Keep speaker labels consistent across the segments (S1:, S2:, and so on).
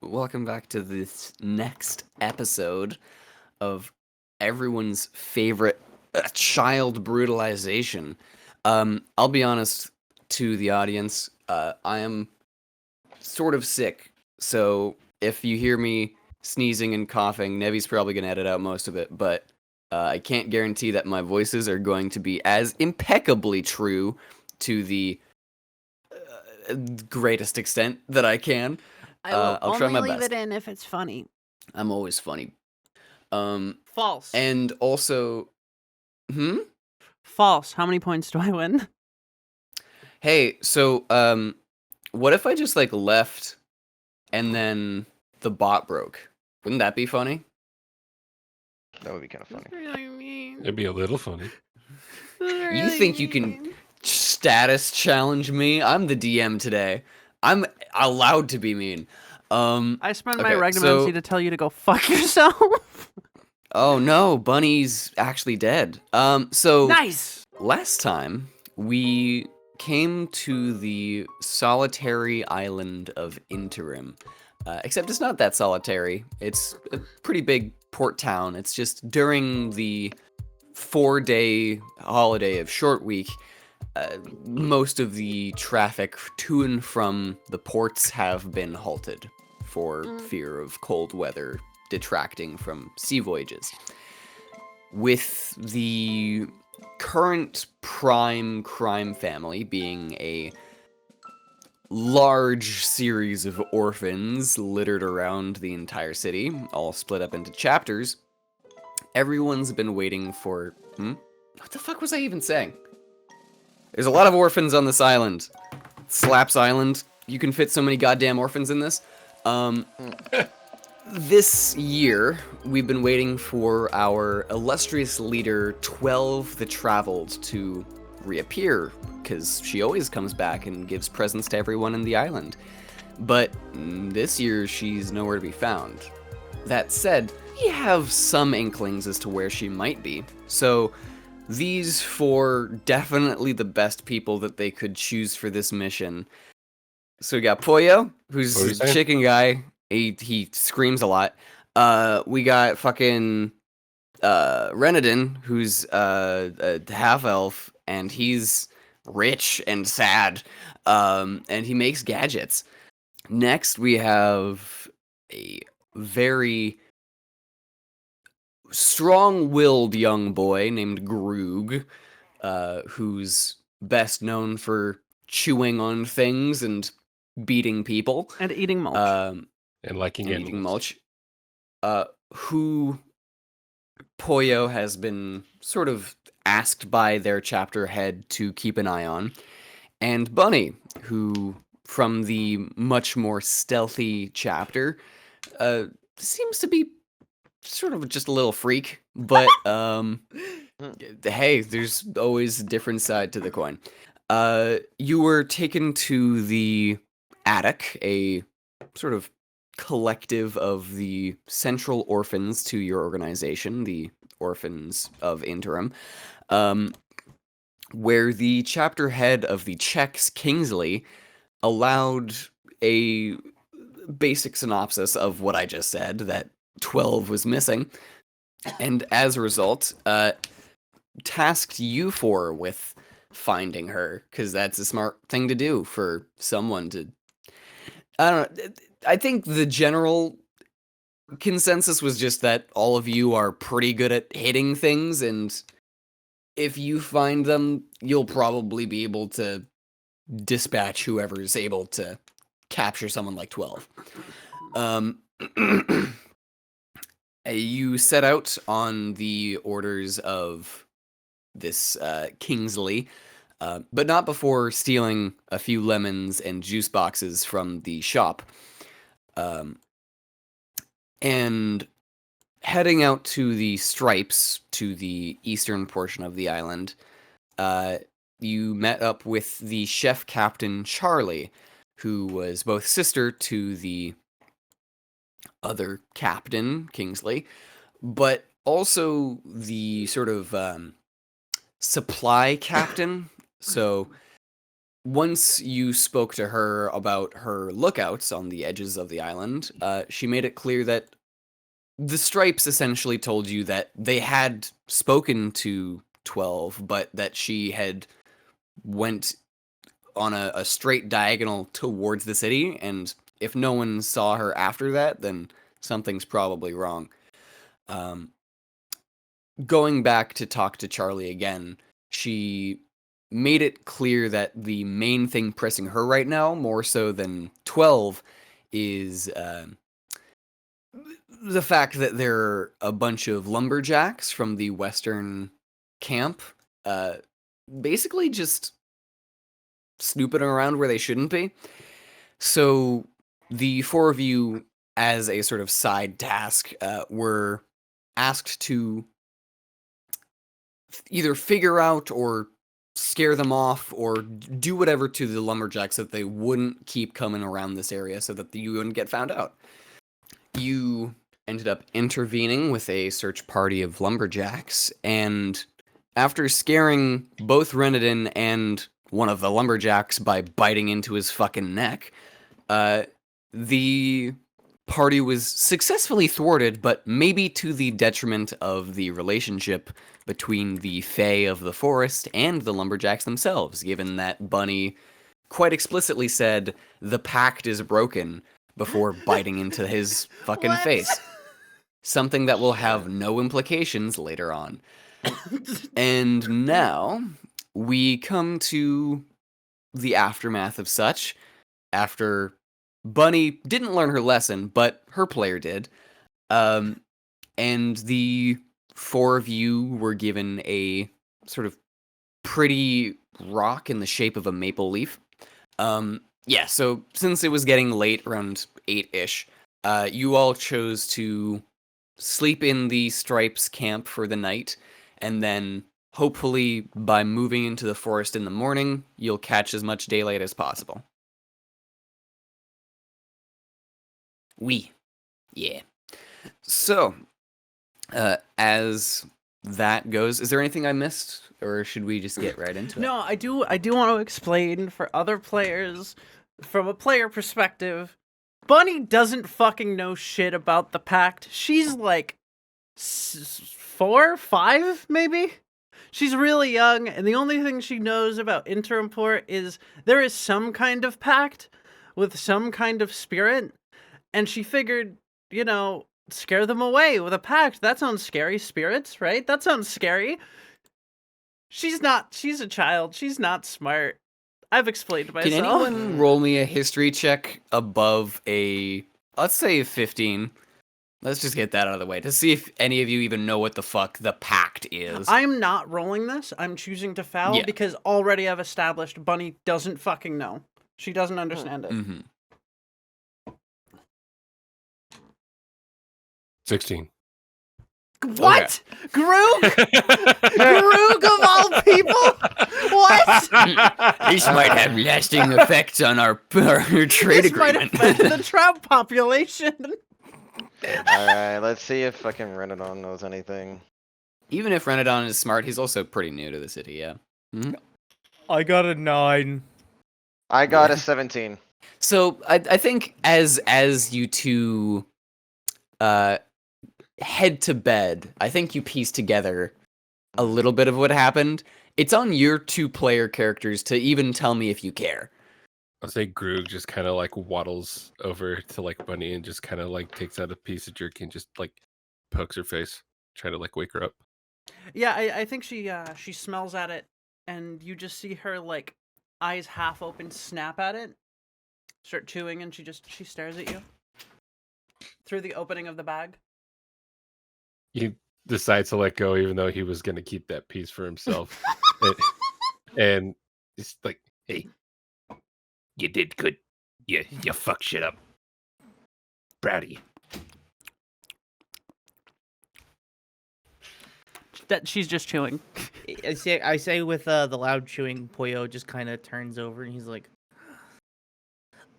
S1: Welcome back to this next episode of everyone's favorite child brutalization. I'll be honest to the audience, I am sort of sick, so if you hear me sneezing and coughing, Nevi's probably going to edit out most of it, but I can't guarantee that my voices are going to be as impeccably true to the greatest extent that I can.
S2: I will
S1: I'll try
S2: only
S1: my
S2: leave
S1: best.
S2: it in if it's funny.
S1: I'm always funny.
S2: False.
S1: And also,
S2: False. How many points do I win?
S1: hey, so, what if I just, like, left and then the bot broke? Wouldn't that be funny?
S3: That would be kind of funny.
S2: Really mean.
S4: It'd be a little funny.
S1: You think you can status challenge me? I'm the DM today. I'm allowed to be mean.
S2: I spent my
S1: okay,
S2: regnomancy to tell you to go fuck yourself.
S1: Oh no, Bunny's actually dead. So
S2: Nice.
S1: last time we came to the solitary island of Interim. Except it's not that solitary. It's a pretty big port town. It's just during the 4-day holiday of Short Week, most of the traffic to and from the ports have been halted for fear of cold weather detracting from sea voyages. With the current prime crime family being a large series of orphans littered around the entire city, all split up into chapters, everyone's been waiting for... What the fuck was I even saying? There's a lot of orphans on this island. Slaps Island. You can fit so many goddamn orphans in this. This year, we've been waiting for our illustrious leader, 12 the Traveled, to reappear, because she always comes back and gives presents to everyone in the island. But this year, she's nowhere to be found. That said, we have some inklings as to where she might be, so these four definitely the best people that they could choose for this mission. So we got Pollo, who's a chicken guy. He screams a lot. We got fucking Reinadon, who's a half elf, and he's rich and sad. And he makes gadgets. Next, we have a very strong-willed young boy named Groog, who's best known for chewing on things and beating people.
S2: And eating mulch.
S4: And liking
S1: and eating mulch. Who Pollo has been sort of asked by their chapter head to keep an eye on. And Bunny, who from the much more stealthy chapter, seems to be sort of just a little freak, but hey, there's always a different side to the coin. You were taken to the attic, a sort of collective of the central orphans to your organization, the Orphans of Interim, where the chapter head of the Czechs, Kingsley, allowed a basic synopsis of what I just said, that 12 was missing, and as a result, tasked you four with finding her, because that's a smart thing to do for someone to... I don't know, I think the general consensus was just that all of you are pretty good at hitting things, and if you find them, you'll probably be able to dispatch whoever's able to capture someone like 12. You set out on the orders of this Kingsley, but not before stealing a few lemons and juice boxes from the shop. And heading out to the Stripes, to the eastern portion of the island, you met up with the chef captain, Charlie, who was both sister to the other captain, Kingsley, but also the sort of supply captain. So once you spoke to her about her lookouts on the edges of the island, she made it clear that the Stripes essentially told you that they had spoken to 12, but that she had went on a straight diagonal towards the city, and if no one saw her after that, then something's probably wrong. Going back to talk to Charlie again, she made it clear that the main thing pressing her right now, more so than 12, is the fact that there are a bunch of lumberjacks from the western camp, basically just snooping around where they shouldn't be. So the four of you, as a sort of side task, were asked to either figure out or scare them off or do whatever to the lumberjacks so that they wouldn't keep coming around this area so that you wouldn't get found out. You ended up intervening with a search party of lumberjacks, and after scaring both Reinadon and one of the lumberjacks by biting into his fucking neck, the party was successfully thwarted, but maybe to the detriment of the relationship between the Fae of the forest and the lumberjacks themselves, given that Bunny quite explicitly said, "The pact is broken," before biting into his fucking
S2: What?
S1: face. Something that will have no implications later on. And now we come to the aftermath of such, after Bunny didn't learn her lesson, but her player did. And the four of you were given a sort of pretty rock in the shape of a maple leaf. Yeah, so since it was getting late, around 8-ish, you all chose to sleep in the Stripes camp for the night, and then hopefully by moving into the forest in the morning, you'll catch as much daylight as possible. Yeah. So, as that goes, is there anything I missed, or should we just get right into it?
S2: No, I do want to explain for other players, from a player perspective, Bunny doesn't fucking know shit about the pact. She's like 4, 5, maybe? She's really young, and the only thing she knows about Interimport is there is some kind of pact with some kind of spirit, and she figured, scare them away with a pact. That sounds scary. Spirits, right? That sounds scary. She's a child. She's not smart. I've explained myself.
S1: Can anyone roll me a history check above let's say 15? Let's just get that out of the way to see if any of you even know what the fuck the pact is.
S2: I'm not rolling this. I'm choosing to foul because already I've established Bunny doesn't fucking know. She doesn't understand it.
S1: Mm-hmm.
S4: 16.
S2: What? Okay. Groog? Groog of all people? What?
S1: This might have lasting effects on our trade
S2: this
S1: agreement.
S2: Might affect the trout population.
S3: Alright, let's see if fucking Reinadon knows anything.
S1: Even if Reinadon is smart, he's also pretty new to the city, yeah. Mm-hmm.
S5: I got a 9.
S3: I got a 17.
S1: So I think as you two head to bed, I think you piece together a little bit of what happened. It's on your 2-player characters to even tell me if you care.
S4: I'll say Groog just kind of like waddles over to like Bunny and just kind of like takes out a piece of jerky and just like pokes her face, try to like wake her up.
S2: Yeah, I think she smells at it, and you just see her like eyes half open, snap at it, start chewing, and she stares at you through the opening of the bag.
S4: He decides to let go, even though he was going to keep that piece for himself. and it's like, hey, you did good. You fucked shit up. Proud of you.
S2: That she's just chewing.
S5: I say with the loud chewing, Poyo just kind of turns over and he's like,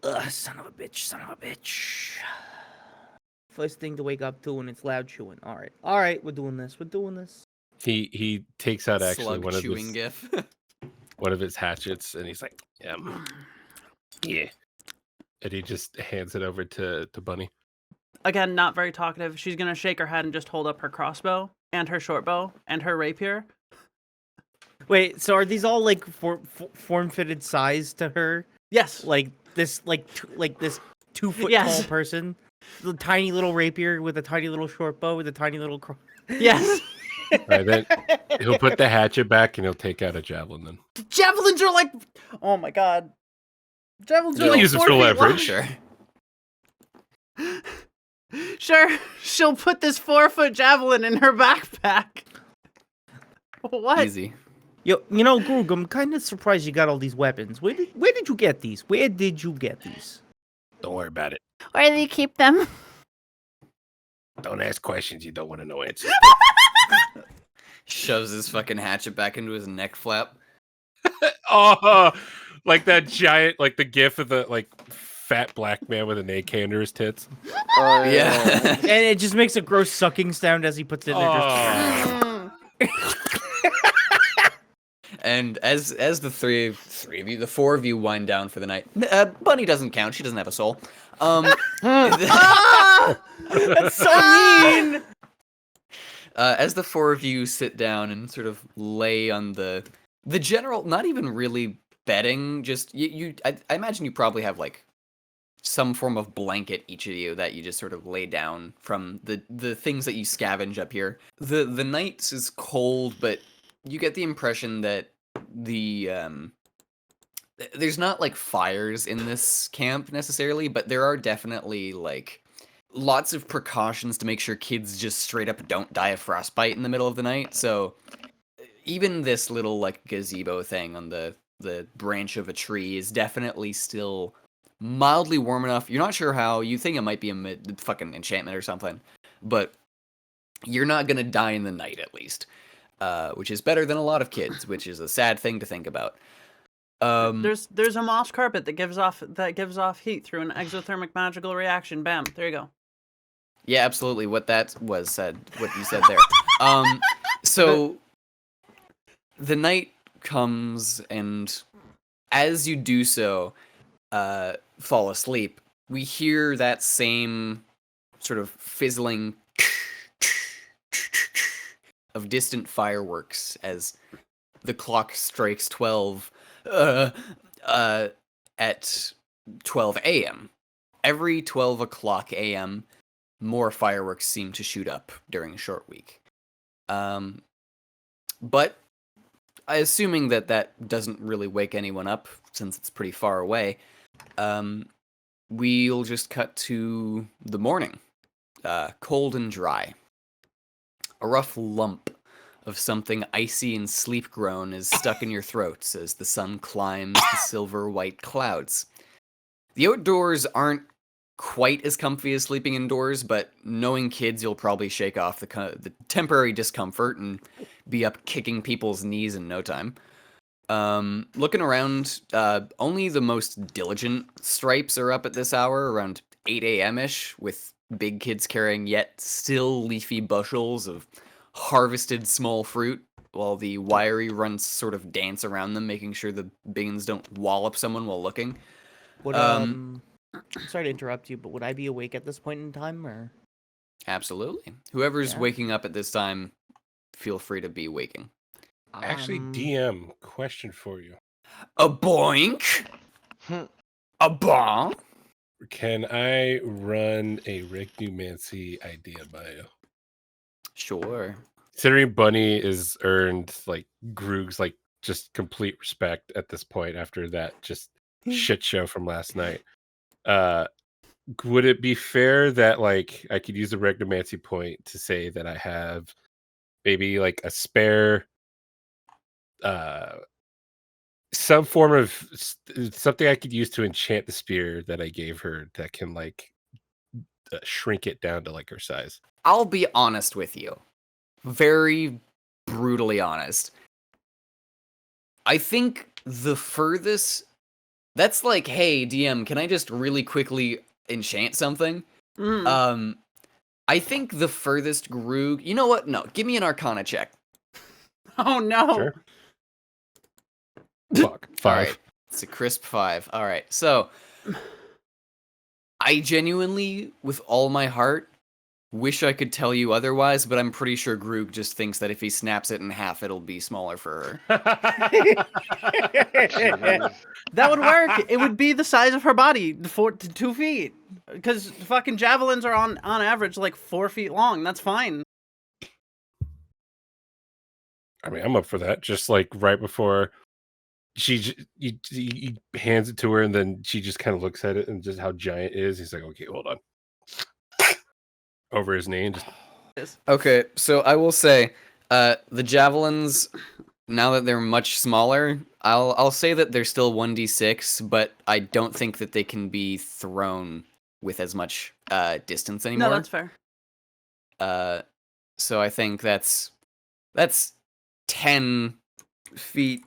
S5: "Ugh, son of a bitch. First thing to wake up to when it's loud chewing. All right, we're doing this.
S4: He takes out actually
S1: Slug
S4: one of
S1: chewing
S4: the
S1: gif.
S4: one of his hatchets, and he's like, yeah. And he just hands it over to Bunny.
S2: Again, not very talkative. She's gonna shake her head and just hold up her crossbow and her short bow and her rapier.
S5: Wait, so are these all like form-fitted size to her?
S2: Yes.
S5: Like this 2-foot
S2: Yes.
S5: tall person, the tiny little rapier with a tiny little short bow with a tiny little.
S2: Yes.
S4: Right, then he'll put the hatchet back and he'll take out a javelin. Then
S2: Javelins are like, oh my god. Javelins are
S4: He'll
S2: like
S4: use it
S2: 4
S4: for
S2: feet
S4: leverage.
S1: Sure.
S2: long. Sure, she'll put this 4-foot javelin in her backpack. What?
S1: Easy.
S5: You know, Groog, I'm kind of surprised you got all these weapons. Where did you get these? Where did you get these?
S4: don't worry about it.
S6: Where do you keep them?
S4: Don't ask questions you don't want to know answers.
S1: Shoves his fucking hatchet back into his neck flap.
S4: Oh, like that giant, like the gif of the like fat black man with an AK under his tits.
S3: Oh,
S1: Yeah.
S5: And it just makes a gross sucking sound as he puts it in there.
S1: And as the three of you, the 4 of you wind down for the night. Bunny doesn't count. She doesn't have a soul.
S2: That's so mean.
S1: As the 4 of you sit down and sort of lay on the general, not even really bedding, just I imagine you probably have like some form of blanket, each of you, that you just sort of lay down from the things that you scavenge up here. The night is cold, but you get the impression that there's not like fires in this camp necessarily, but there are definitely like lots of precautions to make sure kids just straight up don't die of frostbite in the middle of the night. So even this little like gazebo thing on the branch of a tree is definitely still mildly warm enough. You're not sure how. You think it might be a fucking enchantment or something, but you're not gonna die in the night at least, which is better than a lot of kids, which is a sad thing to think about.
S2: There's a moss carpet that gives off heat through an exothermic magical reaction. Bam, there you go.
S1: Yeah, absolutely. What that was said, what you said there. So the night comes, and as you do so, fall asleep, we hear that same sort of fizzling of distant fireworks as the clock strikes 12 at 12 a.m. Every 12 o'clock a.m., more fireworks seem to shoot up during a short week. But assuming that doesn't really wake anyone up, since it's pretty far away, we'll just cut to the morning. Cold and dry. A rough lump of something icy and sleep-grown is stuck in your throats as the sun climbs the silver-white clouds. The outdoors aren't quite as comfy as sleeping indoors, but knowing kids, you'll probably shake off the temporary discomfort and be up kicking people's knees in no time. Looking around, only the most diligent stripes are up at this hour, around 8 a.m.-ish, with big kids carrying yet still leafy bushels of harvested small fruit, while the wiry runts sort of dance around them, making sure the biggins don't wallop someone while looking.
S5: Would sorry to interrupt you, but would I be awake at this point in time, or?
S1: Absolutely. Whoever's
S5: Yeah.
S1: waking up at this time, feel free to be waking.
S4: Actually, DM, question for you.
S1: A boink? A bonk?
S4: Can I run a Regnumancy idea bio?
S1: Sure.
S4: Considering Bunny is earned like Groog's like just complete respect at this point after that just shit show from last night. Would it be fair that like I could use the Regnomancy point to say that I have maybe like a spare some form of something I could use to enchant the spear that I gave her that can like shrink it down to like her size?
S1: I'll be honest with you. Very brutally honest. I think the furthest... That's like, hey, DM, can I just really quickly enchant something? I think the furthest Groog... You know what? No, give me an Arcana check.
S2: Oh no.
S4: Sure. Fuck. 5.
S1: All right. It's a crisp 5. All right. So, I genuinely, with all my heart, wish I could tell you otherwise, but I'm pretty sure Groog just thinks that if he snaps it in half, it'll be smaller for her.
S3: Jeez.
S2: That would work. It would be the size of her body, 4 to 2 feet. Because fucking javelins are on average like 4 feet long. That's fine.
S4: I mean, I'm up for that. Just like right before he hands it to her, and then she just kind of looks at it and just how giant it is. He's like, okay, hold on. Over his knee and just
S1: Okay, so I will say, the javelins, now that they're much smaller, I'll say that they're still 1d6, but I don't think that they can be thrown with as much distance anymore.
S2: No, that's fair.
S1: So I think that's 10 feet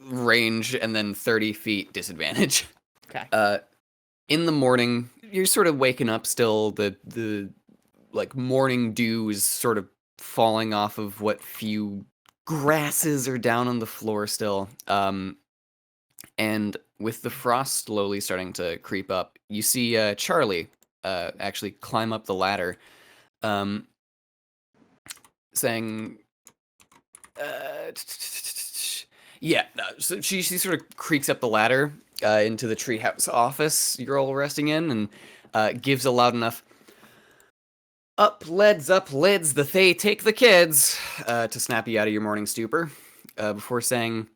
S1: range and then 30 feet disadvantage.
S5: Okay.
S1: In the morning, you're sort of waking up still. The like morning dew is sort of falling off of what few grasses are down on the floor still. And with the frost slowly starting to creep up, you see Charlie actually climb up the ladder, saying, so she sort of creaks up the ladder into the treehouse office you're all resting in, and gives a loud enough up lids, the Thay take the kids, to snap you out of your morning stupor, before saying,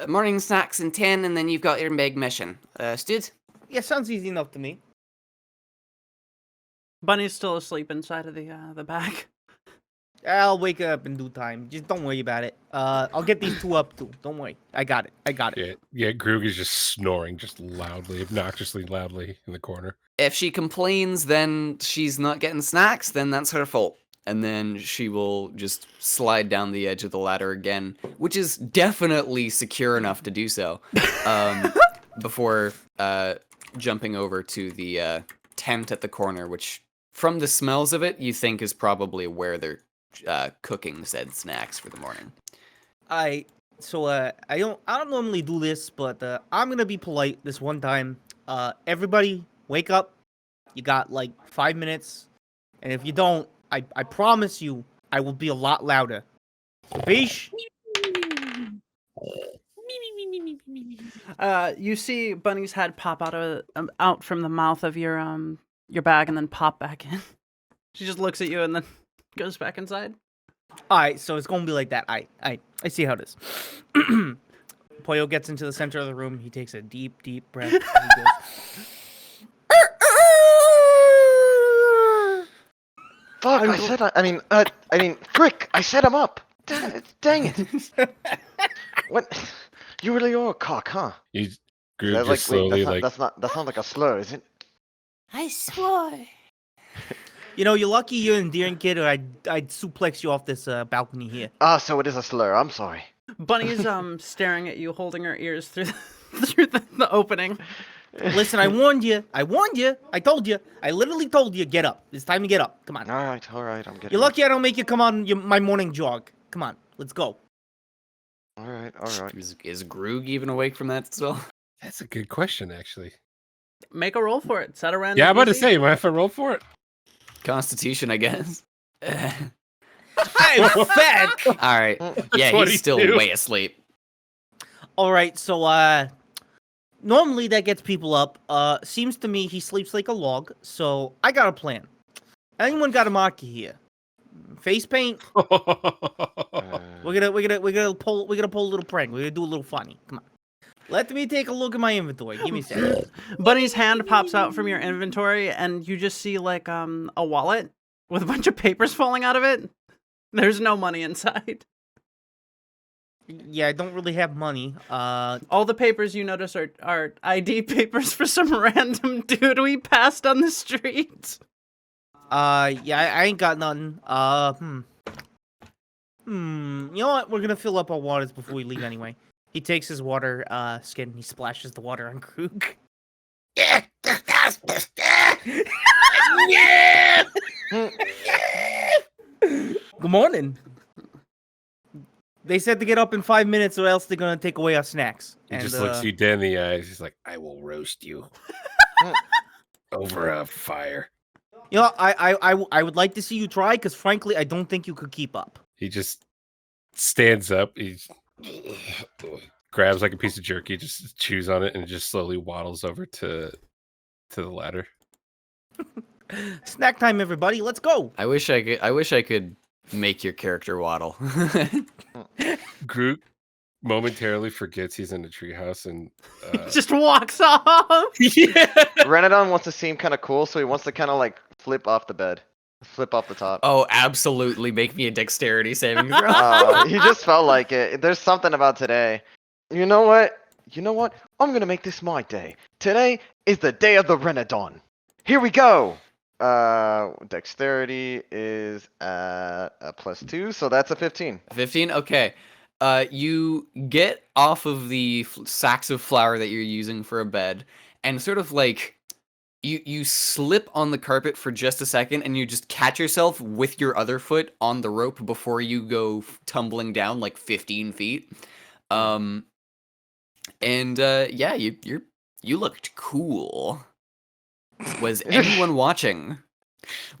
S1: morning snacks in 10, and then you've got your big mission. Stood?
S5: Yeah, sounds easy enough to me.
S2: Bunny's still asleep inside of the bag.
S5: I'll wake up in due time. Just don't worry about it. I'll get these 2 up too. Don't worry. I got it.
S4: yeah. Groog is just snoring, just loudly, obnoxiously loudly in the corner.
S1: If she complains, then she's not getting snacks, then that's her fault. And then she will just slide down the edge of the ladder again, which is definitely secure enough to do so, before jumping over to the tent at the corner, which, from the smells of it, you think is probably where they're cooking said snacks for the morning.
S5: I don't normally do this, but I'm gonna be polite this one time. Everybody, wake up. You got like 5 minutes, and if you don't, I promise you, I will be a lot louder. Bish.
S2: You see Bunny's head pop out from the mouth of your bag and then pop back in. She just looks at you and then goes back inside.
S5: All right, so it's gonna be like that. I see how it is. Pollo gets into the center of the room. He takes a deep breath. And he goes,
S3: Fuck! I mean, frick! I set him up. Dang it! What? You really are a cock, huh?
S4: Groog
S3: That's
S4: just slowly
S3: that's not like a slur, is it?
S6: I swore.
S5: You know, you're lucky you're an endearing kid, or I'd suplex you off this balcony here.
S3: Ah, so it is a slur. I'm sorry.
S2: Bunny's staring at you, holding her ears through the opening.
S5: Listen, I warned you. I told you. I literally told you, get up. It's time to get up. Come on.
S3: All right, I'm getting.
S5: You're lucky I don't make you come on my morning jog. Come on, let's go.
S3: All right.
S1: Is Groog even awake from that still?
S4: That's a good question, actually.
S2: Make a roll for it. Set a random.
S4: Yeah, I'm about to
S2: DC.
S4: say, might I have to roll for it?
S1: Constitution, I guess.
S5: I'm fat.
S1: All right. Yeah, he's still
S4: 22.
S1: way asleep.
S5: All right, so normally that gets people up. Seems to me he sleeps like a log. So I got a plan. Anyone got a marker here? Face paint. We're gonna pull a little prank. We're gonna do a little funny. Come on. Let me take a look at my inventory. Give me a second.
S2: Bunny's hand pops out from your inventory, and you just see like a wallet with a bunch of papers falling out of it. There's no money inside.
S5: Yeah, I don't really have money.
S2: All the papers you notice are ID papers for some random dude we passed on the street.
S5: Yeah, I ain't got nothing. You know what? We're gonna fill up our waters before we leave anyway. He takes his water skin and he splashes the water on Krug. Good morning. They said to get up in 5 minutes, or else they're gonna take away our snacks.
S4: He
S5: And,
S4: just looks you dead in the eyes. He's like, "I will roast you over a fire."
S5: You know, I would like to see you try, because frankly, I don't think you could keep up.
S4: He just stands up. He grabs like a piece of jerky, just chews on it, and just slowly waddles over to the ladder.
S5: Snack time, everybody. Let's go.
S1: I wish I could make your character waddle.
S4: Groot momentarily forgets he's in the treehouse and
S2: Just walks off.
S4: yeah.
S3: Reinadon wants to seem kind of cool, so he wants to kind of like flip off the bed, flip off the top.
S1: Oh, absolutely! Make me a dexterity saving throw.
S3: He just felt like it. There's something about today. You know what? I'm gonna make this my day. Today is the day of the Reinadon. Here we go. Dexterity is at a +2, so that's a 15.
S1: 15. Okay. You get off of the sacks of flour that you're using for a bed, and sort of like you slip on the carpet for just a second, and you just catch yourself with your other foot on the rope before you go tumbling down like 15 feet. Yeah, you looked cool. Was anyone watching?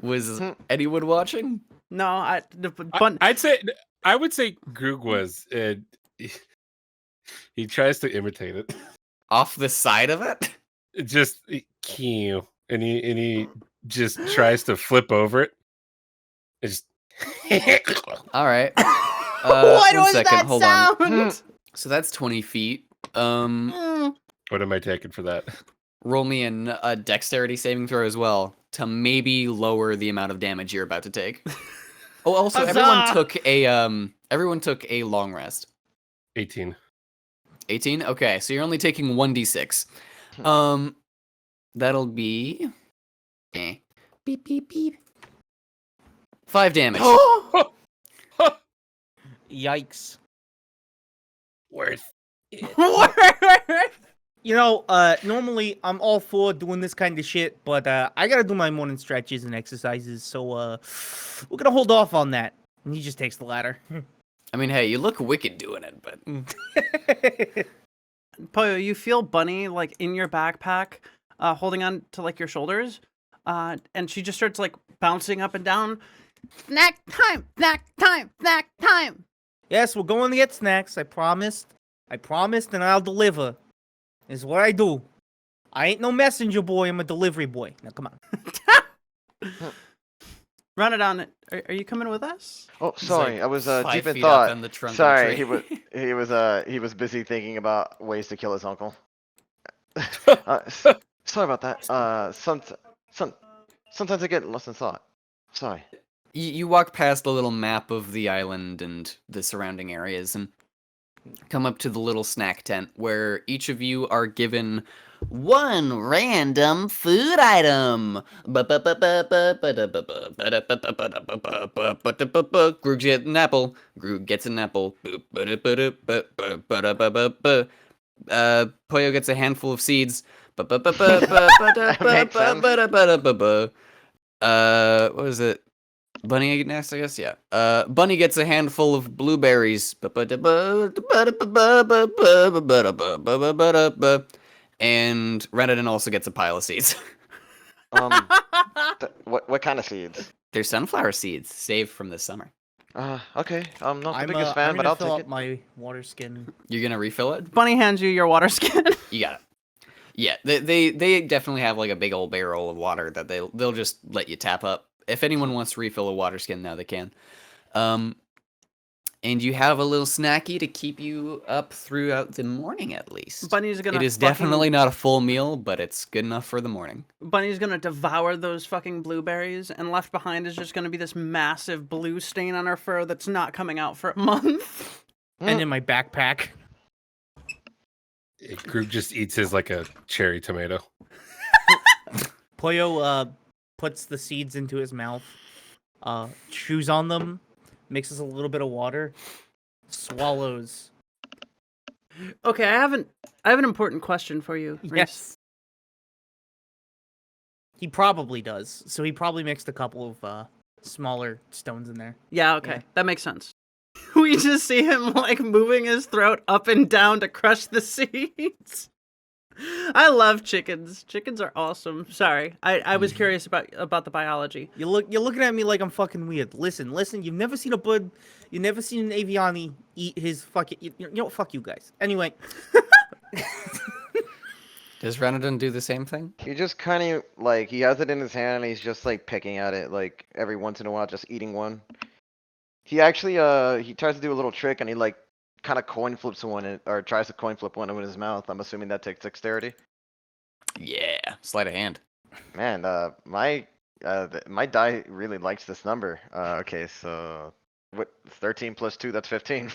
S1: Was anyone watching?
S2: No,
S4: I would say Groog was. He tries to imitate it.
S1: Off the side of it?
S4: Just cue, and he just tries to flip over it. It's just
S1: All right.
S2: What
S1: one
S2: was
S1: second,
S2: that
S1: hold
S2: sound?
S1: on. So that's 20 feet.
S4: what am I taking for that?
S1: Roll me a dexterity saving throw as well to maybe lower the amount of damage you're about to take. Oh, also
S2: Huzzah!
S1: everyone took a long rest.
S4: 18.
S1: 18? Okay, so you're only taking 1d6. That'll be beep beep beep. 5 damage.
S5: Yikes.
S4: Worth.
S5: You know, normally I'm all for doing this kind of shit, but I gotta do my morning stretches and exercises, so we're gonna hold off on that. And he just takes the ladder.
S1: I mean, hey, you look wicked doing it, but
S2: Poyo, you feel Bunny like in your backpack, holding on to like your shoulders, and she just starts like bouncing up and down. Snack time! Snack time! Snack time!
S5: Yes, we're going to get snacks. I promised, and I'll deliver. Is what I do. I ain't no messenger boy. I'm a delivery boy. Now come on.
S2: Reinadon, are you coming with us?
S3: Oh, sorry,
S1: like
S3: I was
S1: 5
S3: deep in
S1: feet up
S3: thought.
S1: in the trunk of the
S3: Sorry,
S1: tree.
S3: he was busy thinking about ways to kill his uncle. Sorry about that. Sometimes I get lost in thought. Sorry.
S1: You walk past the little map of the island and the surrounding areas and come up to the little snack tent where each of you are given one random food item. Groog gets an apple. Groog gets an apple. Poyo gets a handful of seeds. What was it? Bunny next, I guess. Yeah. Bunny gets a handful of blueberries. And Reinadon also gets a pile of seeds.
S3: What kind of seeds?
S1: They're sunflower seeds, saved from this summer.
S3: Okay. I'm not the
S5: I'm
S3: biggest fan,
S5: I'm
S3: but
S5: gonna
S3: I'll
S5: fill
S3: take
S5: up
S3: it.
S5: my water skin.
S1: You're gonna refill it?
S2: Bunny hands you your water skin.
S1: You got it. Yeah, they definitely have like a big old barrel of water that they'll just let you tap up. If anyone wants to refill a water skin now, they can. And you have a little snacky to keep you up throughout the morning at least.
S2: Bunny's gonna.
S1: It is
S2: fucking-
S1: definitely not a full meal, but it's good enough for the morning.
S2: Bunny's gonna devour those fucking blueberries, and left behind is just gonna be this massive blue stain on her fur that's not coming out for a month.
S5: And in my backpack.
S4: Groot just eats his like a cherry tomato.
S5: Poyo puts the seeds into his mouth, chews on them, mixes a little bit of water, swallows.
S2: Okay, I have an important question for you. Reese.
S5: Yes. He probably does. So he probably mixed a couple of smaller stones in there.
S2: Yeah. Okay,
S5: Yeah.
S2: that makes sense. We just see him like moving his throat up and down to crush the seeds. I love chickens. Chickens are awesome. Sorry, I was curious about the biology.
S5: You're looking at me like I'm fucking weird. Listen. You've never seen a bird. You've never seen an aviani eat his fucking. You know, fuck you guys. Anyway.
S1: Does Reinadon do the same thing?
S3: He just kind of like he has it in his hand and he's just like picking at it like every once in a while, just eating one. He actually he tries to do a little trick and he like kind of coin flips one or tries to coin flip one in his mouth. I'm assuming that takes dexterity.
S1: Yeah, sleight of hand.
S3: Man, my die really likes this number. Okay, so what? 13 plus 2, that's 15.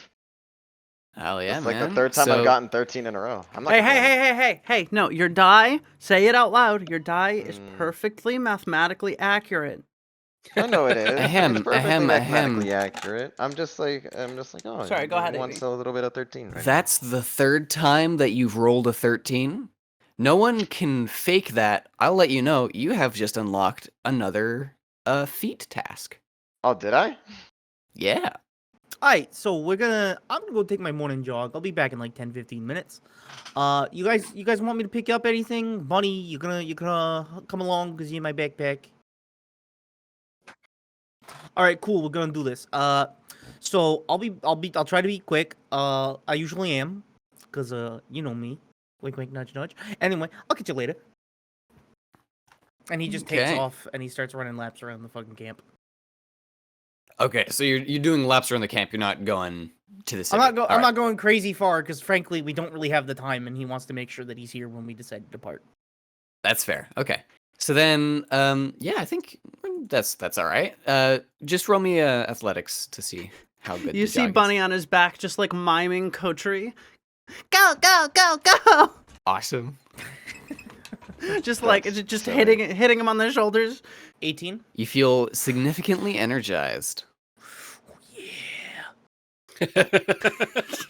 S1: Hell yeah,
S3: It's
S1: man.
S3: like the third time
S1: So-
S3: I've gotten 13 in a row. I'm not
S2: Hey,
S3: complaining.
S2: hey! No, your die. Say it out loud. Your die is
S3: Mm.
S2: perfectly mathematically accurate.
S3: I know it is.
S1: Ahem,
S3: It's perfectly
S1: ahem,
S3: mathematically accurate. I'm just like, oh.
S2: Sorry, go ahead,
S3: Wants
S2: Amy.
S3: a little bit of 13. Right?
S1: That's the third time that you've rolled a 13. No one can fake that. I'll let you know. You have just unlocked another feat task.
S3: Oh, did I?
S1: Yeah.
S5: Alright, so I'm gonna go take my morning jog. I'll be back in like 10-15 minutes. You guys want me to pick up anything? Bunny, you gonna come along because you're in my backpack. Alright, cool, we're gonna do this. So I'll try to be quick. I usually am. Cause you know me. Wink wink nudge nudge. Anyway, I'll catch you later. And he just takes
S1: Okay.
S5: off and he starts running laps around the fucking camp.
S1: Okay, so you're doing laps around the camp. You're not going to the city.
S5: I'm
S1: All
S5: not going crazy far because frankly we don't really have the time and he wants to make sure that he's here when we decide to depart.
S1: That's fair. Okay. So then, yeah, I think that's all right. Just roll me athletics to see how good
S2: You
S1: the
S2: see
S1: jog is.
S2: Bunny on his back, just like miming coterie. Go, go, go, go!
S1: Awesome.
S2: Just like
S3: That's
S2: just
S3: so
S2: hitting him on the shoulders.
S5: 18.
S1: You feel significantly energized.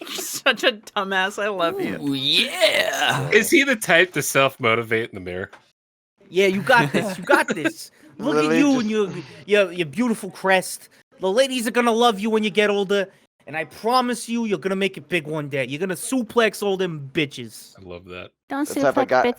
S2: Such a dumbass. I love you.
S1: Ooh, yeah.
S4: Is he the type to self-motivate in the mirror?
S5: Yeah, you got this. You got this. Look at
S3: Lily
S5: you
S3: just-
S5: and your beautiful crest. The ladies are gonna love you when you get older, and I promise you, you're gonna make it big one day. You're gonna suplex all them bitches.
S4: I love that.
S6: Don't
S3: The type of
S6: suplex
S3: guy-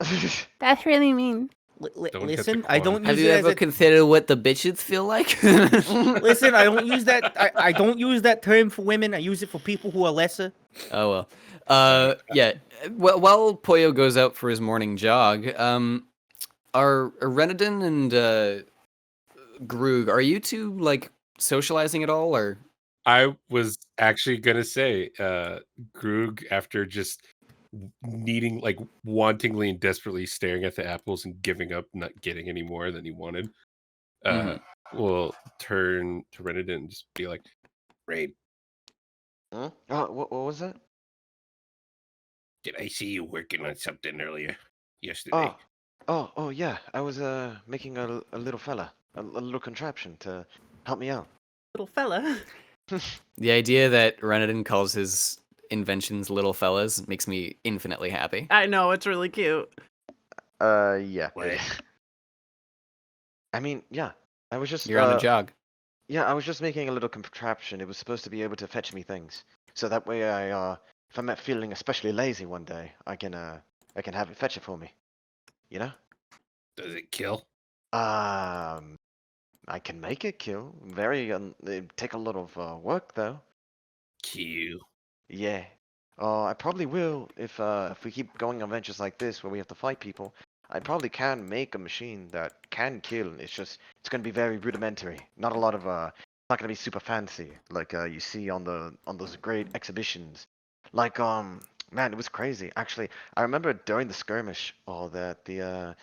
S6: bitches. That's really mean.
S4: Don't hit the
S5: Listen, I don't
S1: Have
S5: use
S1: you
S5: it as
S1: ever
S5: a
S1: considered what the bitches feel like?
S5: listen. I don't use that. I don't use that term for women. I use it for people who are lesser.
S1: Oh well. Yeah. Well, while Poyo goes out for his morning jog, are Reinadon and Groog, are you two like socializing at all, or?
S4: I was actually gonna say, Groog, after just needing, like, wantingly and desperately staring at the apples and giving up, not getting any more than he wanted, will turn to Reinadon and just be like, "Rain,
S3: Huh? Oh, what was that?
S4: did I see you working on something earlier yesterday?"
S3: Oh, yeah. I was making a little fella, a little contraption to help me out.
S2: Little fella.
S1: The idea that Reinadon calls his inventions little fellas makes me infinitely happy.
S2: I know, it's really cute.
S3: Yeah.
S4: What?
S3: I mean, yeah. I was just
S1: You're on a jog.
S3: Yeah, I was just making a little contraption. It was supposed to be able to fetch me things, so that way if I'm feeling especially lazy one day, I can have it fetch it for me. You know?
S4: Does it kill?
S3: I can make it kill. It take a lot of work though.
S4: Kill.
S3: Yeah. I probably will if we keep going on ventures like this where we have to fight people. I probably can make a machine that can kill. It's gonna be very rudimentary. Not a lot of not gonna be super fancy like you see on those great exhibitions. Like man, it was crazy. Actually, I remember during the skirmish that the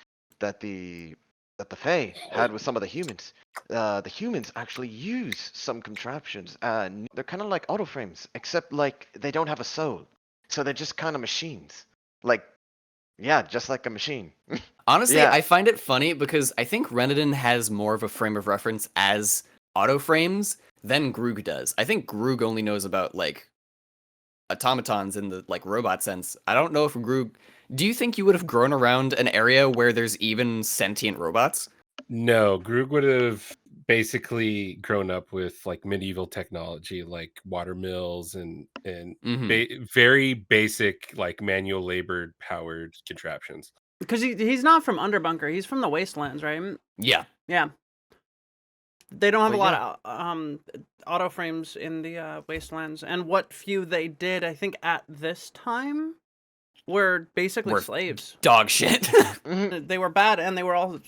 S3: Fae had with some of the humans. The humans actually use some contraptions. They're kind of like auto frames, except like they don't have a soul. So they're just kind of machines. Like, yeah, just like a machine.
S1: Honestly,
S3: Yeah.
S1: I find it funny because I think Reinadon has more of a frame of reference as auto frames than Groog does. I think Groog only knows about like automatons in the like robot sense. I don't know if Groog. Do you think you would have grown around an area where there's even sentient robots?
S4: No, Groog would have basically grown up with like medieval technology, like water mills and very basic like manual labor powered contraptions.
S2: Because he's not from Underbunker. He's from the Wastelands, right?
S1: Yeah.
S2: Yeah. They don't have
S3: But
S2: a lot of auto frames in the Wastelands, and what few they did, I think, at this time, were basically
S1: Were
S2: slaves.
S1: Dog shit.
S3: Mhm.
S2: They were bad, and they were all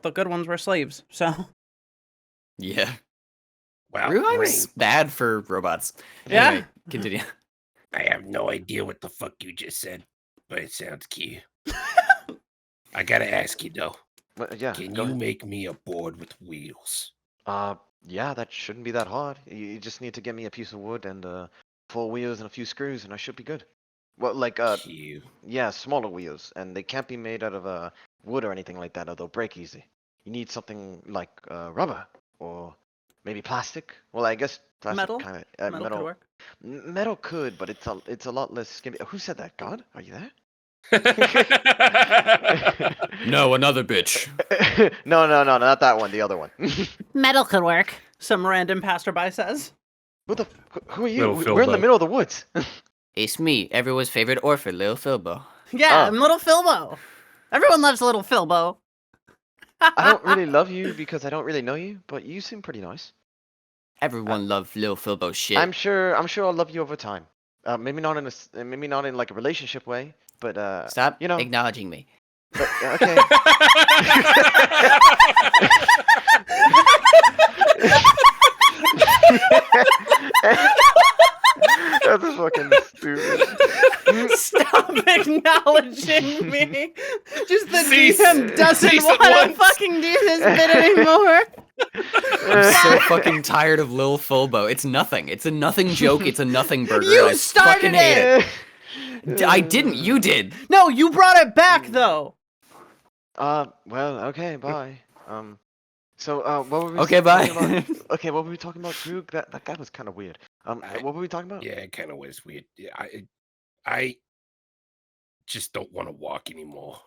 S2: the good ones were slaves. So
S1: Yeah.
S4: Wow.
S1: Ruin's bad for robots.
S2: Yeah.
S1: Anyway, continue.
S4: I have no idea what the fuck you just said, but it sounds cute. I gotta ask you though,
S3: But, yeah.
S4: can
S3: go
S4: you
S3: ahead.
S4: make me a board with wheels?
S3: Yeah, that shouldn't be that hard. You just need to get me a piece of wood and 4 wheels and a few screws, and I should be good. Well, like
S4: Cute.
S3: yeah, smaller wheels, and they can't be made out of wood or anything like that, or they'll break easy. You need something like rubber or maybe plastic. Well, I guess plastic
S2: Metal?
S3: kind of
S2: metal could work.
S3: Metal could, but it's a lot less skinny. Who said that? God, are you there?
S1: No, another bitch.
S3: No, not that one. The other one.
S6: Metal could work.
S2: Some random passerby says.
S3: Who are you?
S4: Little
S3: We're in the
S4: Philbo.
S3: middle of the woods.
S1: It's me, everyone's favorite orphan, Lil Philbo.
S2: Yeah,
S3: Oh.
S2: I'm Little Philbo. Everyone loves Little Philbo.
S3: I don't really love you because I don't really know you, but you seem pretty nice.
S1: Everyone loved Lil Philbo shit.
S3: I'm sure I'll love you over time. Maybe not maybe not in like a relationship way, but
S1: Stop
S3: you know.
S1: acknowledging me.
S3: But, okay. That's fucking stupid.
S2: Stop acknowledging me. Just the
S4: Cease-
S2: DM doesn't
S4: cease at
S2: want to
S4: once.
S2: fucking do this bit anymore.
S1: I'm so fucking tired of Lil Philbo. It's nothing. It's a nothing joke. It's a nothing burger.
S2: You
S1: and I
S2: started
S1: fucking hate
S2: it!
S1: it. I didn't. You did.
S2: No, you brought it back though.
S3: Well, okay, bye. So, what were we
S1: Okay,
S3: talking
S1: bye.
S3: about? Okay, what were we talking about, Droog? That guy was kind of weird. What were we talking about?
S4: Yeah, it kind of was weird. Yeah, I just don't want to walk anymore.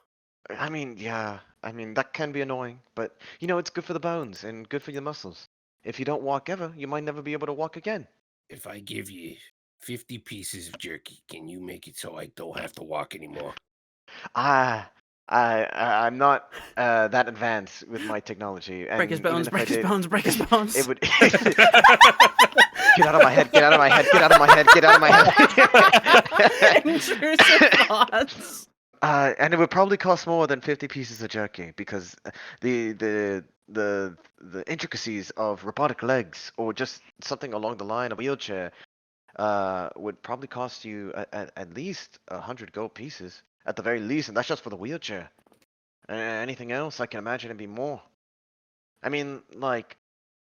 S3: I mean, yeah. I mean, that can be annoying, but you know, it's good for the bones and good for your muscles. If you don't walk ever, you might never be able to walk again.
S4: If I give you 50 pieces of jerky, can you make it so I don't have to walk anymore?
S3: I'm not that advanced with my technology. And
S2: Break his
S3: even
S2: bones,
S3: if I
S2: break his
S3: did,
S2: bones, break his bones.
S3: It would. Get out of my head! Get out of my head! Get out of my head! Get out of my head!
S2: Intrusive thoughts.
S3: And it would probably cost more than 50 pieces of jerky because the intricacies of robotic legs or just something along the line of wheelchair would probably cost you at least 100 gold pieces at the very least, and that's just for the wheelchair. Anything else, I can imagine it'd be more. I mean, like,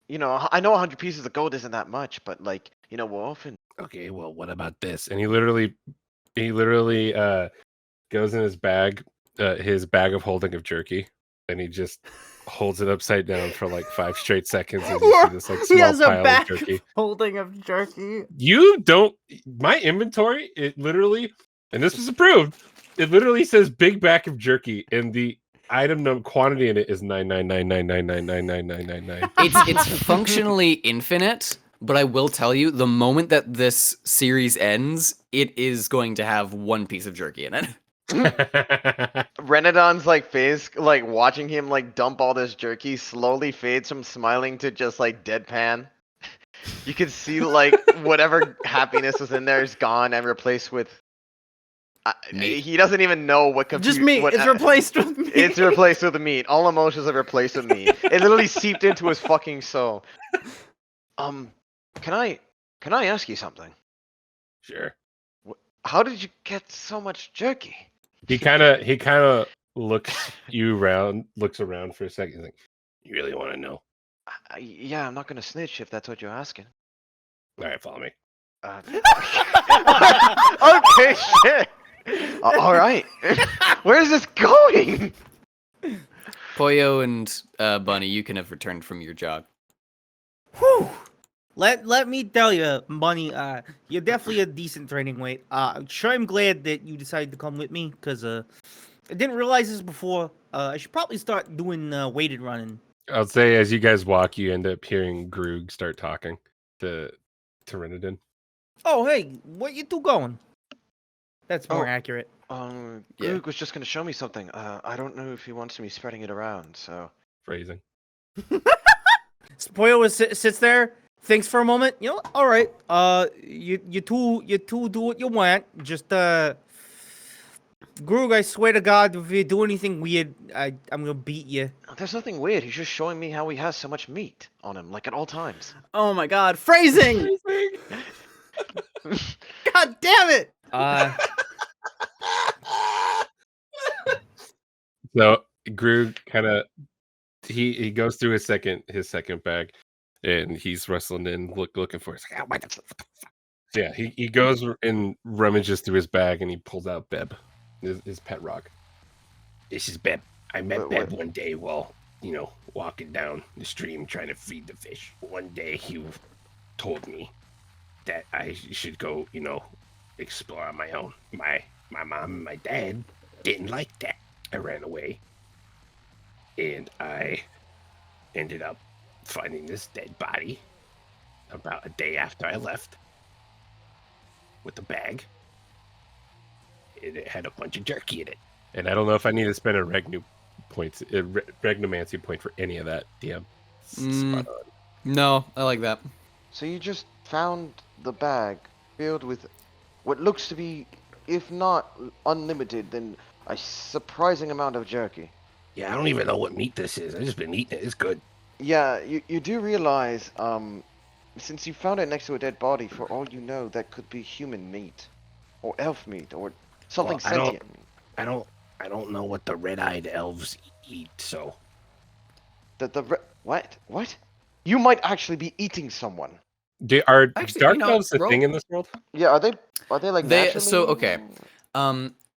S3: you know, I know 100 pieces of gold isn't that much, but like, you know, we're often.
S4: Okay, well, what about this? And he literally goes in his bag of holding of jerky, and he just holds it upside down for like 5 straight seconds, and you see this like
S2: He
S4: small
S2: has a
S4: pile of
S2: bag
S4: jerky.
S2: holding of jerky.
S4: You don't. My inventory, it literally, and this was approved. It literally says big bag of jerky, and the item quantity in it is 99999999999.
S1: It's functionally infinite, but I will tell you, the moment that this series ends, it is going to have 1 piece of jerky in it.
S3: Reinadon's like face, like watching him like dump all this jerky, slowly fades from smiling to just like deadpan. You can see like whatever happiness was in there is gone and replaced with.
S1: Meat.
S3: He doesn't even know what
S2: Just meat. It's replaced with meat.
S3: It's replaced with the meat. All emotions are replaced with meat. It literally seeped into his fucking soul. Can I ask you something?
S4: Sure.
S3: How did you get so much jerky?
S4: He kind of looks around for a second. He's like, you really want to know?
S3: Yeah, I'm not gonna snitch if that's what you're asking.
S4: All right, follow me.
S3: Okay, shit. All right. Where is this going?
S1: Pollo and Bunny, you can have returned from your jog.
S5: Whew. Let me tell you, Bunny, you're definitely a decent training weight. Sure, I'm glad that you decided to come with me, because I didn't realize this before. I should probably start doing weighted running.
S4: I'll say as you guys walk, you end up hearing Groog start talking to Reinadon.
S5: Oh, hey, what you two going? That's more
S3: Oh.
S5: accurate.
S1: Yeah.
S3: Groog was just gonna show me something. I don't know if he wants me spreading it around, so.
S4: Phrasing.
S5: Poyo sits there, thinks for a moment. You know, all right. You two do what you want. Just Groog, I swear to God, if you do anything weird, I'm gonna beat you.
S3: There's nothing weird. He's just showing me how he has so much meat on him, like at all times.
S2: Oh my god, phrasing! God damn it!
S4: So Groog kind of he goes through his second bag, and he's wrestling in looking for it. He's like, "Oh, what the fuck?" Yeah, he goes and rummages through his bag, and he pulls out Beb, his pet rock. This is Beb. I met Beb one day while walking down the stream trying to feed the fish. One day he told me that I should go explore on my own. My mom and my dad didn't like that. I ran away, and I ended up finding this dead body about a day after I left with a bag. It had a bunch of jerky in it. And I don't know if I need to spend a regnomancy point for any of that, DM. Spot on.
S1: No, I like that.
S3: So you just found the bag filled with what looks to be, if not unlimited, then a surprising amount of jerky.
S4: Yeah, I don't even know what meat this is. I've just been eating it. It's good.
S3: Yeah, you do realize, since you found it next to a dead body, for all you know, that could be human meat, or elf meat, or something sentient.
S4: I don't know what the red-eyed elves eat, so.
S3: What? What? You might actually be eating someone.
S4: Are
S1: Actually,
S4: dark elves a thing in this world?
S3: Yeah, are they like naturally?
S1: So okay.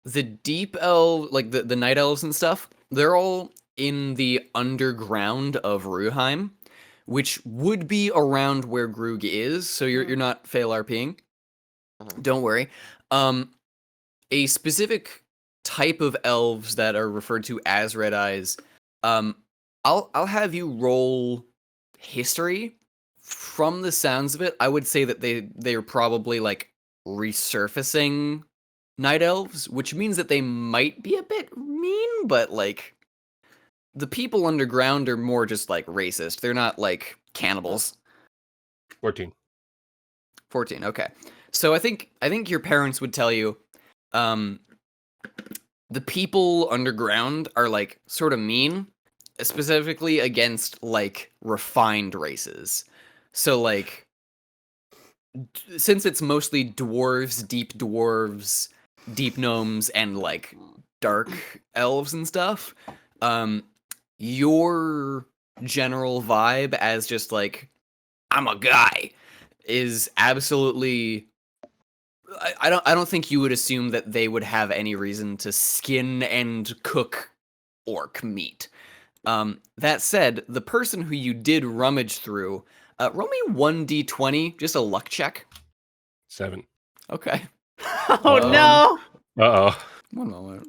S1: The deep elf, like the night elves and stuff, they're all in the underground of Ruheim, which would be around where Groog is, so you're not fail RPing. Don't worry. A specific type of elves that are referred to as red eyes, I'll have you roll history. From the sounds of it, I would say that they're probably like resurfacing night elves, which means that they might be a bit mean, but like the people underground are more just like racist. They're not like cannibals.
S4: 14.
S1: 14, okay. So I think your parents would tell you the people underground are like sort of mean, specifically against like refined races. So like since it's mostly dwarves, deep gnomes, and like dark elves and stuff, your general vibe as just like I'm a guy is absolutely. I don't think you would assume that they would have any reason to skin and cook orc meat. That said, the person who you did rummage through, roll me 1d20, just a luck check.
S4: 7.
S1: Okay.
S2: Oh no!
S4: Uh-oh.
S1: One moment.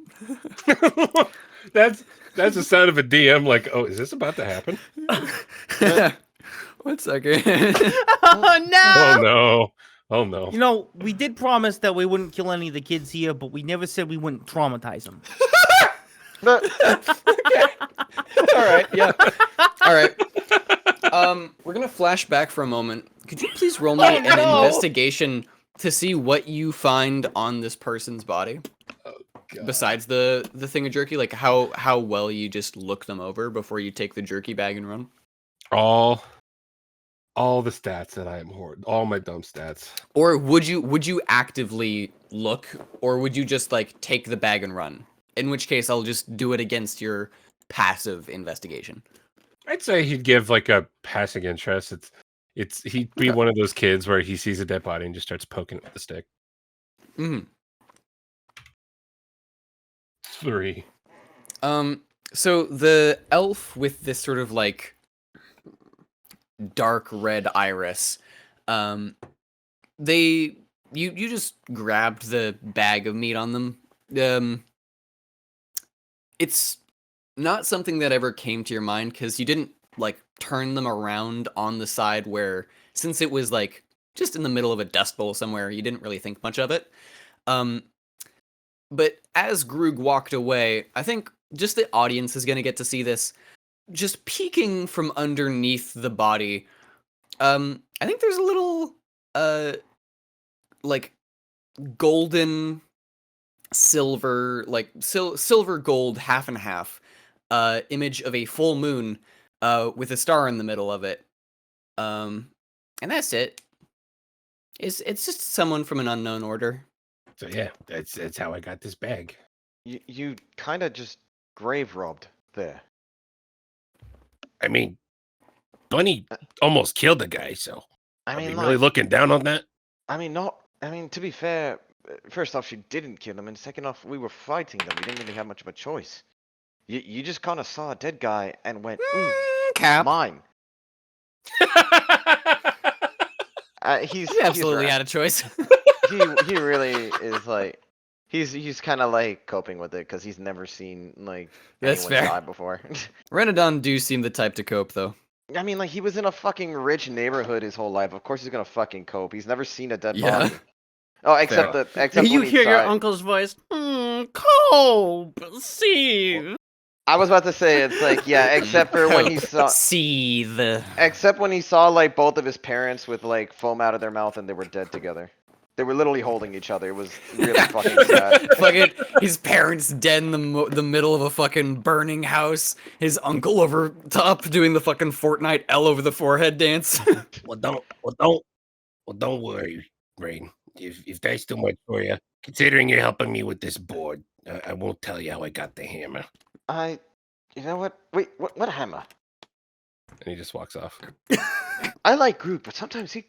S4: That's the sound of a DM like, oh, is this about to happen?
S1: 1 second.
S2: Oh no!
S4: Oh no. Oh no.
S5: You know, we did promise that we wouldn't kill any of the kids here, but we never said we wouldn't traumatize them.
S1: All right. Yeah. All right. We're gonna flash back for a moment. Could you please roll me an investigation to see what you find on this person's body? Besides the thing of jerky, like how well you just look them over before you take the jerky bag and run.
S4: All the stats that I am hoard, all my dumb stats.
S1: Or would you actively look, or would you just like take the bag and run? In which case, I'll just do it against your passive investigation.
S4: I'd say he'd give like a passing interest. He'd be one of those kids where he sees a dead body and just starts poking it with the stick. 3.
S1: So the elf with this sort of like dark red iris, you just grabbed the bag of meat on them. It's not something that ever came to your mind because you didn't like turn them around on the side where, since it was like just in the middle of a dust bowl somewhere, you didn't really think much of it. But as Groog walked away, I think just the audience is going to get to see this. Just peeking from underneath the body, I think there's a little, like, golden, silver, like, silver gold half and half, image of a full moon, with a star in the middle of it. And that's it. It's just someone from an unknown order.
S4: So yeah, that's how I got this bag.
S3: You kind of just grave robbed there.
S4: I mean, Bunny almost killed the guy, so
S3: I mean,
S4: really looking down on that?
S3: I mean, not. I mean, to be fair, first off, she didn't kill him, and second off, we were fighting them. We didn't really have much of a choice. You just kind of saw a dead guy and went, "Ooh,
S1: Cap.
S3: mine." He's
S1: He absolutely
S3: right.
S1: had a choice.
S3: He really is like. He's kind of like coping with it because he's never seen like
S1: That's
S3: anyone
S1: fair.
S3: die before.
S1: Reinadon do seem the type to cope, though.
S3: I mean, like he was in a fucking rich neighborhood his whole life. Of course he's gonna fucking cope. He's never seen a dead
S1: Yeah.
S3: body. Oh, except
S2: You
S3: when he
S2: hear your
S3: saw it.
S2: uncle's voice. Cope, Steve.
S3: I was about to say it's like yeah, except for when he saw.
S1: Seethe.
S3: Except when he saw like both of his parents with like foam out of their mouth and they were dead together. They were literally holding each other. It was really fucking sad.
S1: Fucking his parents dead in the middle of a fucking burning house. His uncle over top doing the fucking Fortnite L over the forehead dance.
S4: Well, don't worry, Rain. If that's too much for you, considering you're helping me with this board, I won't tell you how I got the hammer.
S3: You know what? Wait, what hammer?
S4: And he just walks off.
S3: I like Groot, but sometimes he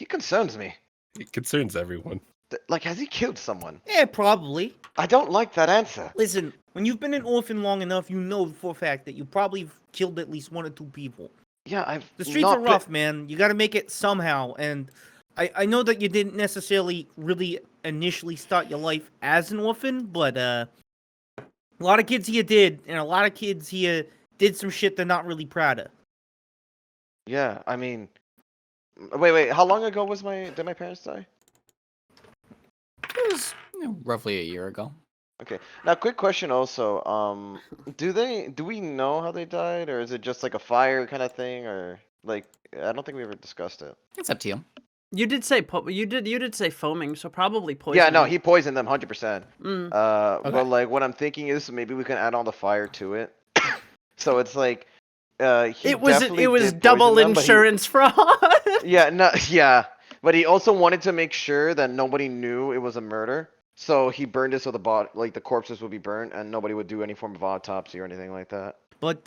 S3: concerns me.
S4: It concerns everyone.
S3: Like, has he killed someone?
S5: Yeah, probably.
S3: I don't like that answer.
S5: Listen, when you've been an orphan long enough, you know for a fact that you probably killed at least 1 or 2 people.
S3: Yeah,
S5: The streets are rough, man. You got to make it somehow. And I know that you didn't necessarily really initially start your life as an orphan, but a lot of kids here did, and a lot of kids here did some shit they're not really proud of.
S3: Yeah, I mean, wait. How long ago did my parents die?
S1: It was roughly a year ago.
S3: Okay. Now, quick question also. Do we know how they died, or is it just like a fire kind of thing, or like I don't think we ever discussed it.
S1: It's up to you.
S2: You did say you did say foaming, so probably poison.
S3: Yeah, no, he poisoned them 100%.
S2: Mm.
S3: But like what I'm thinking is maybe we can add on the fire to it. So it's like
S2: It was double insurance fraud.
S3: Yeah, but he also wanted to make sure that nobody knew it was a murder. So he burned it so the corpses would be burnt and nobody would do any form of autopsy or anything like that.
S5: But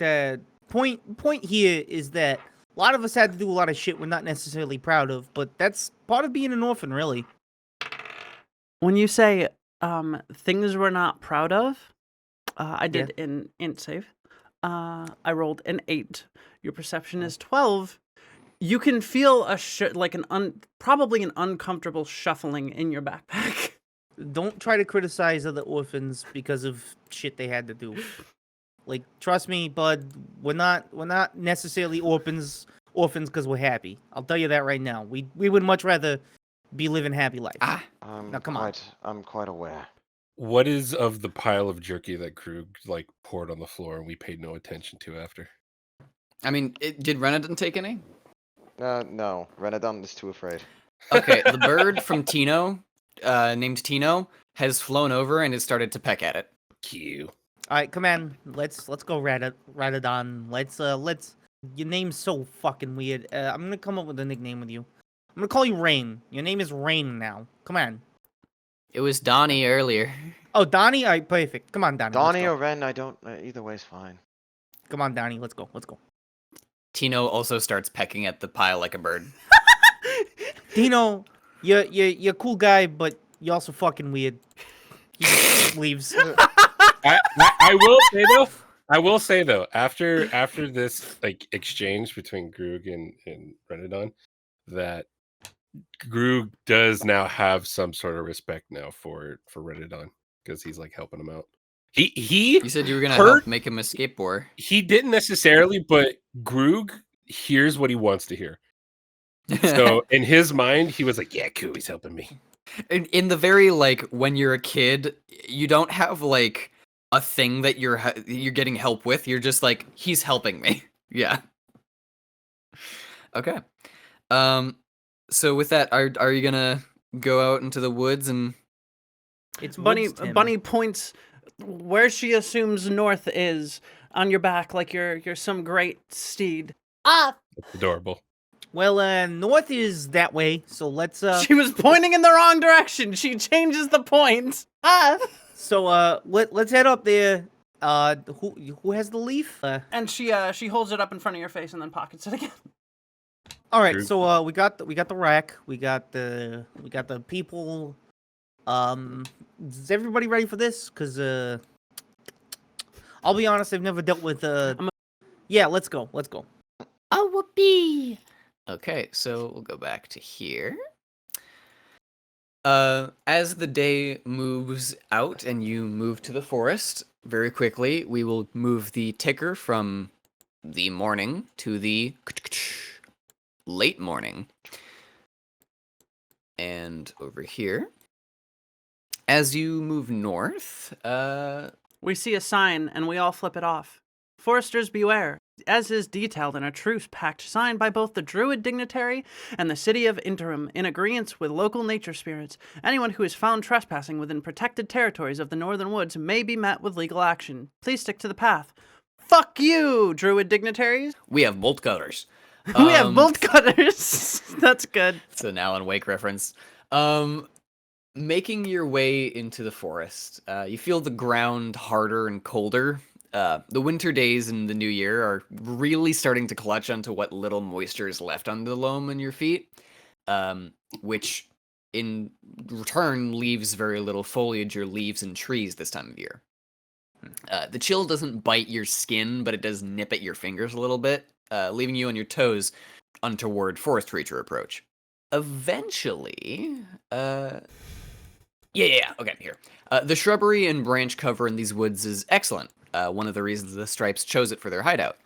S5: point here is that a lot of us had to do a lot of shit we're not necessarily proud of, but that's part of being an orphan, really.
S2: When you say things we're not proud of, I did an int save. I rolled an 8. Your perception is 12. You can feel probably an uncomfortable shuffling in your backpack.
S5: Don't try to criticize other orphans because of shit they had to do. Like, trust me, bud, we're not necessarily orphans because we're happy. I'll tell you that right now. We would much rather be living happy life. Now, come on.
S3: I'm quite aware.
S4: What is of the pile of jerky that Krug poured on the floor and we paid no attention to after?
S1: I mean, did Reinadon take any?
S3: No. Reinadon is too afraid.
S1: Okay, the bird from Tino, named Tino, has flown over and has started to peck at it.
S4: Cute.
S5: All right, come on. Let's go Reinadon. Let's. Your name's so fucking weird. I'm gonna come up with a nickname with you. I'm gonna call you Rain. Your name is Rain now. Come on.
S1: It was Donnie earlier.
S5: Oh, Donnie. All right, perfect. Come on, Donnie.
S3: Donnie or Ren, I don't. Either way's fine.
S5: Come on, Donnie. Let's go.
S1: Tino also starts pecking at the pile like a bird.
S5: Tino, you're a cool guy, but you're also fucking weird. He just leaves.
S4: I will say though, after this exchange between Groog and Reinadon, that Groog does now have some sort of respect now for Reinadon because he's helping him out. He
S1: You said you were gonna help make him a skateboarder.
S4: He didn't necessarily, but Groog hears what he wants to hear. So in his mind, he was like, "Yeah, cool, he's helping me."
S1: in the very like when you're a kid, you don't have like a thing that you're getting help with. You're just like, he's helping me. Yeah. Okay. So with that, are you gonna go out into the woods and
S5: It's
S2: Bunny
S5: woods, Tim.
S2: Bunny points where she assumes north is on your back, like you're some great steed.
S6: Up.
S4: That's adorable.
S5: Well, north is that way, so let's
S2: She was pointing in the wrong direction. She changes the point.
S6: Up.
S5: so let's head up there. Who has the leaf?
S2: And she holds it up in front of your face and then pockets it again.
S5: All right,
S4: True.
S5: so we got the rack, we got the people. Is everybody ready for this? Cause I'll be honest, I've never dealt with Yeah, let's go.
S6: Oh, whoopee.
S1: Okay, so we'll go back to here. As the day moves out and you move to the forest, very quickly, we will move the ticker from the morning to the late morning. And over here, as you move north,
S2: We see a sign and we all flip it off. Foresters beware, as is detailed in a truce pact signed by both the Druid dignitary and the city of Interim in agreement with local nature spirits. Anyone who is found trespassing within protected territories of the Northern Woods may be met with legal action. Please stick to the path. Fuck you, Druid dignitaries.
S1: we have bolt cutters.
S2: We have bolt cutters. That's good.
S1: It's an Alan Wake reference. Making your way into the forest, you feel the ground harder and colder. The winter days in the new year are really starting to clutch onto what little moisture is left on the loam in your feet, which in return leaves very little foliage or leaves and trees this time of year. The chill doesn't bite your skin, but it does nip at your fingers a little bit, leaving you on your toes untoward forest creature approach. Eventually, okay, here. The shrubbery and branch cover in these woods is excellent. One of the reasons the Stripes chose it for their hideout.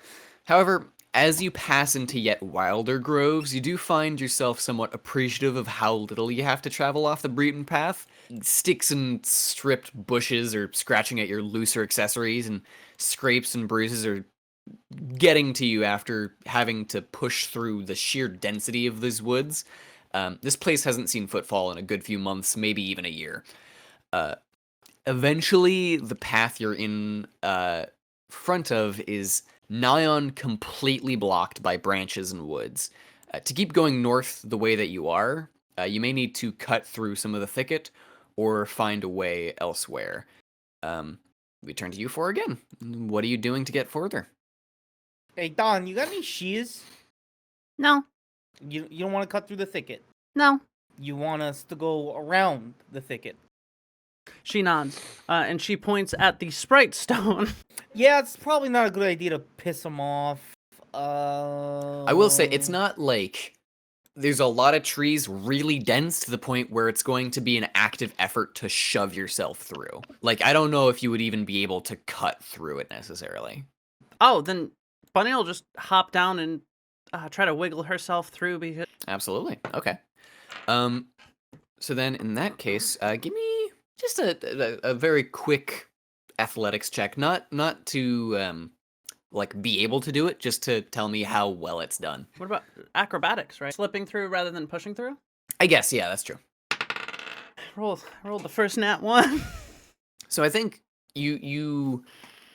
S1: However, as you pass into yet wilder groves, you do find yourself somewhat appreciative of how little you have to travel off the beaten path. Sticks and stripped bushes are scratching at your looser accessories, and scrapes and bruises are getting to you after having to push through the sheer density of these woods. This place hasn't seen footfall in a good few months, maybe even a year. Eventually, the path you're in front of is nigh on completely blocked by branches and woods. To keep going north the way that you are, you may need to cut through some of the thicket or find a way elsewhere. We turn to you four again. What are you doing to get further?
S5: Hey Don, you got any shears?
S6: No.
S5: You don't want to cut through the thicket.
S6: No.
S5: You want us to go around the thicket.
S2: She nods, and she points at the Sprite Stone.
S5: Yeah, it's probably not a good idea to piss them off.
S1: I will say, it's not like there's a lot of trees really dense to the point where it's going to be an active effort to shove yourself through. Like, I don't know if you would even be able to cut through it necessarily.
S2: Oh, then Bunny will just hop down and try to wiggle herself through because...
S1: Absolutely. Okay. So then, in that case, give me just a very quick athletics check. Not to like be able to do it, just to tell me how well it's done.
S2: What about acrobatics, right? Slipping through rather than pushing through?
S1: I guess, yeah, that's true.
S2: Rolled the first nat 1.
S1: So I think you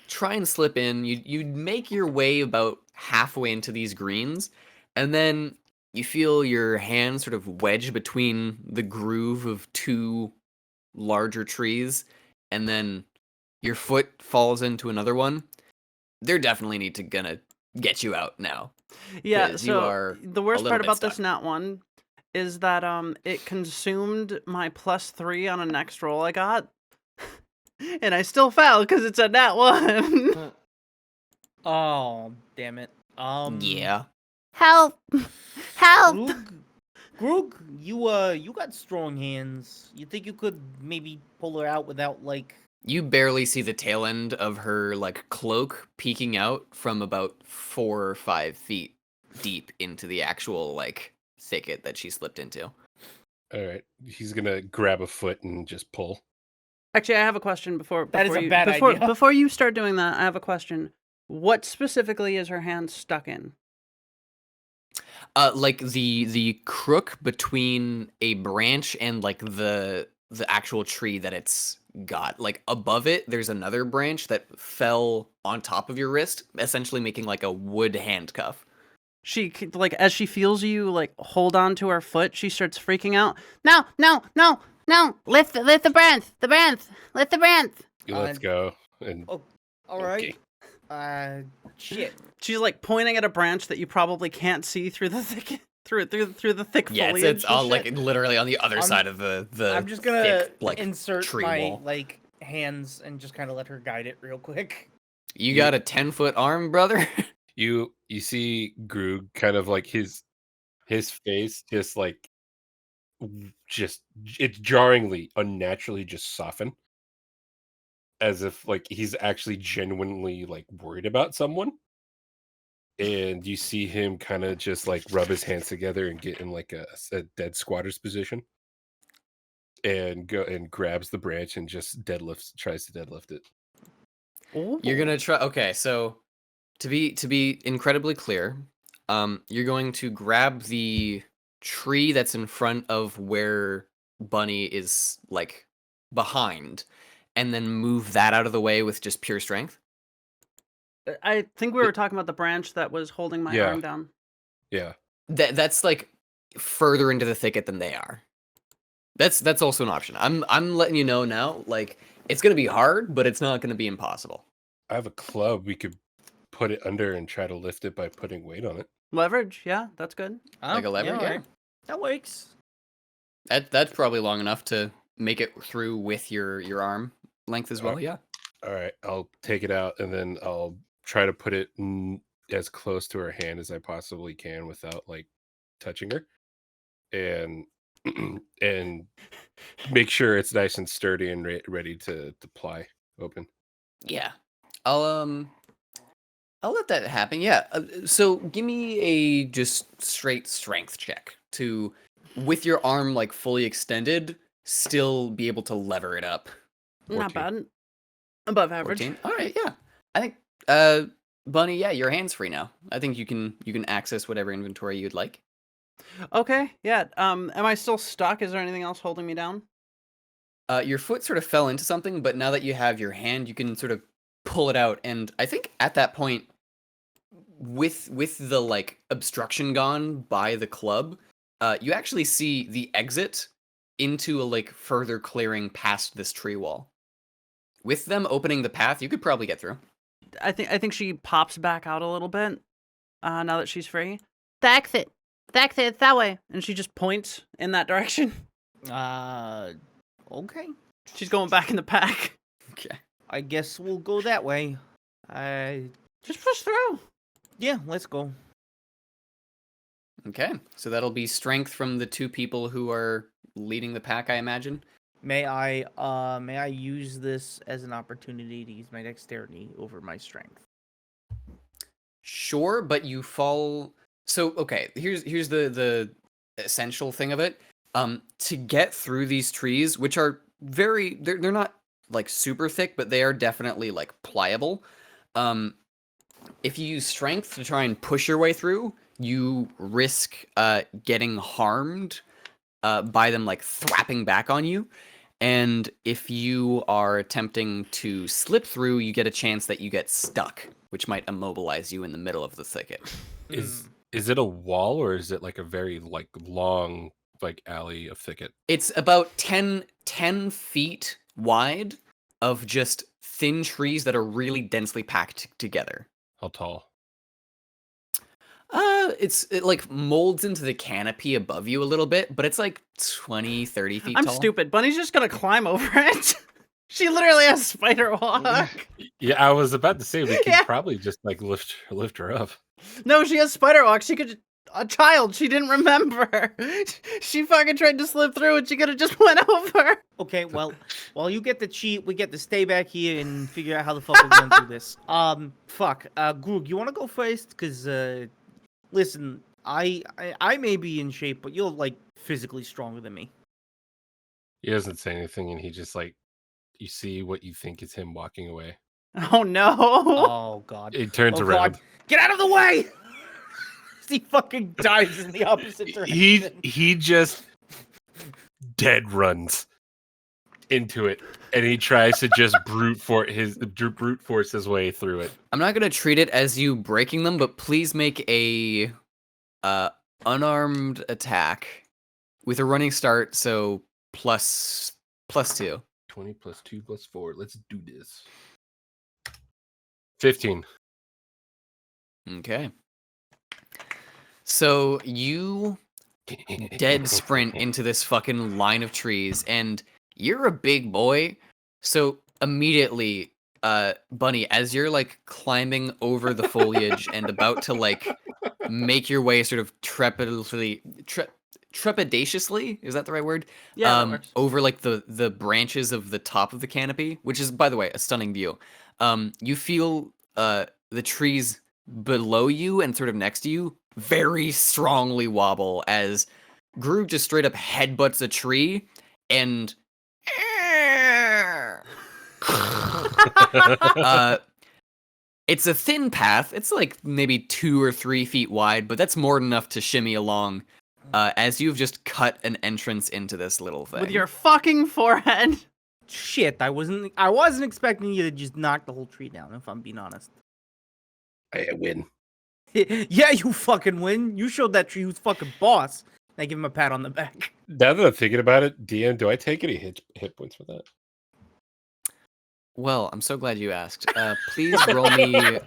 S1: try and slip in. You make your way about halfway into these greens, and then you feel your hand sort of wedge between the groove of two larger trees, and then your foot falls into another one. They're definitely gonna get you out now.
S2: Yeah,
S1: 'Cause you
S2: so
S1: are
S2: the
S1: a
S2: worst
S1: little
S2: part
S1: bit
S2: about this
S1: stuck.
S2: nat 1 is that it consumed my +3 on a next roll I got. And I still failed because it's a nat 1.
S5: Oh, damn it.
S1: Yeah.
S6: Help. Help.
S5: Groog, you got strong hands. You think you could maybe pull her out without like
S1: You barely see the tail end of her like cloak peeking out from about 4 or 5 feet deep into the actual like thicket that she slipped into.
S4: All right, he's gonna grab a foot and just pull.
S2: Actually, I have a question before
S5: That is a
S2: you,
S5: bad idea.
S2: Before you start doing that, I have a question. What specifically is her hand stuck in?
S1: Like the crook between a branch and like the actual tree that it's got. Like above it, there's another branch that fell on top of your wrist, essentially making like a wood handcuff.
S2: She like as she feels you like hold on to her foot, she starts freaking out.
S6: No, no, no, no. Lift the branch. The branch. Lift the branch.
S4: Let's go. And
S5: Oh, all right.
S4: Okay.
S5: Shit.
S2: She's like pointing at a branch that you probably can't see through the thick through the thick
S1: Yeah,
S2: foliage.
S1: it's all
S2: and
S1: like
S2: shit.
S1: literally on the other
S5: I'm-
S1: side of the
S5: I'm just gonna
S1: thick, like,
S5: insert
S1: tree
S5: my
S1: wall.
S5: like hands and just kind of let her guide it real quick.
S1: You got a 10-foot arm, brother?
S4: you see Groog kind of like his face just like it's jarringly, unnaturally just soften, as if like he's actually genuinely like worried about someone. And you see him kind of just like rub his hands together and get in like a dead squatter's position, and go and grabs the branch and just tries to deadlift it.
S1: You're gonna try. Okay, so to be incredibly clear, you're going to grab the tree that's in front of where Bunny is like behind, and then move that out of the way with just pure strength.
S2: I think we were talking about the branch that was holding my
S4: Yeah.
S2: arm down.
S4: Yeah.
S1: That's like further into the thicket than they are. That's also an option. I'm letting you know now. Like it's gonna be hard, but it's not gonna be impossible.
S4: I have a club. We could put it under and try to lift it by putting weight on it.
S2: Leverage, yeah, that's good.
S1: Like a lever, yeah.
S5: alright. That works.
S1: That's probably long enough to make it through with your arm length as well. Yeah.
S4: All right, I'll take it out and then I'll try to put it as close to her hand as I possibly can without like touching her, and and make sure it's nice and sturdy and ready to ply open.
S1: Yeah. I'll let that happen. Yeah. So give me a just straight strength check to, with your arm like fully extended, still be able to lever it up.
S2: Not
S4: 14.
S2: bad. Above average.
S1: 14. All right. Yeah. I think Bunny, yeah, your hand's free now. I think you can access whatever inventory you'd like.
S2: Okay, yeah. Am I still stuck? Is there anything else holding me down?
S1: Your foot sort of fell into something, but now that you have your hand, you can sort of pull it out. And I think at that point, with the like obstruction gone by the club, you actually see the exit into a like further clearing past this tree wall. With them opening the path, you could probably get through.
S2: I think she pops back out a little bit. Now that she's free,
S6: The exit. The exit. It's that way.
S2: and she just points in that direction.
S5: Okay.
S2: She's going back in the pack.
S1: Okay.
S5: I guess we'll go that way.
S2: Just push through.
S5: Yeah, let's go.
S1: Okay. So that'll be strength from the two people who are leading the pack, I imagine.
S5: May I use this as an opportunity to use my dexterity over my strength?
S1: Sure, but you fall. So okay, here's the essential thing of it. To get through these trees, which are they're not like super thick, but they are definitely like pliable. If you use strength to try and push your way through, you risk getting harmed by them like thwapping back on you. And if you are attempting to slip through, you get a chance that you get stuck, which might immobilize you in the middle of the thicket.
S4: Is it a wall or is it like a very like long like alley of thicket?
S1: It's about 10 feet wide of just thin trees that are really densely packed together.
S4: How tall?
S1: It like molds into the canopy above you a little bit, but it's like 20, 30 feet
S2: I'm
S1: tall.
S2: stupid. Bunny's just gonna climb over it. She literally has spider walk.
S4: Yeah, I was about to say we could
S2: Yeah.
S4: probably just like lift her up.
S2: No, she has spider walk. She could a child. She didn't remember. She fucking tried to slip through and she could have just went over.
S5: Okay, well, while you get the cheat, we get to stay back here and figure out how the fuck we're gonna do this. Fuck. Groog, you wanna go first? Cause, listen, I may be in shape, but you're, like, physically stronger than me.
S4: He doesn't say anything, and he just like you see what you think is him walking away.
S2: Oh no.
S5: Oh, God.
S4: It turns
S5: Oh,
S4: around.
S5: God. Get out of the way! He fucking dives in the opposite direction.
S4: He just dead runs into it, and he tries to just brute force his way through it.
S1: I'm not gonna treat it as you breaking them, but please make a unarmed attack with a running start, so plus 2.
S4: 20 plus 2 plus 4. Let's do this. 15.
S1: Okay. So you dead sprint into this fucking line of trees, and you're a big boy, so immediately, Bunny, as you're like climbing over the foliage and about to like make your way sort of trepidatiously, is that the right word?
S2: Yeah, that works.
S1: Over like the branches of the top of the canopy, which is, by the way, a stunning view. You feel the trees below you and sort of next to you very strongly wobble as Groove just straight up headbutts a tree and it's a thin path. It's like maybe 2 or 3 feet wide, but that's more than enough to shimmy along as you've just cut an entrance into this little thing.
S2: With your fucking forehead.
S5: Shit, I wasn't expecting you to just knock the whole tree down, if I'm being honest.
S4: I win.
S5: Yeah, you fucking win. You showed that tree who's fucking boss. I give him a pat on the back.
S4: Now that I'm thinking about it, DM, do I take any hit points for that?
S1: Well, I'm so glad you asked. Please roll me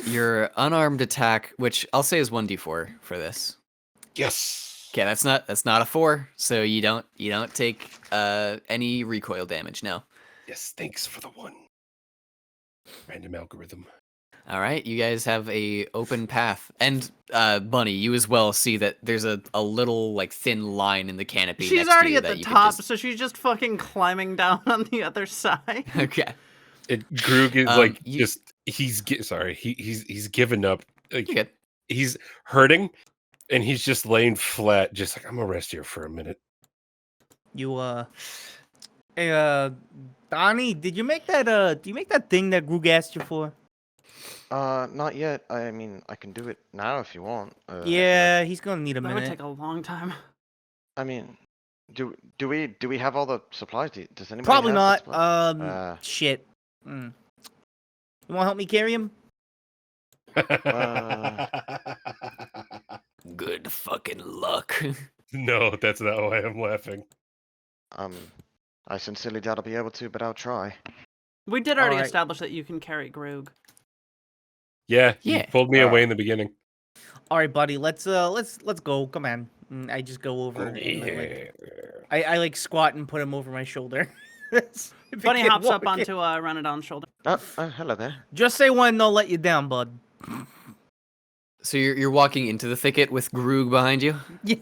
S1: your unarmed attack, which I'll say is 1d4 for this.
S4: Yes.
S1: Okay, that's not a 4, so you don't take any recoil damage. No.
S4: Yes, thanks for the 1. Random algorithm.
S1: All right, you guys have a open path, and Bunny, you as well see that there's a little like thin line in the canopy.
S2: She's
S1: next
S2: already
S1: to you
S2: at
S1: that
S2: the
S1: you can
S2: top,
S1: just-
S2: so she's just fucking climbing down on the other side.
S1: Okay.
S4: Groog is like
S1: you-
S4: just he's given up. Like,
S1: You're good.
S4: he's hurting, and he's just laying flat, just like I'm gonna rest here for a minute.
S5: You hey Donnie, did you make that do you make that thing that Groog asked you for?
S3: Not yet. I mean, I can do it now if you want.
S5: Yeah, he's gonna need a
S2: That would
S5: minute.
S2: take a long time.
S3: I mean, do we have all the supplies? Does anybody
S5: Probably
S3: have the
S5: not.
S3: supplies?
S5: Shit. You wanna help me carry him?
S1: Good fucking luck.
S4: No, that's not why I'm laughing.
S3: I sincerely doubt I'll be able to, but I'll try.
S2: We did already
S5: Alright.
S2: establish that you can carry Groog.
S4: Yeah,
S1: Yeah.
S4: you pulled me away in the beginning.
S5: All right, buddy. Let's go. Come on. And I just go over. And I like squat and put him over my shoulder.
S2: Bunny hops up onto Reinadon's shoulder.
S3: Oh, hello there.
S5: Just say one, and I'll let you down, bud.
S1: So you're walking into the thicket with Groog behind you?
S5: Yeah.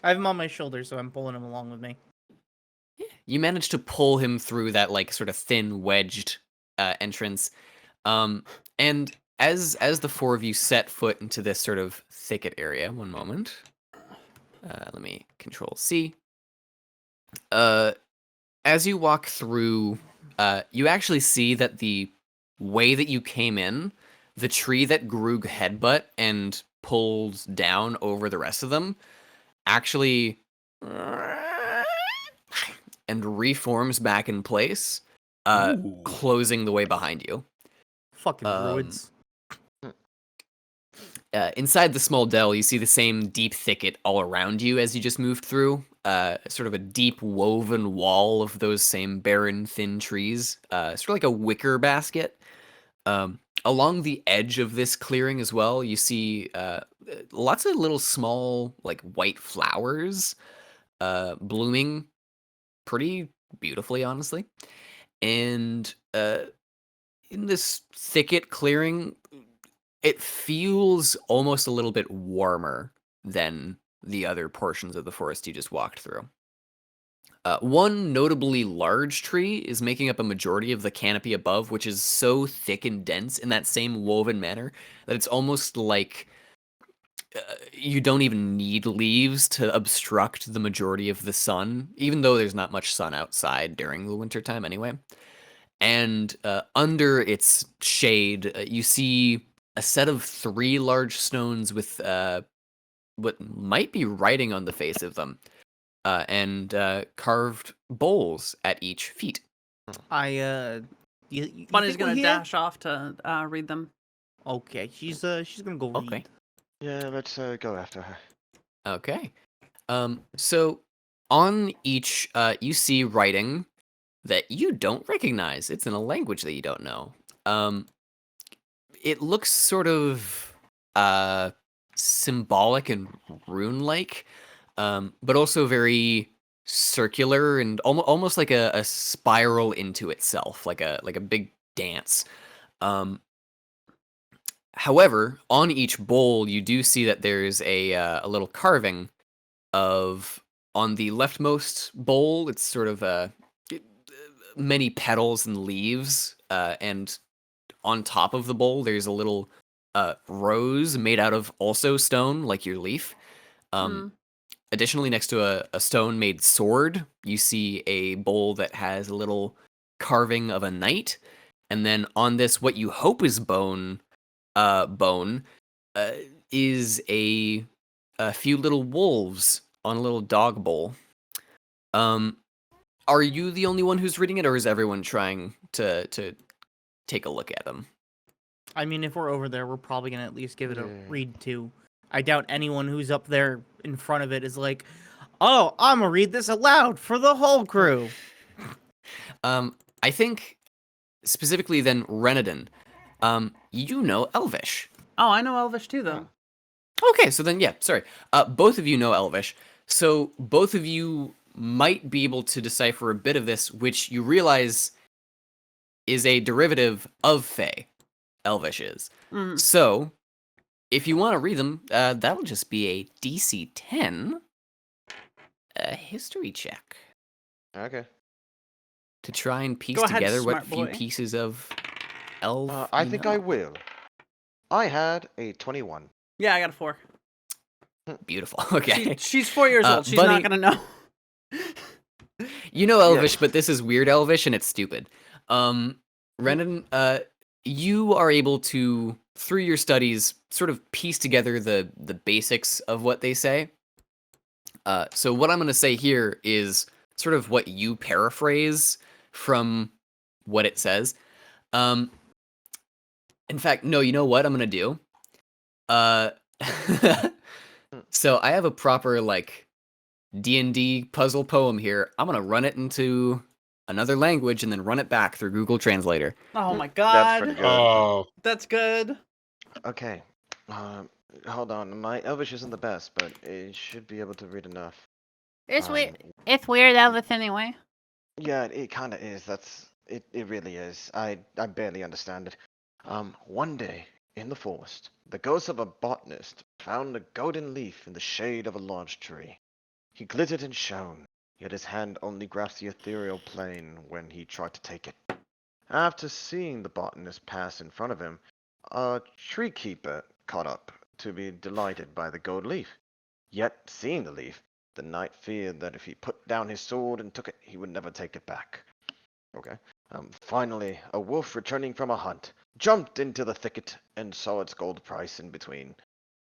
S5: I have him on my shoulder, so I'm pulling him along with me.
S1: You manage to pull him through that like sort of thin wedged entrance. And as the 4 of you set foot into this sort of thicket area, one moment. Let me control C. As you walk through, you actually see that the way that you came in, the tree that Groog headbutt and pulled down over the rest of them, actually and reforms back in place,
S4: Ooh.
S1: closing the way behind you.
S5: Fucking druids.
S1: Inside the small dell, you see the same deep thicket all around you as you just moved through. Sort of a deep woven wall of those same barren, thin trees. Sort of like a wicker basket. Along the edge of this clearing as well, you see lots of little small, like white flowers blooming pretty beautifully, honestly. And in this thicket clearing, It feels almost a little bit warmer than the other portions of the forest you just walked through. One notably large tree is making up a majority of the canopy above, which is so thick and dense in that same woven manner that it's almost like you don't even need leaves to obstruct the majority of the sun, even though there's not much sun outside during the wintertime anyway. And under its shade, you see a set of 3 large stones with what might be writing on the face of them, and carved bowls at each feet.
S5: You
S2: Bunny's
S5: think we're
S2: gonna
S5: here?
S2: dash off to read them.
S5: Okay, she's gonna go read.
S1: Okay.
S3: Yeah, let's go after her.
S1: Okay. So on each, you see writing that you don't recognize. It's in a language that you don't know. It looks sort of symbolic and rune-like, but also very circular and almost like a spiral into itself, like a big dance. However, on each bowl, you do see that there's a little carving of, on the leftmost bowl, it's sort of many petals and leaves, and on top of the bowl, there's a little rose made out of also stone, like your leaf. Additionally, next to a stone-made sword, you see a bowl that has a little carving of a knight, and then on this, what you hope is bone, is a few little wolves on a little dog bowl. Are you the only one who's reading it, or is everyone trying to take a look at them?
S5: I mean, if we're over there, we're probably gonna at least give it a
S3: Yeah.
S5: read too. I doubt anyone who's up there in front of it is like, "Oh, I'm gonna read this aloud for the whole crew."
S1: I think specifically then Reinadon, you know Elvish.
S2: Oh, I know Elvish too, though.
S1: Okay, so then yeah, sorry. Both of you know Elvish, so both of you might be able to decipher a bit of this, which you realize is a derivative of Fey. Elvish is.
S2: Mm.
S1: So, if you want to read them, that'll just be a DC 10 history check
S3: Okay.
S1: to try and piece
S2: Go ahead,
S1: together what
S2: smart
S1: few
S2: boy.
S1: pieces of elf.
S3: I
S1: you
S3: think
S1: know.
S3: I will. I had a 21.
S2: Yeah, I got a 4.
S1: Beautiful. Okay.
S2: She's 4 years old. She's
S1: Bunny-
S2: not gonna know.
S1: You know Elvish, but this is weird Elvish and it's stupid. Renan, you are able to, through your studies, sort of piece together the basics of what they say. So what I'm going to say here is sort of what you paraphrase from what it says. In fact, no, you know what I'm going to do? So I have a proper, like, D&D puzzle poem here. I'm going to run it into another language and then run it back through Google Translator.
S2: Oh my
S3: That's
S2: god.
S3: pretty good.
S4: Oh,
S2: That's good.
S3: Okay. Hold on. My Elvish isn't the best, but it should be able to read enough.
S6: It's
S3: Um,
S6: weird. It's weird, Elvis, anyway.
S3: Yeah, it kind of is. It really is. I barely understand it. One day in the forest, the ghost of a botanist found a golden leaf in the shade of a large tree. He glittered and shone, yet his hand only grasped the ethereal plane when he tried to take it. After seeing the botanist pass in front of him, a tree keeper caught up to be delighted by the gold leaf. Yet, seeing the leaf, the knight feared that if he put down his sword and took it, he would never take it back. Okay. Finally, a wolf returning from a hunt jumped into the thicket and saw its gold price in between.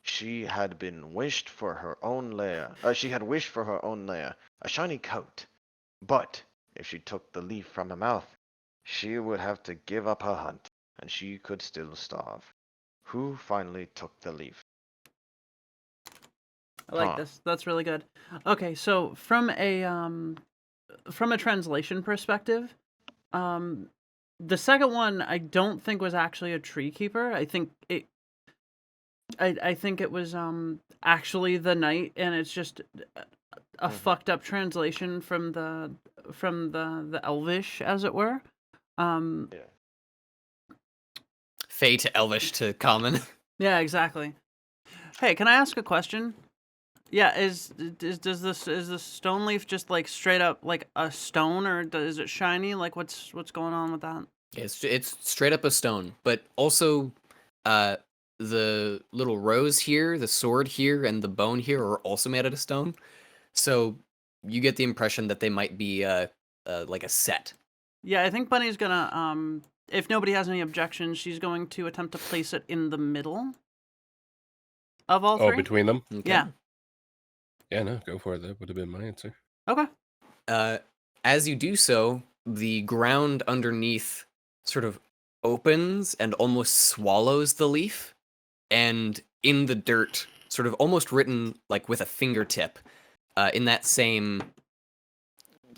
S3: She had wished for her own lair, a shiny coat. But if she took the leaf from her mouth, she would have to give up her hunt, and she could still starve. Who finally took the leaf?
S2: I like
S3: Huh.
S2: this. That's really good. Okay, so from a translation perspective, the second one I don't think was actually a tree keeper. I think it was actually the knight, and it's just a fucked up translation from the Elvish, as it were.
S1: Fey to Elvish to common.
S2: Yeah, exactly. Hey, can I ask a question? Yeah, is the stone leaf just like straight up like a stone, or is it shiny? Like, what's going on with that?
S1: It's straight up a stone, but also uh the little rose here, the sword here, and the bone here are also made out of stone. So you get the impression that they might be like a set.
S2: Yeah, I think Bunny's gonna if nobody has any objections, she's going to attempt to place it in the middle of all
S4: Oh,
S2: three.
S4: between them?
S1: Okay?
S2: Yeah.
S4: Yeah, no, go for it. That would have been my answer.
S2: Okay.
S1: As you do so, the ground underneath sort of opens and almost swallows the leaf, and in the dirt, sort of almost written like with a fingertip, in that same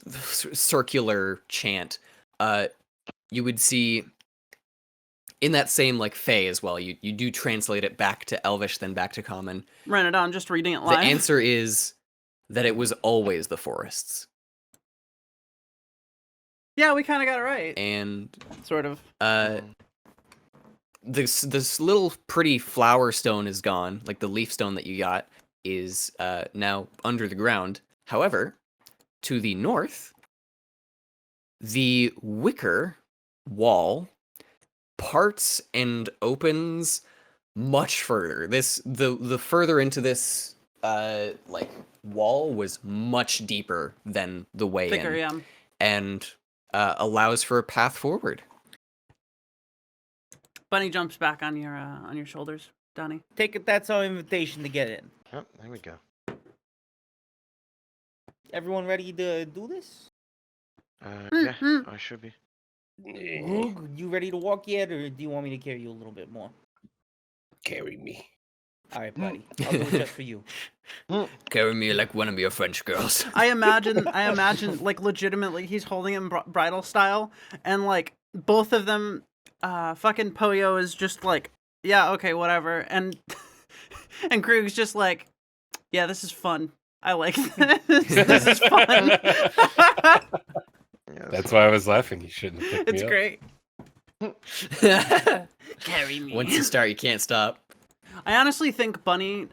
S1: circular chant, you would see in that same like fey as well. You do translate it back to Elvish, then back to Common.
S2: Reinadon, just reading it
S1: The
S2: live.
S1: answer is that it was always the forests,
S2: Yeah, we kind of got it right.
S1: and
S2: Sort of.
S1: this little pretty flower stone is gone. Like the leaf stone that you got is now under the ground. However, to the north, the wicker wall parts and opens much further. The further into this like wall was much deeper than the way
S2: Thicker,
S1: in,
S2: yeah.
S1: and allows for a path forward.
S2: Bunny jumps back on your shoulders, Donnie.
S5: Take it. That's our invitation to get in.
S3: Yep, there we go.
S5: Everyone ready to do this?
S3: Yeah, I should be.
S5: Groog, you ready to walk yet, or do you want me to carry you a little bit more?
S4: Carry me.
S5: All right, buddy. I'll do it just for you.
S1: Carry me like one of your French girls.
S2: I imagine, like legitimately, he's holding him bridal style, and like both of them, fucking Poyo is just like, yeah, okay, whatever, and and Krug's just like, yeah, this is fun. I like this. This is fun.
S3: Yeah,
S4: That's why I was laughing. You shouldn't have picked
S2: It's
S4: me up.
S2: great. Carry me.
S1: Once you start, you can't stop.
S2: I honestly think Bunny,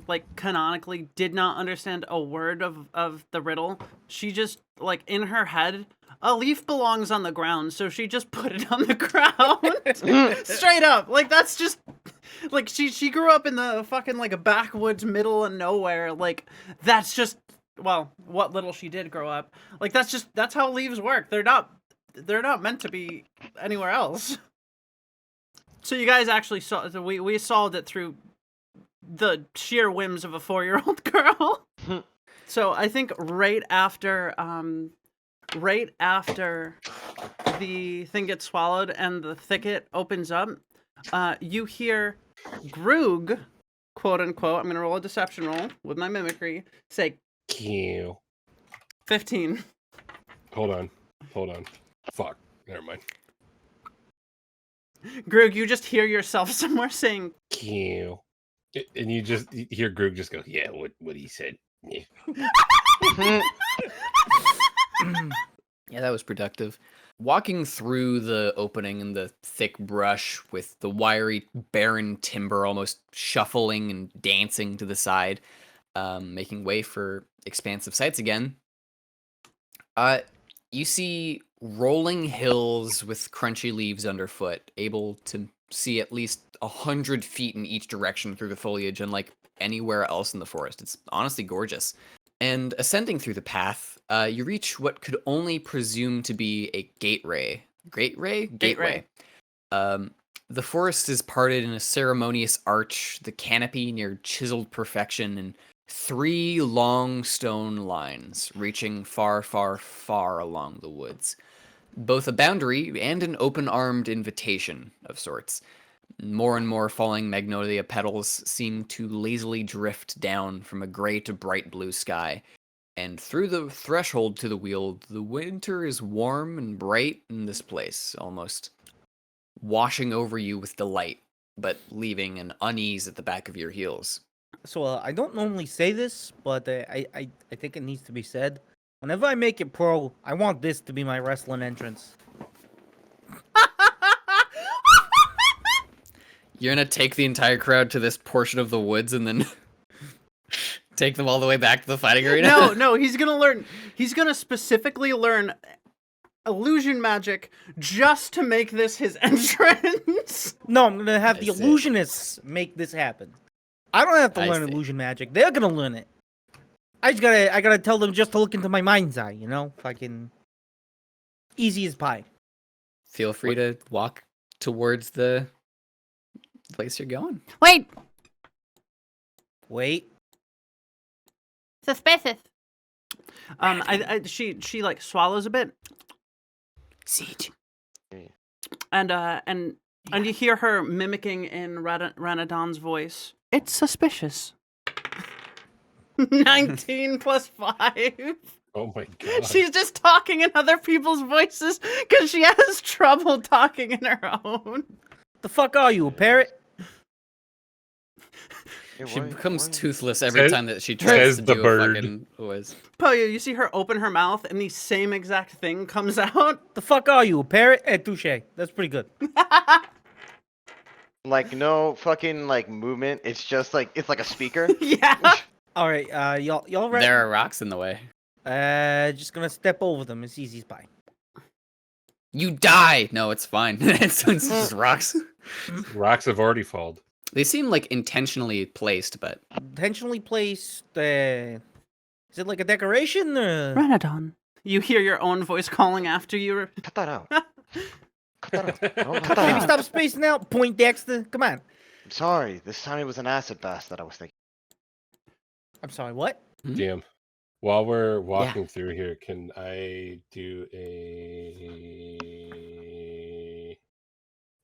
S2: like canonically, did not understand a word of the riddle. She just, like, in her head, a leaf belongs on the ground, so she just put it on the ground. Straight up. Like, that's just, like, she grew up in the fucking, like, a backwoods middle of nowhere. Like, that's just, well, what little she did grow up. Like, that's how leaves work. They're not meant to be anywhere else. So you guys actually saw, we solved it through the sheer whims of a 4-year-old girl. So I think right after the thing gets swallowed and the thicket opens up, you hear Groog, quote unquote, I'm going to roll a deception roll with my mimicry, say
S4: Ew.
S2: 15.
S4: Hold on. Fuck. Never mind.
S2: Groog, you just hear yourself somewhere saying,
S4: Ew. And you hear Groog just go, yeah, what he said. Yeah.
S1: Yeah, that was productive. Walking through the opening in the thick brush with the wiry, barren timber almost shuffling and dancing to the side, making way for expansive sights again, you see rolling hills with crunchy leaves underfoot, able to see at least 100 feet in each direction through the foliage, unlike anywhere else in the forest. It's honestly gorgeous. And ascending through the path, you reach what could only presume to be a gateway. Gateway. The forest is parted in a ceremonious arch, the canopy near chiseled perfection, and 3 long stone lines reaching far, far, far along the woods. Both a boundary and an open-armed invitation of sorts. More and more falling magnolia petals seem to lazily drift down from a gray to bright blue sky. And through the threshold to the Weald, the winter is warm and bright in this place, almost washing over you with delight, but leaving an unease at the back of your heels.
S5: So I don't normally say this, but I think it needs to be said. Whenever I make it pro, I want this to be my wrestling entrance.
S1: You're gonna take the entire crowd to this portion of the woods and then take them all the way back to the fighting arena?
S2: No, he's gonna specifically learn illusion magic just to make this his entrance.
S5: No, I'm gonna have
S1: I
S5: the
S1: see.
S5: illusionists make this happen. I don't have to
S1: I
S5: learn
S1: see.
S5: illusion magic. They're gonna learn it. I gotta tell them just to look into my mind's eye, you know? Fucking easy as pie.
S1: Feel free to walk towards the place you're going.
S6: Wait,
S5: Wait.
S6: suspicious.
S2: She like swallows a bit,
S1: Siege.
S2: and you hear her mimicking in Reinadon's voice. It's suspicious. 19 plus 5.
S4: Oh my god.
S2: She's just talking in other people's voices because she has trouble talking in her own.
S5: The fuck are you, a parrot?
S1: She becomes
S3: why-
S1: toothless every
S4: Says-
S1: time that she tries
S4: says
S1: to
S4: the
S1: do
S4: bird.
S1: a fucking voice.
S2: Poyo, you see her open her mouth and the same exact thing comes out.
S5: The fuck are you, a parrot? Eh, touche. That's pretty good.
S3: Like no fucking like movement. It's just like it's like a speaker.
S2: Yeah.
S5: All right, y'all ready?
S1: There are rocks in the way.
S5: Just gonna step over them. It's easy as pie.
S1: You die! No, it's fine. it's just rocks.
S4: Rocks have already fallen.
S1: They seem like intentionally placed, but
S5: Intentionally placed. Is it like a decoration?
S2: Reinadon. You hear your own voice calling after you.
S3: Cut that out. Cut that out. No, cut that
S5: Maybe
S3: out.
S5: stop spacing out. Point Dexter. Come on.
S3: I'm sorry. This time it was an acid bath that I was thinking.
S5: I'm sorry. What?
S4: DM. While we're walking through here, can I do a,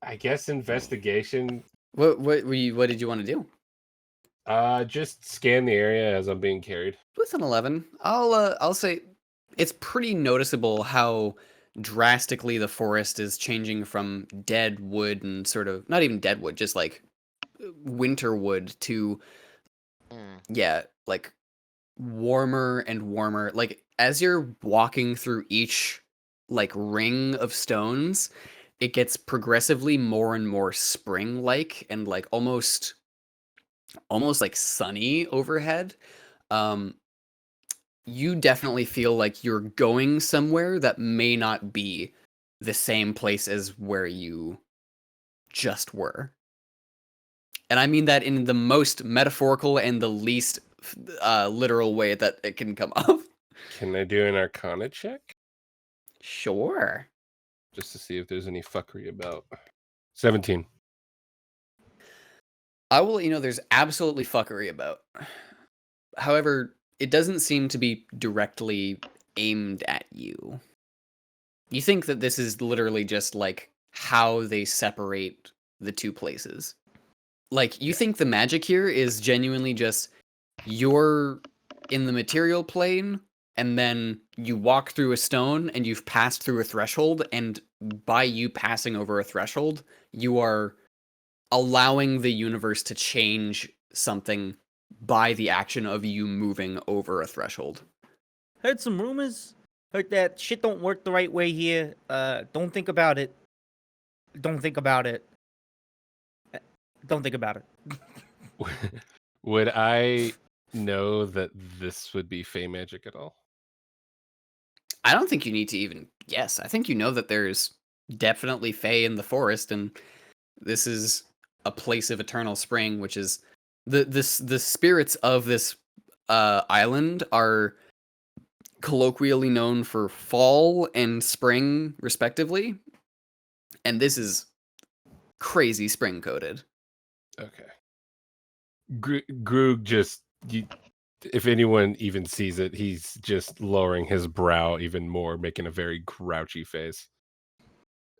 S4: I guess, investigation?
S1: what did you want to do?
S4: Just scan the area as I'm being carried.
S1: With an 11, I'll say it's pretty noticeable how drastically the forest is changing from dead wood and sort of not even dead wood, just like winter wood to like warmer and warmer. Like as you're walking through each like ring of stones, it gets progressively more and more spring-like and like almost like sunny overhead. You definitely feel like you're going somewhere that may not be the same place as where you just were. And I mean that in the most metaphorical and the least literal way that it can come up.
S4: Can I do an Arcana check?
S1: Sure.
S4: Just to see if there's any fuckery about. 17.
S1: I will let you know there's absolutely fuckery about. However, it doesn't seem to be directly aimed at you. You think that this is literally just like how they separate the two places. Like, you think the magic here is genuinely just you're in the material plane, and then you walk through a stone and you've passed through a threshold, and by you passing over a threshold, you are allowing the universe to change something by the action of you moving over a threshold.
S5: Heard some rumors. Heard that shit don't work the right way here. Don't think about it. Don't think about it. Don't think about it.
S4: Would I know that this would be Fey magic at all?
S1: I don't think you need to even guess. I think you know that there's definitely Fey in the forest, and this is a place of eternal spring, which is the spirits of this island are colloquially known for fall and spring, respectively. And this is crazy spring coded.
S4: Okay. Groog just, if anyone even sees it, he's just lowering his brow even more, making a very grouchy face.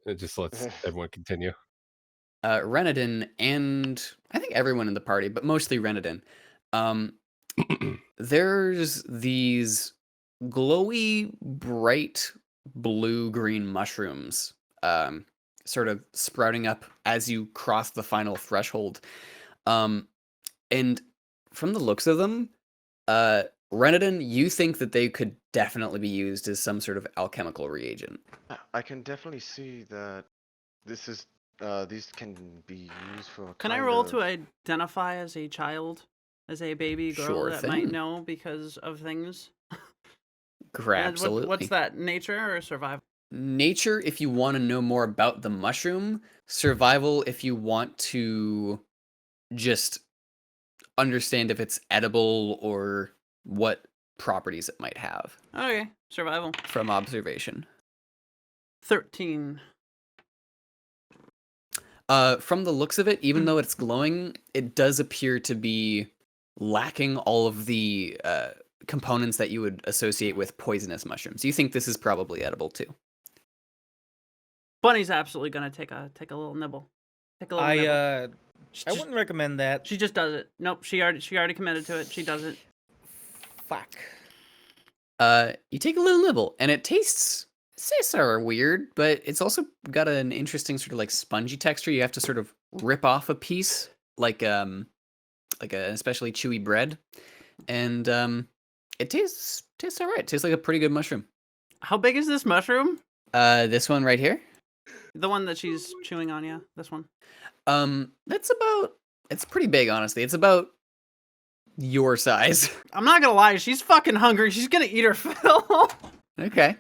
S4: It just lets everyone continue.
S1: Reinadon and I think everyone in the party, but mostly Reinadon. There's these glowy, bright blue-green mushrooms sort of sprouting up as you cross the final threshold. And from the looks of them, Reinadon, you think that they could definitely be used as some sort of alchemical reagent.
S3: I can definitely see that this is These can be used for.
S2: Can I
S3: kind
S2: roll
S3: of...
S2: to identify as a child, as a baby girl
S1: Sure
S2: that might
S1: thing.
S2: know because of things?
S1: Absolutely.
S2: What's that? Nature or survival?
S1: Nature, if you want to know more about the mushroom. Survival, if you want to just understand if it's edible or what properties it might have
S2: Okay, survival.
S1: from observation.
S2: 13.
S1: From the looks of it, even though it's glowing, it does appear to be lacking all of the components that you would associate with poisonous mushrooms. You think this is probably edible too?
S2: Bunny's absolutely gonna take a little nibble. Take a little nibble.
S5: I
S2: She
S5: I
S2: just-
S5: wouldn't recommend that.
S2: She just does it. Nope, she already committed to it. She does it.
S5: Fuck.
S1: You take a little nibble, and it tastes sort of weird, but it's also got an interesting sort of like spongy texture. You have to sort of rip off a piece, like an especially chewy bread, and it tastes all right. It tastes like a pretty good mushroom.
S2: How big is this mushroom?
S1: This one right here.
S2: The one that she's chewing on, yeah. This one.
S1: It's pretty big, honestly. It's about your size.
S2: I'm not gonna lie, she's fucking hungry. She's gonna eat her fill.
S1: Okay.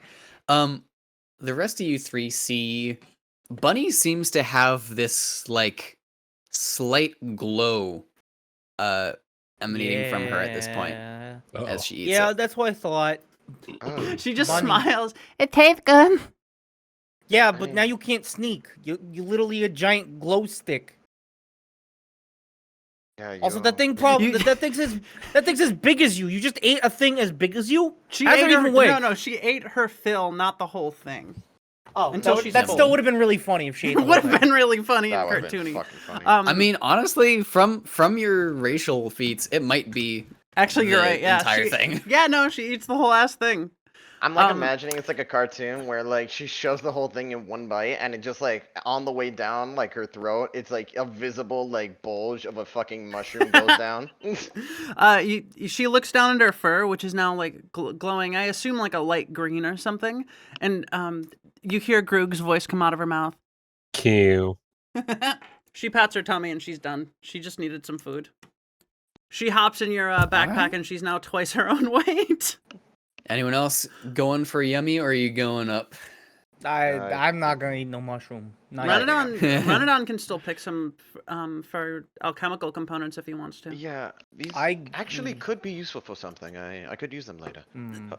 S1: The rest of you three see Bunny seems to have this like slight glow emanating from her at this point
S5: Yeah.
S1: as she eats
S5: Yeah,
S1: it.
S5: that's what I thought.
S3: Oh.
S2: She just
S5: Bunny.
S2: smiles.
S6: It tastes good.
S5: Yeah, but
S3: I-
S5: now you can't sneak. You literally a giant glow stick.
S3: Yeah,
S5: Also,
S3: yo.
S5: that thing's as big as you. You just ate a thing as big as you.
S2: She
S5: How's
S2: ate
S5: it
S2: her,
S5: even weigh?
S2: no, she ate her fill, not the whole thing.
S5: Oh,
S2: Until
S5: that,
S2: she's
S5: that
S2: full.
S5: still would have been really funny if she ate
S2: It
S5: the whole
S2: would have
S5: thing.
S2: been really funny
S3: That
S2: and
S3: would've been
S2: cartoony.
S3: fucking funny.
S1: I mean, honestly, from your racial feats, it might be
S2: actually, you're
S1: the
S2: right. Yeah,
S1: entire
S2: she-
S1: thing.
S2: Yeah, no, she eats the whole ass thing.
S3: I'm like
S2: um,
S3: imagining it's like a cartoon where like she shoves the whole thing in one bite and it just like on the way down like her throat, it's like a visible like bulge of a fucking mushroom goes down.
S2: She looks down at her fur, which is now like glowing. I assume like a light green or something. And you hear Groog's voice come out of her mouth.
S4: Cute.
S2: She pats her tummy and she's done. She just needed some food. She hops in your backpack
S1: Alright.
S2: and she's now twice her own weight.
S1: Anyone else going for yummy, or are you going up?
S5: I'm not gonna eat no mushroom. Not yet.
S2: Reinadon can still pick some for alchemical components if he wants to.
S3: Yeah, these
S5: I-
S3: actually could be useful for something. I could use them later.
S5: Mm.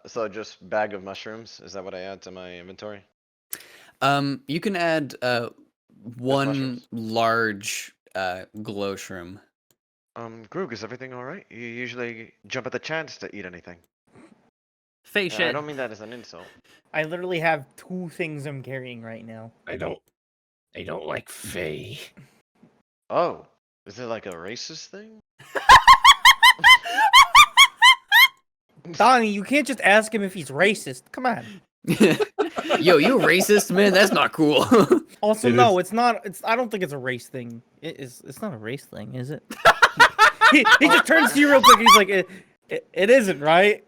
S3: So just bag of mushrooms. Is that what I add to my inventory?
S1: You can add one
S3: mushrooms?
S1: large glow shroom.
S3: Groog, is everything all right? You usually jump at the chance to eat anything.
S2: Face
S3: I
S2: it.
S3: don't mean that as an insult.
S5: I literally have 2 things I'm carrying right now.
S4: I don't like Faye.
S3: Oh, is it like a racist thing?
S5: Donnie, you can't just ask him if he's racist. Come on.
S1: Yo, you racist, man? That's not cool.
S5: Also,
S4: It
S5: no, it's not. I don't think it's a race thing. It's not a race thing, is it? he just turns to you real quick. And he's like, it isn't, right?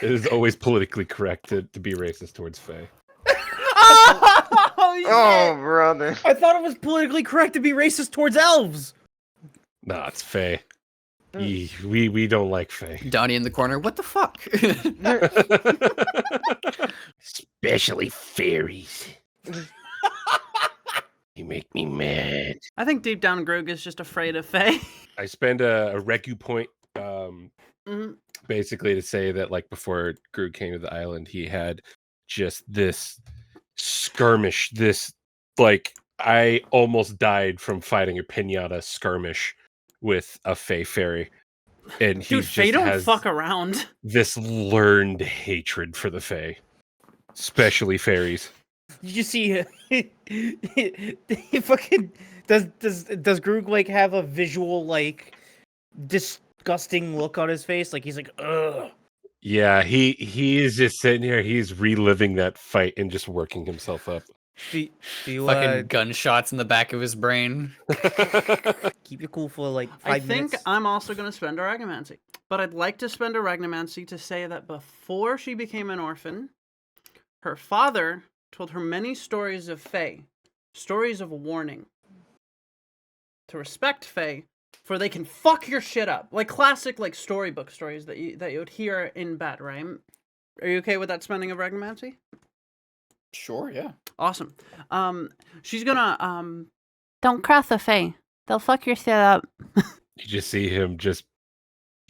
S4: It is always politically correct to be racist towards Faye.
S2: Oh, shit.
S3: Oh, brother.
S5: I thought it was politically correct to be racist towards elves.
S4: Nah, it's Faye. We don't like Faye.
S1: Donnie in the corner. What the fuck?
S4: Especially fairies. You make me mad.
S2: I think deep down Groog is just afraid of Faye.
S4: I spend a recu point
S2: Mhm.
S4: basically to say that like before Groog came to the island, he had just this skirmish, this like I almost died from fighting a pinata skirmish with a Fae fairy. And he
S2: Dude,
S4: just
S2: Faye don't
S4: has
S2: fuck around.
S4: this learned hatred for the Fae. Especially fairies.
S5: Did you see? He fucking does Groog like have a visual like disgusting look on his face? Like he's like, ugh.
S4: Yeah, he is just sitting here, he's reliving that fight and just working himself up.
S5: Do you
S1: Fucking gunshots in the back of his brain.
S5: keep it cool for like 5
S2: I
S5: minutes?
S2: think I'm also going to spend a Regnomancy. But I'd like to spend a Regnomancy to say that before she became an orphan, her father told her many stories of Fae, stories of warning. To respect Fae, for they can fuck your shit up. Like classic like storybook stories that you would hear in bed, right? Are you okay with that spending of Regnomancy?
S1: Sure, yeah.
S2: Awesome. She's gonna
S6: Don't cross the Fae. They'll fuck your shit up.
S4: You just see him just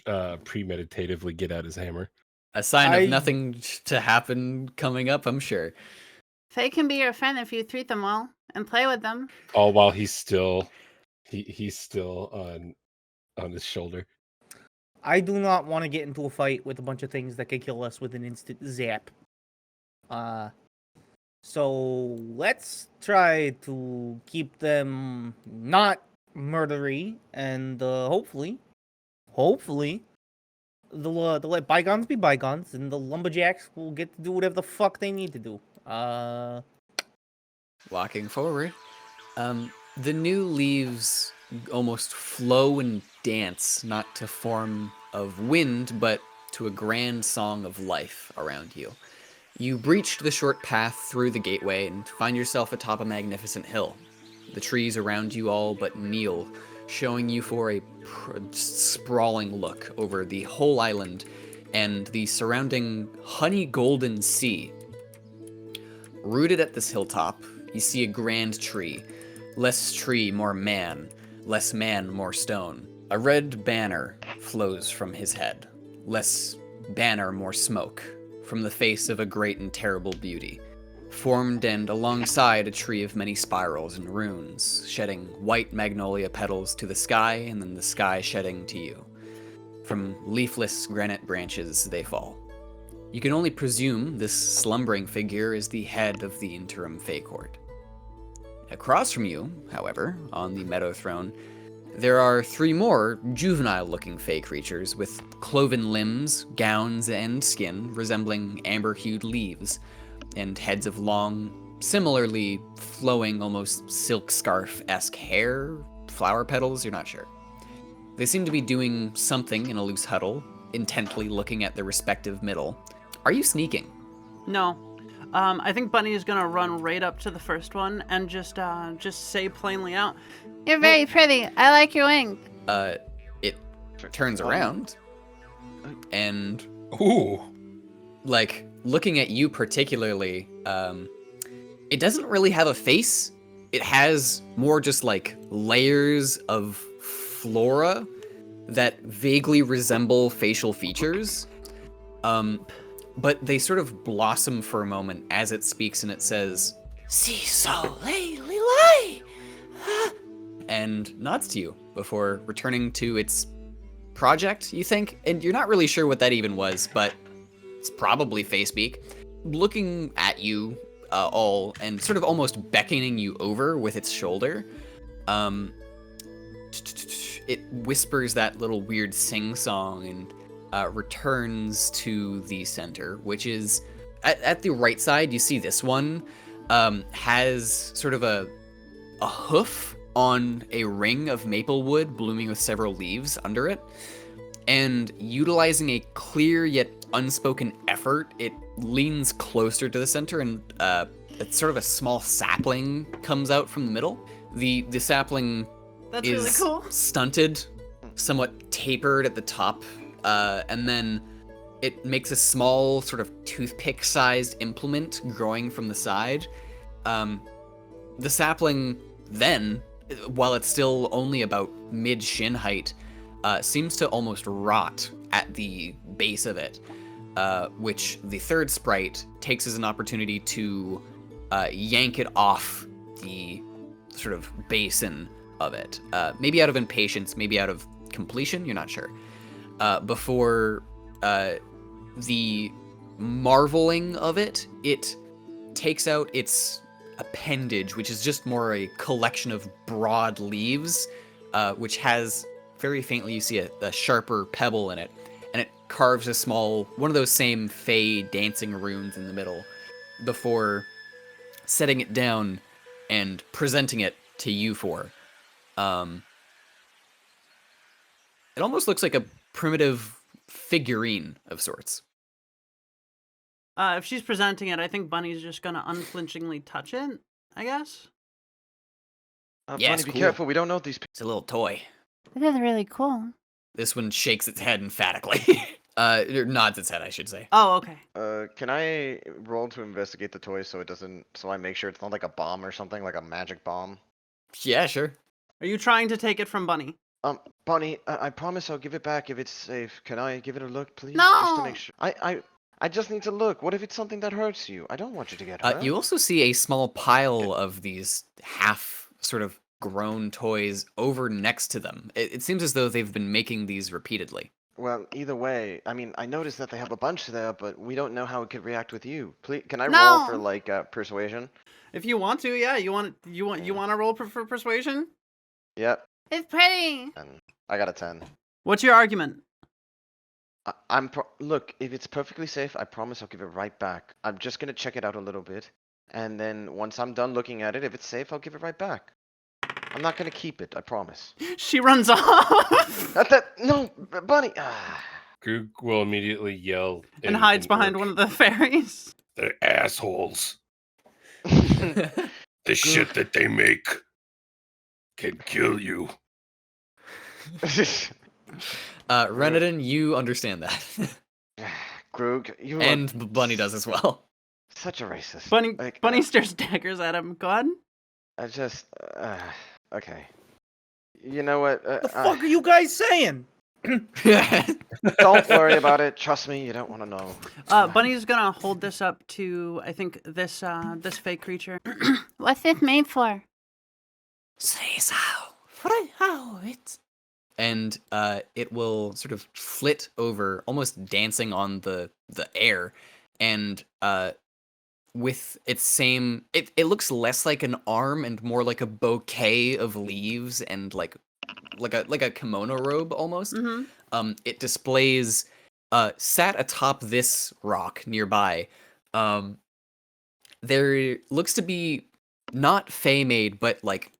S4: premeditatively get out his hammer.
S1: A sign of
S5: I-
S1: nothing to happen coming up, I'm sure.
S6: Fae can be your friend if you treat them well and play with them.
S4: All while he's still he's still on his shoulder.
S5: I do not want to get into a fight with a bunch of things that could kill us with an instant zap. So let's try to keep them not murdery, and hopefully, they'll let bygones be bygones, and the lumberjacks will get to do whatever the fuck they need to do.
S1: Walking forward, the new leaves almost flow and dance, not to form of wind, but to a grand song of life around you. You breached the short path through the gateway and find yourself atop a magnificent hill. The trees around you all but kneel, showing you for a sprawling look over the whole island and the surrounding honey golden sea. Rooted at this hilltop, you see a grand tree. Less tree, more man. Less man, more stone. A red banner flows from his head. Less banner, more smoke. From the face of a great and terrible beauty. Formed and alongside a tree of many spirals and runes, shedding white magnolia petals to the sky, and then the sky shedding to you. From leafless granite branches they fall. You can only presume this slumbering figure is the head of the interim Fae Court. Across from you, however, on the meadow throne, there are 3 more juvenile-looking Fae creatures with cloven limbs, gowns, and skin resembling amber-hued leaves, and heads of long, similarly flowing, almost silk scarf-esque hair, flower petals, you're not sure. They seem to be doing something in a loose huddle, intently looking at their respective middle. Are you sneaking?
S2: no. I think Bunny is gonna run right up to the first one and just say plainly out,
S6: You're very pretty. I like your wing.
S1: It turns around, and
S4: Ooh.
S1: like looking at you particularly, it doesn't really have a face. It has more just like layers of flora that vaguely resemble facial features. But they sort of blossom for a moment as it speaks, and it says, "See so lay," and nods to you before returning to its project, you think? And you're not really sure what that even was, but it's probably Facepeak. Looking at you all and sort of almost beckoning you over with its shoulder, it whispers that little weird sing-song and returns to the center, which is at the right side. You see this one has sort of a hoof on a ring of maple wood blooming with several leaves under it, and utilizing a clear yet unspoken effort, it leans closer to the center, and it's sort of a small sapling comes out from the middle. The sapling
S2: that's
S1: is
S2: really cool.
S1: stunted, somewhat tapered at the top, and then it makes a small sort of toothpick-sized implement growing from the side. The sapling then, while it's still only about mid-shin height, seems to almost rot at the base of it, which the third sprite takes as an opportunity to yank it off the sort of basin of it. Maybe out of impatience, maybe out of completion, you're not sure. Before the marveling of it, it takes out its appendage, which is just more a collection of broad leaves, which has very faintly, you see a sharper pebble in it, and it carves a small, one of those same Fey dancing runes in the middle, before setting it down and presenting it to you four. It almost looks like a primitive figurine of sorts.
S2: If she's presenting it, I think Bunny's just gonna unflinchingly touch it, I guess.
S1: Yeah,
S3: Bunny,
S1: it's
S3: be
S1: cool.
S3: careful. We don't know these people.
S1: It's a little toy.
S6: This is really cool.
S1: This one shakes its head emphatically. Or nods its head, I should say.
S2: Oh, okay.
S3: Can I roll to investigate the toy so it doesn't, so I make sure it's not like a bomb or something, like a magic bomb?
S1: Yeah, sure.
S2: Are you trying to take it from Bunny?
S3: Bunny, I promise I'll give it back if it's safe. Can I give it a look, please? Just to
S6: No.
S3: make sure. I just need to look. What if it's something that hurts you? I don't want you to get hurt.
S1: You also see a small pile of these half sort of grown toys over next to them. It seems as though they've been making these repeatedly.
S3: Well, either way, I mean, I noticed that they have a bunch there, but we don't know how it could react with you. Please, can I roll for
S6: No.
S3: like persuasion?
S2: If you want to, yeah. You want to roll for persuasion?
S3: Yep,
S6: It's pretty.
S3: and I got a 10.
S2: What's your argument?
S3: Look, if it's perfectly safe, I promise I'll give it right back. I'm just gonna check it out a little bit, and then once I'm done looking at it, if it's safe, I'll give it right back. I'm not gonna keep it, I promise.
S2: She runs off
S3: No, Bunny.
S4: Goog will immediately yell
S2: and hides
S4: in
S2: behind
S4: Orc,
S2: one of the fairies.
S4: "They're assholes. The shit that they make can kill you."
S1: Reinadon, you understand that.
S3: Groog, you are
S1: And Bunny does as well.
S3: such a racist.
S2: Bunny
S3: Like,
S2: Bunny stares daggers at him. Go ahead.
S3: I just, okay. You know what?
S5: The fuck are you guys saying?
S3: Don't worry about it. Trust me, you don't want to know.
S2: Bunny's gonna hold this up to, I think, this fake creature.
S6: What's this made for?
S1: Say so. And it will sort of flit over, almost dancing on the air, and with its same, it looks less like an arm and more like a bouquet of leaves and like a kimono robe almost.
S2: Mm-hmm.
S1: It displays sat atop this rock nearby. There looks to be not Fey made, but like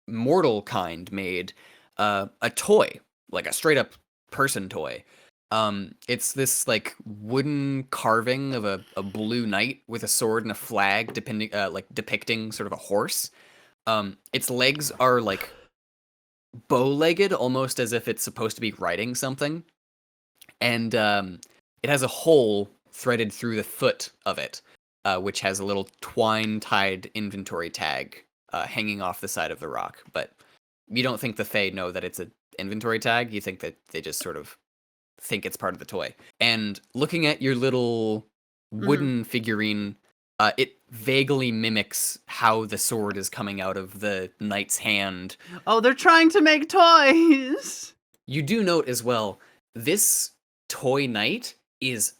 S1: mortal kind made. A toy, like a straight up person toy. It's this like wooden carving of a blue knight with a sword and a flag, depicting sort of a horse. Its legs are like bow-legged, almost as if it's supposed to be riding something. And it has a hole threaded through the foot of it, which has a little twine-tied inventory tag hanging off the side of the rock. But you don't think the Fae know that it's an inventory tag. You think that they just sort of think it's part of the toy. And looking at your little wooden figurine, it vaguely mimics how the sword is coming out of the knight's hand.
S2: Oh, they're trying to make toys.
S1: You do note as well, this toy knight is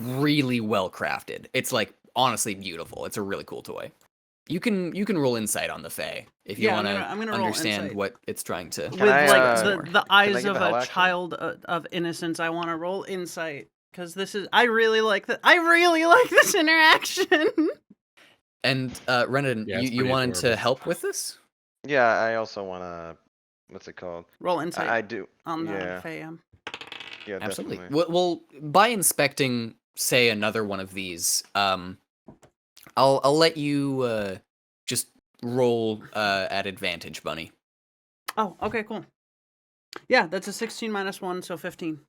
S1: really well crafted. It's like honestly beautiful. It's a really cool toy. You can roll insight on the Fae if you want
S2: I'm
S1: to
S2: gonna roll
S1: understand
S2: insight.
S1: what it's trying to.
S2: With
S3: I,
S2: like the eyes
S3: give
S2: of
S3: a hell
S2: a
S3: action?
S2: child of innocence, I want to roll insight because this is I really like this interaction.
S1: And Reinadon,
S4: Yeah, it's
S1: you
S4: pretty
S1: wanted to
S4: adorable.
S1: help with this?
S3: Yeah, I also want to, what's it called?
S2: Roll insight
S3: I do.
S2: on the
S3: yeah.
S2: Feyam.
S3: Yeah,
S1: Absolutely.
S3: definitely.
S1: Well, by inspecting, say, another one of these, I'll let you just roll at advantage, Bunny.
S2: Oh, okay, cool. Yeah, that's a 16 minus 1, so 15.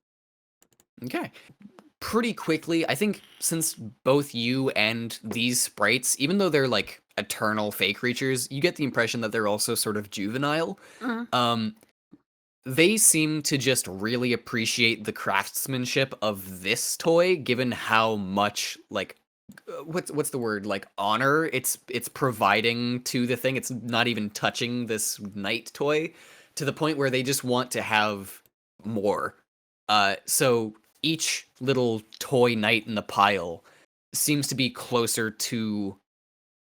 S1: Okay. Pretty quickly, I think since both you and these sprites, even though they're like eternal fey creatures, you get the impression that they're also sort of juvenile. They seem to just really appreciate the craftsmanship of this toy, given how much like what's the word, like honor it's providing to the thing. It's not even touching this knight toy, to the point where they just want to have more. So each little toy knight in the pile seems to be closer to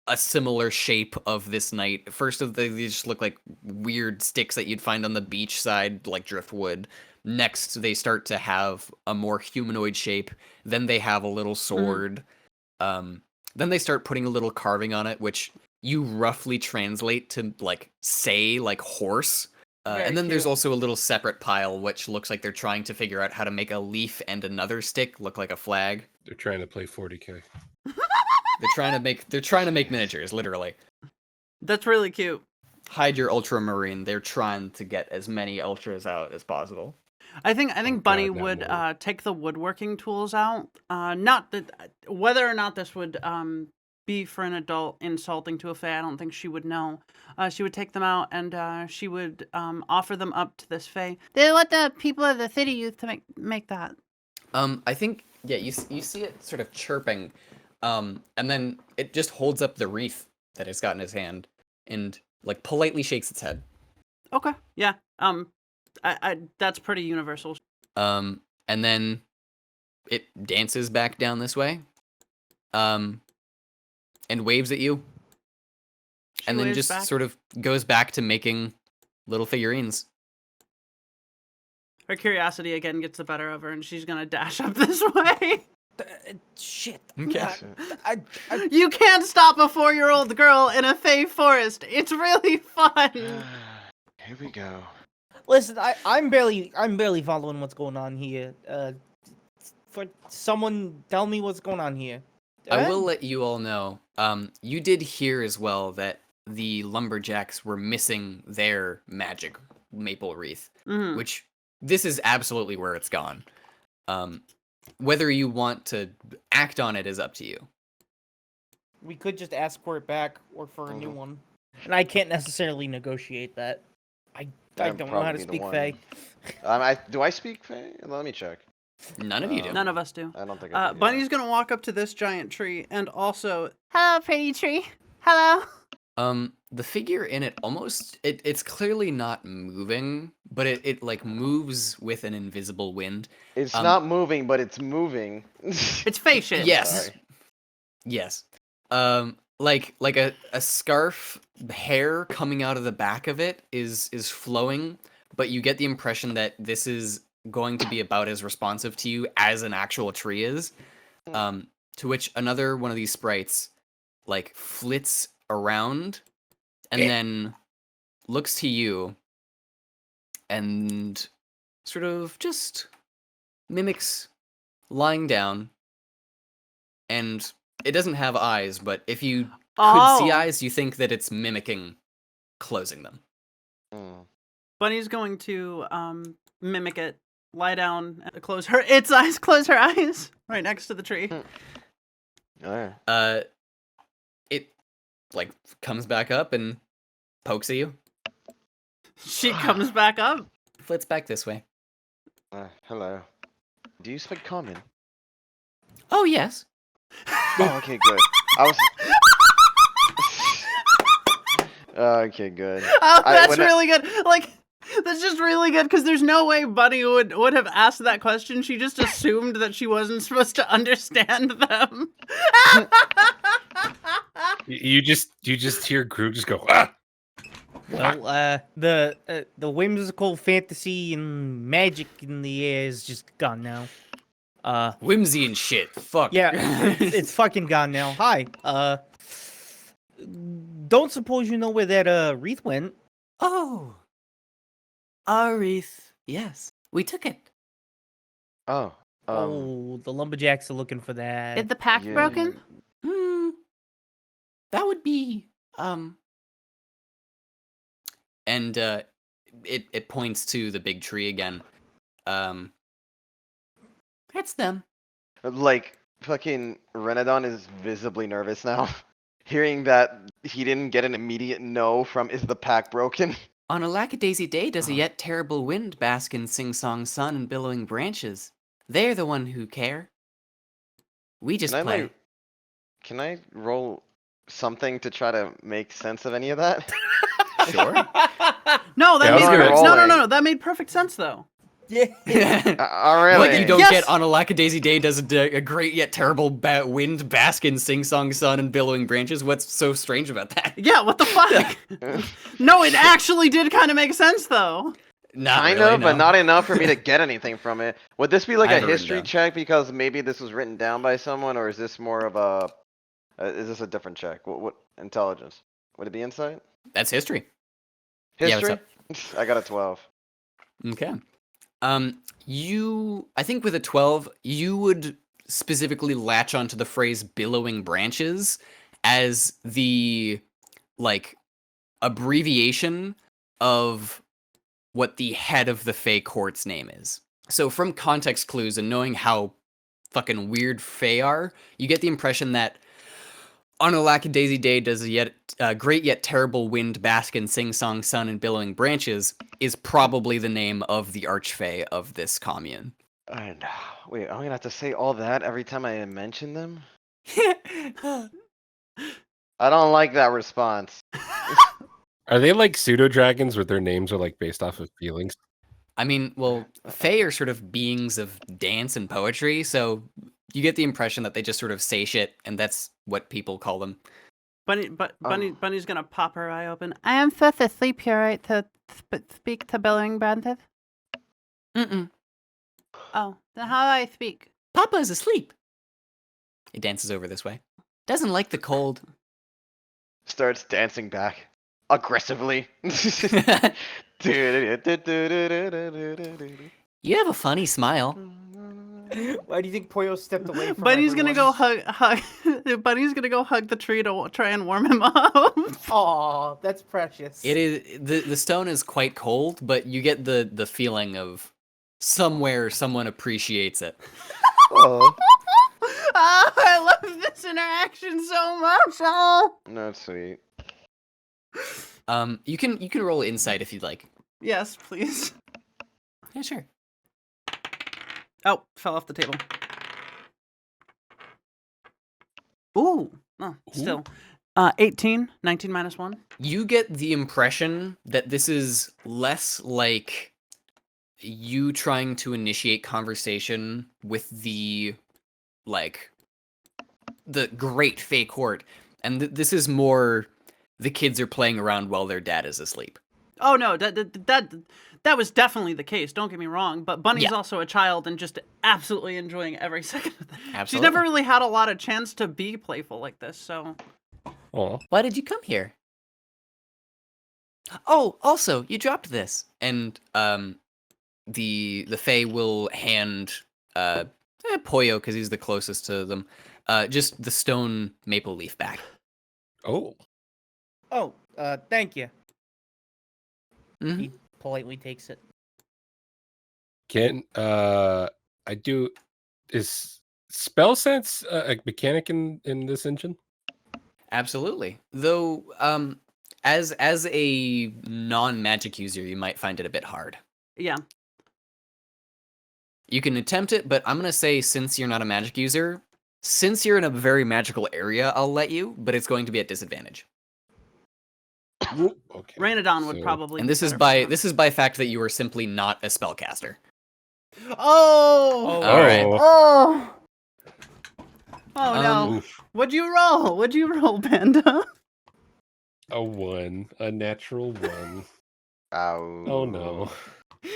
S1: a similar shape of this knight. First of they just look like weird sticks that you'd find on the beach side, like driftwood. Next, they start to have a more humanoid shape. Then they have a little sword. Then they start putting a little carving on it, which you roughly translate to like say like horse.
S2: Very
S1: and then there's
S2: cute.
S1: also a little separate pile which looks like they're trying to figure out how to make a leaf and another stick look like a flag.
S4: They're trying to play 40k.
S1: They're trying to make miniatures, literally.
S2: That's really cute.
S1: Hide your ultramarine. They're trying to get as many ultras out as possible.
S2: I think
S4: Oh,
S2: Bunny
S4: God, not
S2: would
S4: more.
S2: take the woodworking tools out. Not that whether or not this would be for an adult insulting to a fae, I don't think she would know. She would take them out and she would offer them up to this fae.
S6: They let the people of the city use to make that.
S1: I think you see it sort of chirping, and then it just holds up the wreath that it's got in his hand and like politely shakes its head.
S2: Okay, yeah. I that's pretty universal.
S1: And then it dances back down this way, and waves at you,
S2: She
S1: and then
S2: waves
S1: just
S2: back.
S1: sort of goes back to making little figurines.
S2: Her curiosity again gets the better of her, and she's gonna dash up this way.
S5: Shit.
S1: Okay.
S5: I
S2: You can't stop a 4-year-old girl in a fae forest. It's really fun.
S3: Here we go.
S5: listen. I'm barely following what's going on here. For someone tell me what's going on here.
S1: I will let you all know. You did hear as well that the lumberjacks were missing their magic maple wreath,
S2: Mhm.
S1: which this is absolutely where it's gone. Whether you want to act on it is up to you.
S5: We could just ask for it back or for a new
S3: Mhm.
S5: one. And I can't necessarily negotiate that. I
S3: I'm
S5: don't know how to
S3: probably the
S5: speak
S3: one.
S5: Fae.
S3: Do I speak Fae? Let me check.
S1: None of you do.
S2: None of us do.
S3: I don't think I do.
S2: Bunny's gonna walk up to this giant tree, and also
S6: Hello, pretty tree. Hello.
S1: The figure in it almost it's clearly not moving, but it like moves with an invisible wind.
S3: It's
S1: um,
S3: not moving, but it's moving.
S2: it's fae shit.
S1: Yes.
S3: Sorry.
S1: Yes. Like a scarf hair coming out of the back of it is flowing, but you get the impression that this is going to be about as responsive to you as an actual tree is. To which another one of these sprites like flits around and then looks to you and sort of just mimics lying down, and it doesn't have eyes, but if you could see eyes, you think that it's mimicking closing them.
S3: Mm.
S2: Bunny's going to mimic it, lie down, and close its eyes, close her eyes, right next to the tree.
S3: Alright.
S1: It like comes back up and pokes at you,
S2: She comes back up.
S1: flits back this way.
S3: Hello. Do you speak common?
S1: Oh yes.
S3: Oh, okay, good. I was. Okay, good.
S2: Oh, that's
S3: when I-
S2: really good. Like, that's just really good because there's no way Bunny would have asked that question. She just assumed that she wasn't supposed to understand them.
S4: You just hear Groot just go ah.
S5: Well, the whimsical fantasy and magic in the air is just gone now.
S1: Whimsy and shit. Fuck.
S5: Yeah, it's fucking gone now. Hi. Don't suppose you know where that wreath went?
S1: Oh. Our wreath. Yes. We took it.
S3: Oh.
S5: Oh, the lumberjacks are looking for that.
S6: Is the pact
S3: yeah.
S6: broken?
S1: That would be and it points to the big tree again. It's them.
S3: Like, fucking Reinadon is visibly nervous now. Hearing that he didn't get an immediate no from is the pack broken?
S1: On a lackadaisy day does a yet terrible wind bask in sing-song sun and billowing branches. They're the one who care. We just play.
S3: Can I roll something to try to make sense of any of that?
S1: Sure.
S2: No, that
S4: Yeah, I was
S2: made
S4: gonna
S2: no, no,
S3: say-
S2: no. That made perfect sense though.
S5: Yeah.
S3: Really?
S1: What you don't
S2: Yes!
S1: get on a lackadaisy day does a great yet terrible wind bask in sing-song sun and billowing branches. What's so strange about that?
S2: Yeah, what the fuck? No, it actually did kind of make sense though.
S1: Not
S3: Kind
S1: really,
S3: of, but
S1: no.
S3: not enough for me to get anything from it. Would this be like
S1: I
S3: a
S1: have it written
S3: history
S1: down.
S3: check because maybe this was written down by someone, or is this more of a? Is this a different check? What intelligence? Would it be insight?
S1: That's history. Yeah,
S3: History.
S1: what's up?
S3: I got a 12.
S1: Okay. I think with a 12, you would specifically latch onto the phrase billowing branches as the, like, abbreviation of what the head of the Fey court's name is. So from context clues and knowing how fucking weird Fey are, you get the impression that on a lackadaisy day does a yet great yet terrible wind bask in sing-song sun and billowing branches is probably the name of the archfey of this commune.
S3: And wait, I'm gonna have to say all that every time I mention them? I don't like that response.
S4: Are they like pseudo dragons where their names are like based off of feelings?
S1: I mean, well, Fae are sort of beings of dance and poetry, so you get the impression that they just sort of say shit, and that's what people call them.
S2: Bunny's gonna pop her eye open.
S6: I am so asleep here, right, to speak to billowing branches?
S1: Mm-mm.
S6: Oh, then how do I speak?
S1: Papa is asleep. It dances over this way. Doesn't like the cold.
S3: Starts dancing back aggressively.
S1: You have a funny smile.
S5: Why do you think Poyo stepped away from
S2: Bunny's gonna go
S5: everyone?
S2: hug. Bunny's gonna go hug the tree to try and warm him up.
S5: Aw, that's precious.
S1: It is the stone is quite cold, but you get the feeling of somewhere someone appreciates it.
S3: Oh,
S2: I love this interaction so much. Oh.
S3: that's sweet.
S1: You can roll insight if you'd like.
S2: Yes, please.
S1: Yeah, sure.
S2: Oh, fell off the table. Ooh. Oh, still. 18. 19 minus 1.
S1: You get the impression that this is less like you trying to initiate conversation with the great Fey court, and this is more the kids are playing around while their dad is asleep.
S2: Oh no, that was definitely the case. Don't get me wrong, but Bunny's
S1: Yeah.
S2: also a child and just absolutely enjoying every second of that. She's
S1: Absolutely.
S2: never really had a lot of chance to be playful like this, so.
S4: Oh,
S1: Why did you come here? Oh, also, you dropped this. And the Fae will hand Poyo, because he's the closest to them, just the stone maple leaf back.
S4: oh,
S5: Oh, thank you.
S1: Mhm.
S5: He politely takes it.
S4: can I do? Is spell sense a mechanic in this engine?
S1: Absolutely. Though, as a non-magic user, you might find it a bit hard.
S2: Yeah.
S1: You can attempt it, but I'm gonna say since you're not a magic user, since you're in a very magical area, I'll let you, but it's going to be at disadvantage.
S4: Okay.
S2: Reinadon would
S4: so-
S2: probably.
S1: And
S2: be
S1: this is
S2: better
S1: by fact that you are simply not a spellcaster.
S2: for that. Oh!
S1: All right.
S6: Oh!
S2: Oh no.
S4: Oof.
S2: What'd you roll? What'd you roll, Panda?
S4: A 1, a natural 1.
S3: Ow.
S4: Oh no.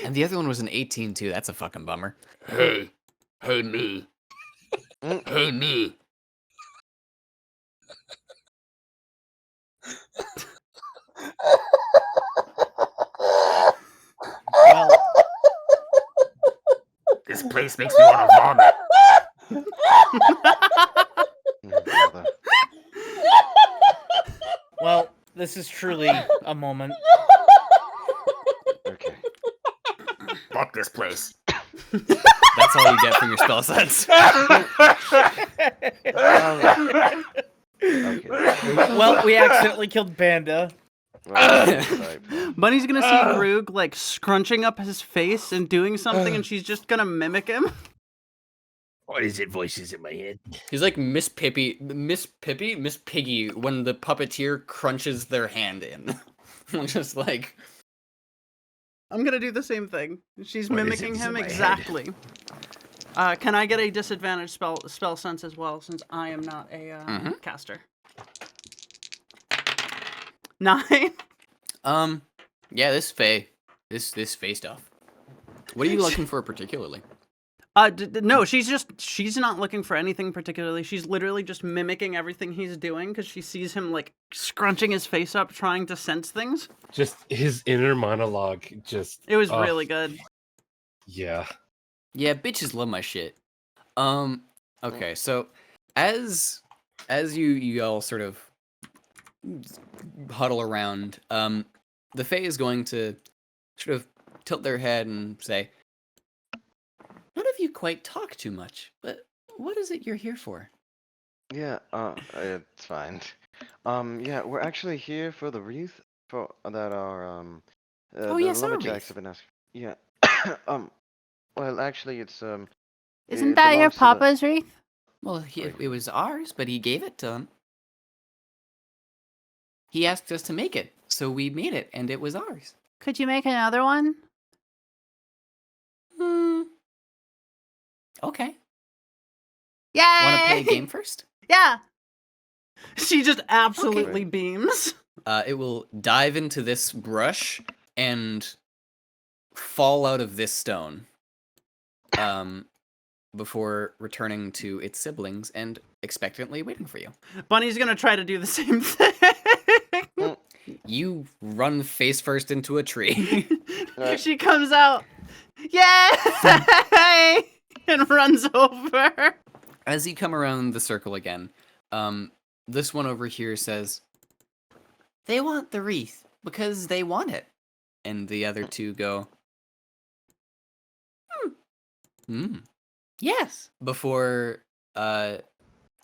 S1: And the other one was an 18 too. That's a fucking bummer. Hey me, hey me.
S5: Well,
S1: This place makes me want to vomit.
S3: Brother.
S5: well, this is truly a moment.
S3: Okay.
S1: Fuck this place. That's all you get from your spell sets.
S3: Okay.
S5: Well, we accidentally killed Panda.
S3: Well, sorry.
S2: Bunny's gonna see Groog like scrunching up his face and doing something, and she's just gonna mimic him.
S7: What is it? Voices in my head.
S1: He's like Miss Piggy when the puppeteer crunches their hand in. Just like
S2: I'm gonna do the same thing. She's
S7: What is
S2: mimicking
S7: it? It's in
S2: him
S7: my head.
S2: exactly. Can I get a disadvantage spell sense as well, since I am not a caster? 9.
S1: yeah, this Fae stuff. What are you looking for particularly?
S2: No, she's not looking for anything particularly. She's literally just mimicking everything he's doing because she sees him like scrunching his face up, trying to sense things.
S4: Just his inner monologue.
S2: It was really good.
S4: Yeah.
S1: Yeah, bitches love my shit. Okay, so as you all sort of huddle around, the Fae is going to sort of tilt their head and say, "None of you quite talk too much, but what is it you're here for?"
S3: Yeah, it's fine. Yeah, we're actually here for the wreath for that our
S1: Oh,
S3: the
S1: yes, our
S3: lumberjacks
S1: wreath.
S3: have been asking. Yeah. Well, actually, it's
S6: Isn't
S3: it
S6: that your
S3: belongs to the-
S6: papa's wreath?
S1: Well, it was ours, but he gave it to him. He asked us to make it, so we made it, and it was ours.
S6: Could you make another one?
S1: Okay.
S6: Yay!
S1: Want to play a game first?
S6: Yeah.
S2: She just absolutely beams.
S1: It will dive into this brush and fall out of this stone. Before returning to its siblings and expectantly waiting for you.
S2: Bunny's gonna try to do the same thing.
S1: You run face first into a tree.
S2: She comes out, yay, and runs over.
S1: As you come around the circle again, this one over here says, "They want the wreath because they want it." And the other two go, yes. Before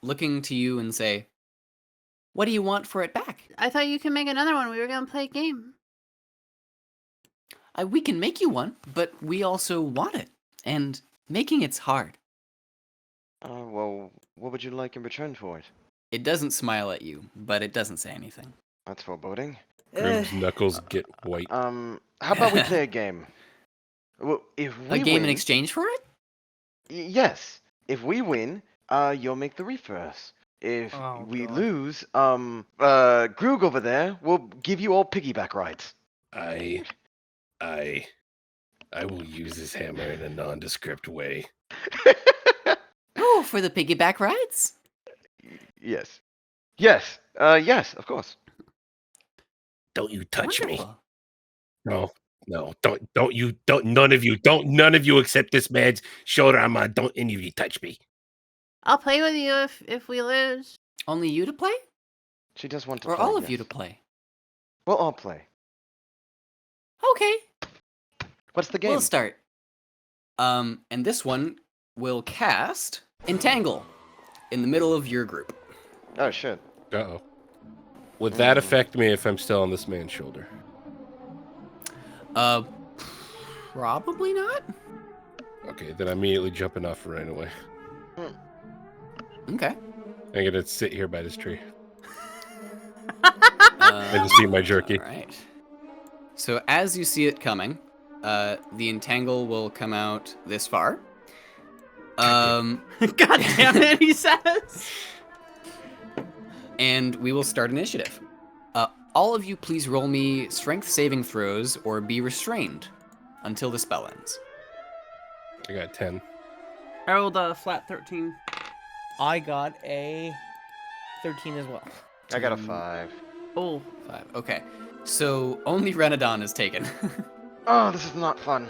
S1: looking to you and say, "What do you want for it back?"
S6: I thought you could make another one. We were gonna play a game.
S1: We can make you one, but we also want it. And making it's hard.
S3: Well, what would you like in return for it?
S1: It doesn't smile at you, but it doesn't say anything.
S3: That's foreboding.
S4: Grim's knuckles get white.
S3: How about we play a game? Well, if we
S1: A game
S3: win,
S1: in exchange for it?
S3: Yes. If we win, you'll make the wreath for us. If
S2: Oh,
S3: we
S2: God.
S3: lose, Groog over there will give you all piggyback rides.
S7: I will use this hammer in a nondescript way.
S1: Oh, for the piggyback rides?
S3: Yes. Yes. Yes, of course.
S7: Don't you touch me.
S1: Wonderful.
S7: No, none of you except this man's shoulder. Don't any of you touch me.
S6: I'll play with you if we lose.
S1: Only you to play?
S3: She does want to
S1: Or
S3: play,
S1: all of you
S3: yes.
S1: to play?
S3: We'll all play.
S1: Okay.
S3: What's the game?
S1: We'll start. And this one will cast Entangle in the middle of your group.
S3: Oh, shit.
S4: Uh-oh. Would that affect me if I'm still on this man's shoulder?
S1: Probably not.
S4: Okay, then I'm immediately jumping off right away.
S1: Okay.
S4: I'm gonna sit here by this tree.
S1: And
S4: just eat my jerky.
S1: All right. So as you see it coming, the Entangle will come out this far.
S2: God damn it, he says.
S1: And we will start initiative. All of you please roll me strength saving throws or be restrained until the spell ends.
S4: I got 10.
S2: I rolled a flat 13.
S5: I got a 13 as well.
S3: I got a 5.
S2: Oh,
S1: 5. Okay. So only Reinadon is taken.
S3: Oh, this is not fun.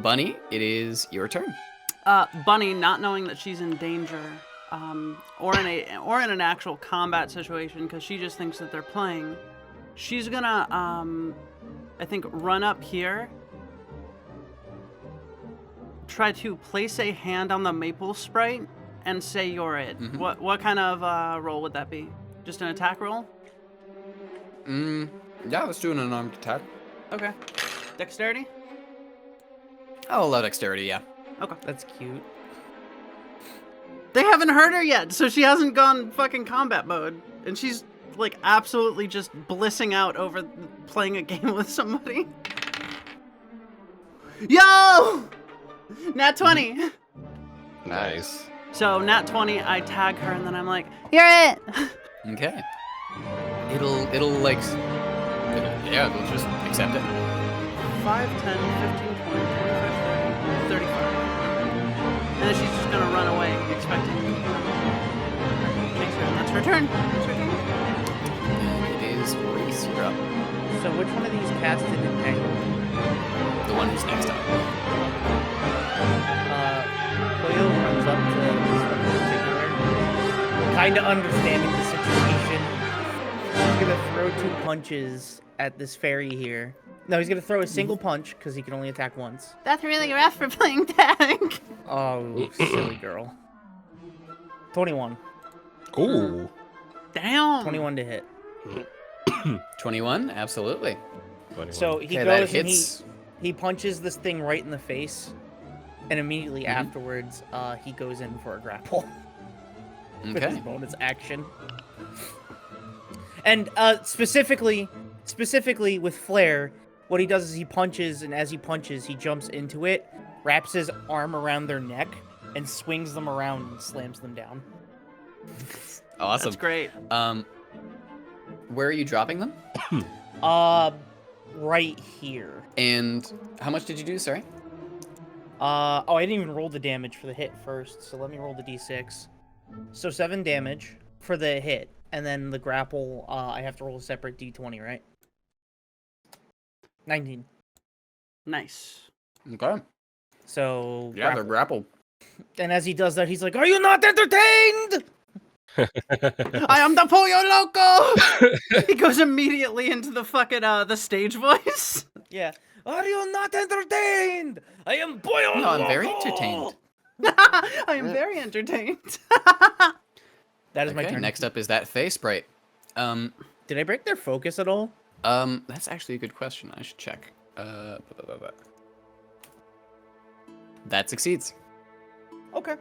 S1: Bunny, it is your turn.
S2: Bunny, not knowing that she's in danger, or in an actual combat situation, because she just thinks that they're playing, she's gonna, I think, run up here, try to place a hand on the maple sprite, and say you're it.
S1: Mhm.
S2: What kind of roll would that be? Just an attack roll?
S1: Yeah, let's do an unarmed attack.
S2: Okay. Dexterity?
S1: I'll allow dexterity, yeah.
S2: Okay.
S5: That's cute.
S2: They haven't hurt her yet, so she hasn't gone fucking combat mode. And she's, like, absolutely just blissing out over playing a game with somebody. Yo! Nat 20!
S4: Nice.
S2: So, Nat 20, I tag her, and then I'm like,
S6: You're it.
S1: Okay. It'll just accept it.
S2: 5, 10, 15, 20, 25, 30, 35. And then she's just gonna run away, expecting takes her, and that's her turn. That's her turn.
S1: And it is Reese. You're up.
S5: So which one of these casted entangled?
S1: The one who's next up.
S5: Cleo runs up to this one in particular, kind of understanding the situation. He's gonna throw 2 punches at this fairy here. No, he's gonna throw a single punch because he can only attack once.
S6: That's really rough for playing tag.
S5: Oh, silly girl. 21.
S4: Ooh.
S2: Damn.
S5: 21 to hit.
S1: 21, absolutely.
S4: 21.
S5: So he
S1: Okay, that
S5: goes and
S1: hits.
S5: he punches this thing right in the face, and immediately afterwards, he goes in for a grapple with his
S1: Okay.
S5: bonus action. And specifically with Flare, what he does is he punches, and as he punches, he jumps into it, wraps his arm around their neck, and swings them around and slams them down.
S1: Awesome.
S2: That's great.
S1: Where are you dropping them?
S5: Right here.
S1: And how much did you do? Sorry.
S5: Oh, I didn't even roll the damage for the hit first, so let me roll the d6. So 7 damage for the hit, and then the grapple, I have to roll a separate d20, right? 19.
S1: Nice. Okay.
S5: So,
S1: Yeah, they're
S5: grapple.
S1: grappled.
S5: And as he does that, he's like, "Are you not entertained?"
S2: I am the Pollo Loco! He goes immediately into the fucking, the stage voice.
S5: Yeah. Are you not entertained? I am Pollo
S1: No, I'm very
S5: Loco!"
S1: entertained.
S2: I am very entertained.
S5: That is my
S1: Okay,
S5: turn.
S1: next up is that face sprite.
S5: Did I break their focus at all?
S1: That's actually a good question. I should check. That succeeds.
S5: Okay.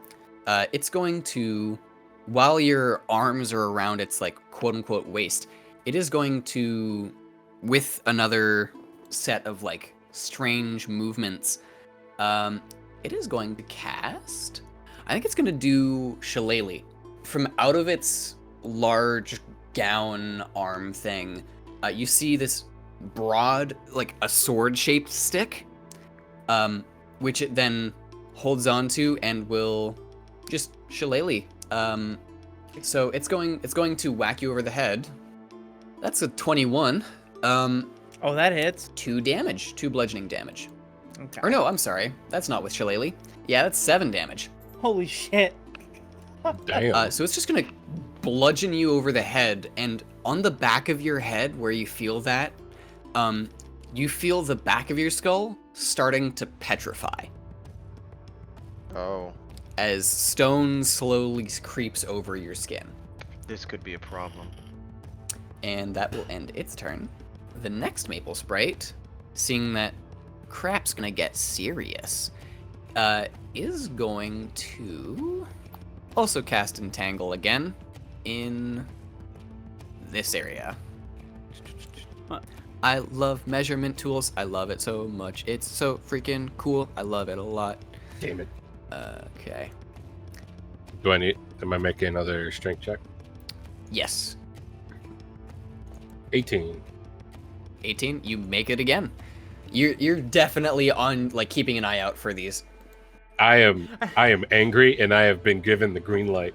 S1: It's going to, while your arms are around its like quote unquote waist, it is going to, with another set of like strange movements, it is going to cast. I think it's going to do Shillelagh. From out of its large gown arm thing, you see this broad, like a sword-shaped stick, which it then holds onto and will just Shillelagh. So it's going to whack you over the head. That's a 21.
S5: Oh, that hits.
S1: 2 damage, 2 bludgeoning damage.
S5: Okay.
S1: Or no, I'm sorry, that's not with Shillelagh. Yeah, that's 7 damage.
S5: Holy shit.
S4: Damn.
S1: So it's just gonna bludgeon you over the head, and on the back of your head, where you feel that, you feel the back of your skull starting to petrify
S3: Oh,
S1: as stone slowly creeps over your skin.
S3: this could be a problem.
S1: And that will end its turn. The next Maple Sprite, seeing that crap's gonna get serious, is going to also cast Entangle again in this area.
S2: What?
S1: I love measurement tools. I love it so much. It's so freaking cool. I love it a lot.
S4: Damn it.
S1: Okay.
S4: Am I making another strength check?
S1: Yes.
S4: 18.
S1: 18. You make it again. You're definitely on like keeping an eye out for these.
S4: I am angry, and I have been given the green light.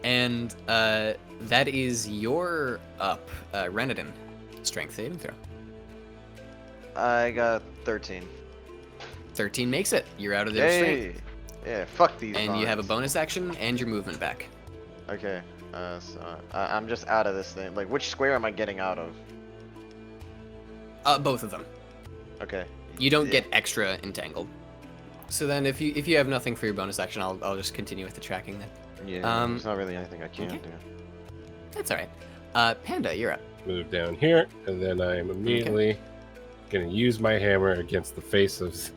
S1: And that is your up, Reinadon. Strength saving throw.
S3: I got 13.
S1: 13 makes it. You're out of their strength.
S3: Hey! Yeah, fuck these
S1: And you have a
S3: vines.
S1: bonus action and your movement back.
S3: Okay, so I'm just out of this thing. Like, which square am I getting out of?
S1: Both of them.
S3: Okay.
S1: You don't
S3: Yeah.
S1: get extra entangled. So then, if you have nothing for your bonus action, I'll just continue with the tracking then.
S3: Yeah, there's not really anything I can
S1: okay.
S3: do.
S1: That's all right. Panda, you're up.
S4: Move down here, and then I am immediately going to use my hammer against the face of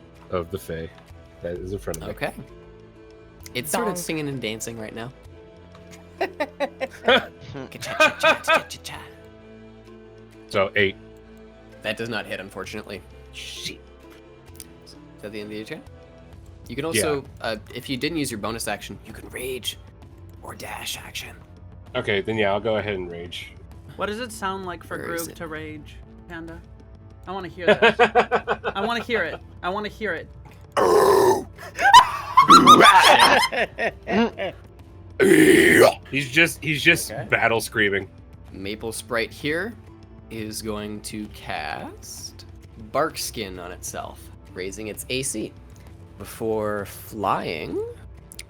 S4: the Fae that is in front of me.
S1: Okay. It's sort of
S5: Donk.
S1: singing and dancing right now. Cha-cha-cha-cha-cha-cha.
S4: So 8.
S1: That does not hit, unfortunately.
S4: Shit.
S1: Is that the end of your turn? You can also, if you didn't use your bonus action, you can rage or dash action.
S4: Okay, then yeah, I'll go ahead and rage.
S2: What does it sound like for
S1: Where is
S2: Groove
S1: it?
S2: to rage, Panda? I want to hear that. I want to hear it. I want to hear it.
S4: He's just
S2: Okay.
S4: battle screaming.
S1: Maple Sprite here is going to cast Bark Skin on itself, raising its AC. Before flying,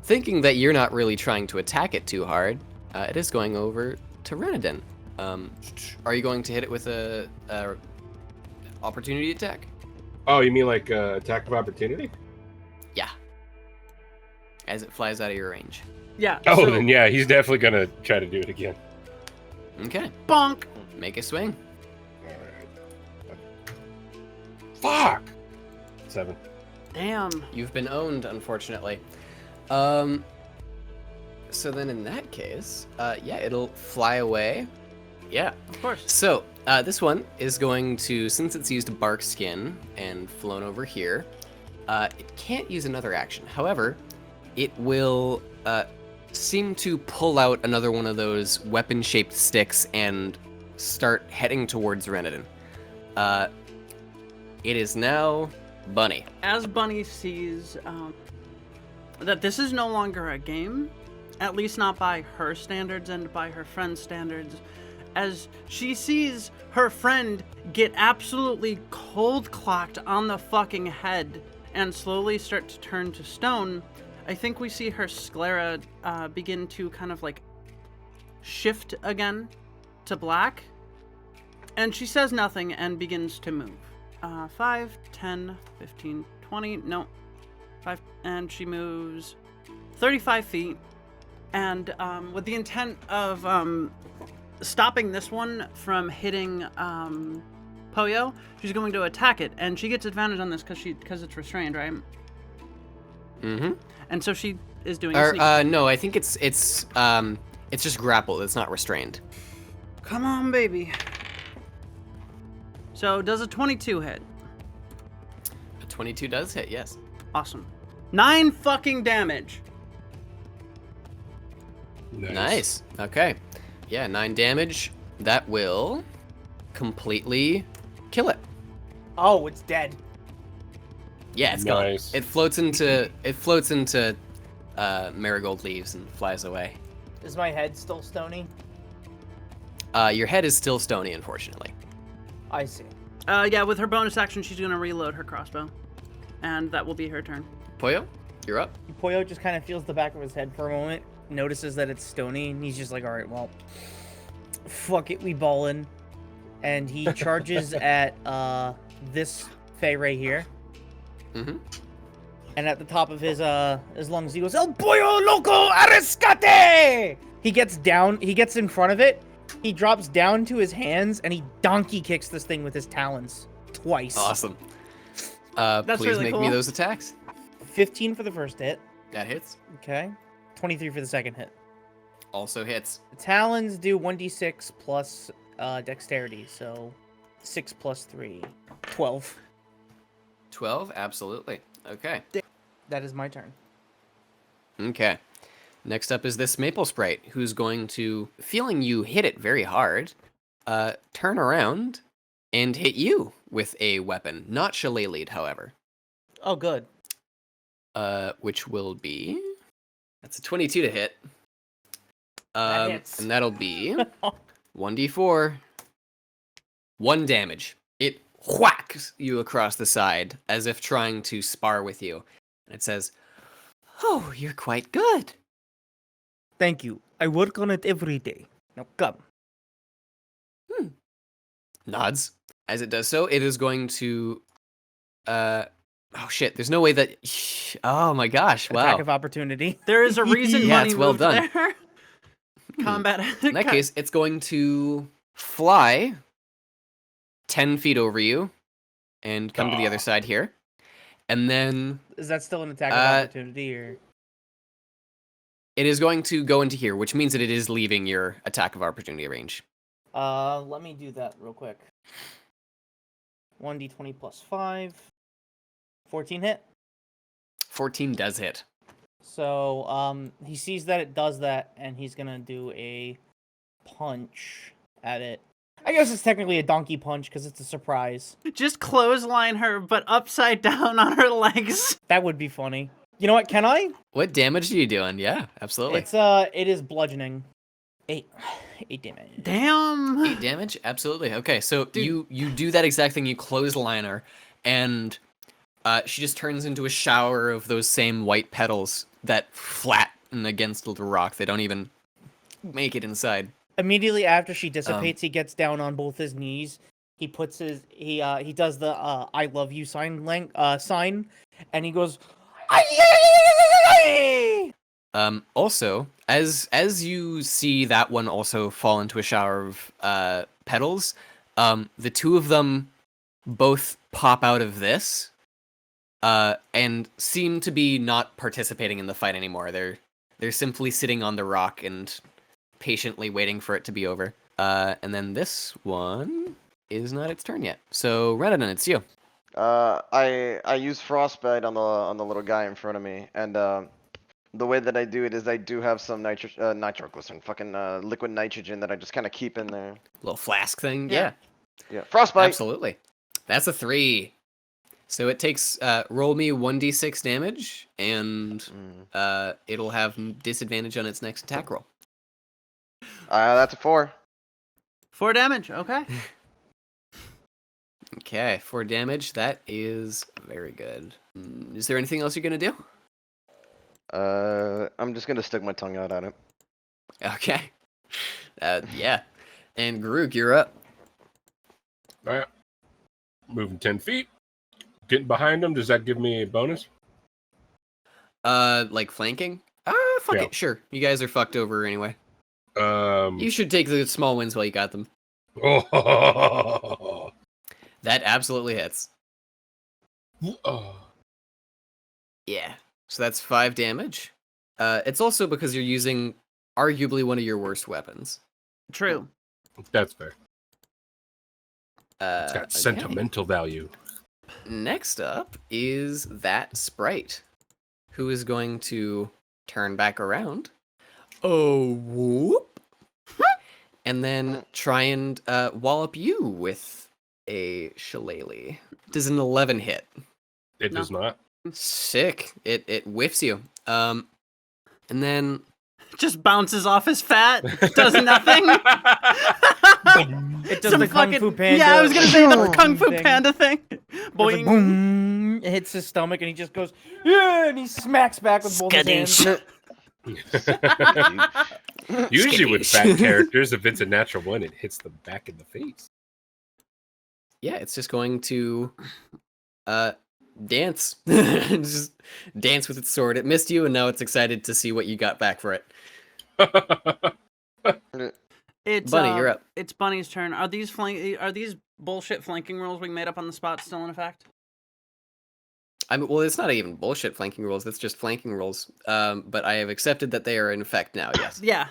S1: thinking that you're not really trying to attack it too hard, it is going over to Reinadon. Are you going to hit it with a opportunity attack?
S4: Oh, you mean like attack of opportunity?
S1: Yeah. As it flies out of your range.
S2: Yeah.
S4: Oh,
S2: so,
S4: then yeah, he's definitely gonna try to do it again.
S1: Okay.
S2: bonk.
S1: Make a swing.
S4: Fuck. 7.
S2: Damn.
S1: You've been owned, unfortunately. So then in that case, yeah, it'll fly away. Yeah.
S2: Of course.
S1: So, this one is going to, since it's used Bark Skin and flown over here, it can't use another action. However, it will seem to pull out another one of those weapon-shaped sticks and start heading towards Reinadon. It is now Bunny.
S2: As Bunny sees that this is no longer a game, at least not by her standards and by her friend's standards, as she sees her friend get absolutely cold-clocked on the fucking head and slowly start to turn to stone, I think we see her sclera begin to kind of like shift again to black. And she says nothing and begins to move. 5, 10, 15, 20, no. 5, and she moves 35 feet. And with the intent of stopping this one from hitting Poyo, she's going to attack it. And she gets advantage on this because it's restrained, right?
S1: Mm-hmm.
S2: And so she is doing a sneak.
S1: No, I think it's just grappled. It's not restrained.
S2: Come on, baby. So does a 22 hit?
S1: A 22 does hit, yes.
S2: Awesome. 9 fucking damage.
S1: Nice. Okay. Yeah, 9 damage. That will completely kill it.
S5: Oh, it's dead.
S1: Yeah, it's
S4: Nice.
S1: gone. It floats into marigold leaves and flies away.
S5: Is my head still stony?
S1: Your head is still stony, unfortunately.
S5: I see.
S2: Yeah, with her bonus action, she's gonna reload her crossbow, and that will be her turn.
S1: Poyo, you're up.
S5: Poyo just kind of feels the back of his head for a moment, notices that it's stony, and he's just like, all right, well, fuck it, we ballin'. And he charges at this Fey right here.
S1: Mm-hmm.
S5: And at the top of his lungs, he goes, El Pollo Loco Arrescate! He gets down, he gets in front of it, he drops down to his hands, and he donkey kicks this thing with his talons twice.
S1: Awesome.
S2: That's
S1: Please
S2: really
S1: make
S2: cool.
S1: me those attacks.
S5: 15 for the first hit.
S1: That hits.
S5: Okay. 23 for the second hit.
S1: Also hits.
S5: The talons do 1d6 plus dexterity, so 6 plus 3. 12.
S1: 12, absolutely. Okay.
S5: That is my turn.
S1: Okay. Next up is this Maple Sprite, who's going to, feeling you hit it very hard, turn around and hit you with a weapon. Not shillelagh'd, however.
S5: Oh, good.
S1: Which will be... That's a 22 to hit.
S5: That hits.
S1: And that'll be 1d4. 1 damage. It whacks you across the side, as if trying to spar with you. And it says, "Oh, you're quite good."
S5: Thank you. I work on it every day. Now come.
S1: Nods. As it does so, it is going to... Oh shit, there's no way that... Oh my gosh, wow.
S5: Attack of opportunity.
S2: There is a reason
S1: Yeah,
S2: Bunny
S1: it's well
S2: moved
S1: done.
S2: there. Combat.
S1: In that case, it's going to fly 10 feet over you and come to the other side here. And then
S5: Is that still an attack of opportunity, or?
S1: it is going to go into here, which means that it is leaving your attack of opportunity range.
S5: Let me do that real quick. 1d20 plus 5. 14 hit.
S1: 14 does hit.
S5: So, he sees that it does that, and he's gonna do a punch at it. I guess it's technically a donkey punch, because it's a surprise.
S2: Just clothesline her, but upside down on her legs.
S5: That would be funny. You know what? Can I?
S1: What damage are you doing? Yeah, absolutely.
S5: It is bludgeoning. 8 damage.
S2: Damn.
S1: 8 damage? Absolutely. Okay, so you do that exact thing. You clothesline her, and she just turns into a shower of those same white petals that flatten against the rock. They don't even make it inside.
S5: Immediately after she dissipates, he gets down on both his knees. He puts he does the I love you sign, and he goes.
S1: Also, as you see that one also fall into a shower of petals, the two of them both pop out of this, and seem to be not participating in the fight anymore. They're simply sitting on the rock and patiently waiting for it to be over. And then this one is not its turn yet. So Reinadon, it's you.
S3: I use frostbite on the little guy in front of me, and the way that I do it is I do have some nitroglycerin, fucking liquid nitrogen that I just kind of keep in there.
S1: Little flask thing.
S2: Yeah.
S3: Yeah, frostbite.
S1: Absolutely. That's a 3. So it takes roll me 1d6 damage, and it'll have disadvantage on its next attack roll.
S3: That's a 4.
S2: 4 damage. Okay.
S1: Okay, 4 damage. That is very good. Is there anything else you're gonna do?
S3: I'm just gonna stick my tongue out at it.
S1: Okay. Yeah. And Garuk, you're up.
S4: All right. Moving 10 feet. Getting behind him. Does that give me a bonus?
S1: Like flanking? Fuck
S4: Yeah.
S1: it. Sure. You guys are fucked over anyway.
S4: Um.
S1: You should take the small wins while you got them.
S4: Oh.
S1: That absolutely hits.
S4: Oh.
S1: Yeah. So that's 5 damage. It's also because you're using arguably one of your worst weapons.
S2: True.
S4: That's fair.
S1: It's
S4: It's got sentimental value.
S1: Next up is that sprite, who is going to turn back around. Oh, whoop. And then try and wallop you with a shillelagh. Does an 11 hit?
S4: It does not.
S1: Sick. It whiffs you. And then
S2: Just bounces off his fat. Does nothing.
S5: It does
S2: Some
S5: the Kung
S2: fucking-
S5: Fu Panda.
S2: Yeah, I was gonna say the Kung Fu
S5: thing.
S2: Panda thing.
S5: It's like,
S2: Boing.
S5: boom. It hits his stomach and he just goes, yeah, and he smacks back with both his hands.
S4: Usually with fat characters, if it's a natural one, it hits them back in the face.
S1: yeah, it's just going to dance. Just dance with its sword. It missed you, and now it's excited to see what you got back for it.
S2: It's
S1: Bunny, you're up.
S2: It's Bunny's turn. Are these bullshit flanking rules we made up on the spot still in effect?
S1: I mean, well, it's not even bullshit flanking rules. That's just flanking rules. But I have accepted that they are in effect now. Yes.
S2: Yeah.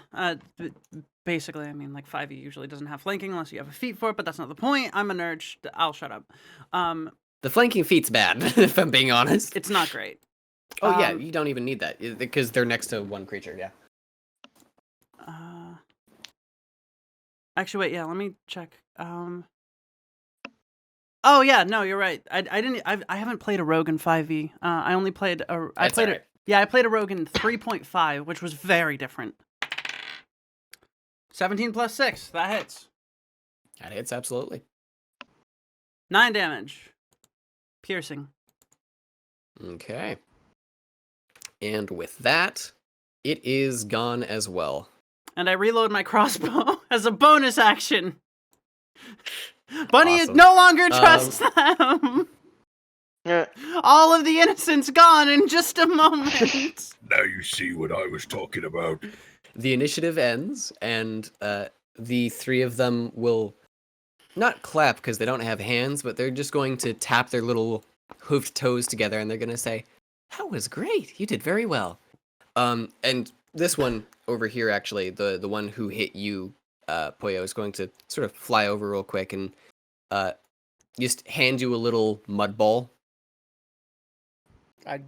S2: Basically, I mean, like 5e usually doesn't have flanking unless you have a feat for it, but that's not the point. I'm a nerd. I'll shut up.
S1: The flanking feat's bad, if I'm being honest.
S2: It's not great.
S1: Oh yeah, you don't even need that because they're next to one creature. Yeah.
S2: Actually, wait. Yeah, let me check. Oh yeah, no, you're right. I haven't played a rogue in 5e. I only played a. I
S1: That's
S2: played
S1: alright.
S2: it. Yeah, I played a rogue in 3.5, which was very different. 17 plus 6. That hits.
S1: That hits absolutely.
S2: 9 damage. Piercing.
S1: Okay. And with that, it is gone as well.
S2: And I reload my crossbow as a bonus action. Bunny
S1: Awesome.
S2: no longer trusts them.
S3: Yeah.
S2: All of the innocence gone in just a moment.
S7: Now you see what I was talking about.
S1: The initiative ends, and the 3 of them will not clap because they don't have hands, but they're just going to tap their little hoofed toes together, and they're going to say, "That was great. You did very well." And this one over here, actually, the one who hit you, Poyo, is going to sort of fly over real quick and just hand you a little mud ball.
S5: I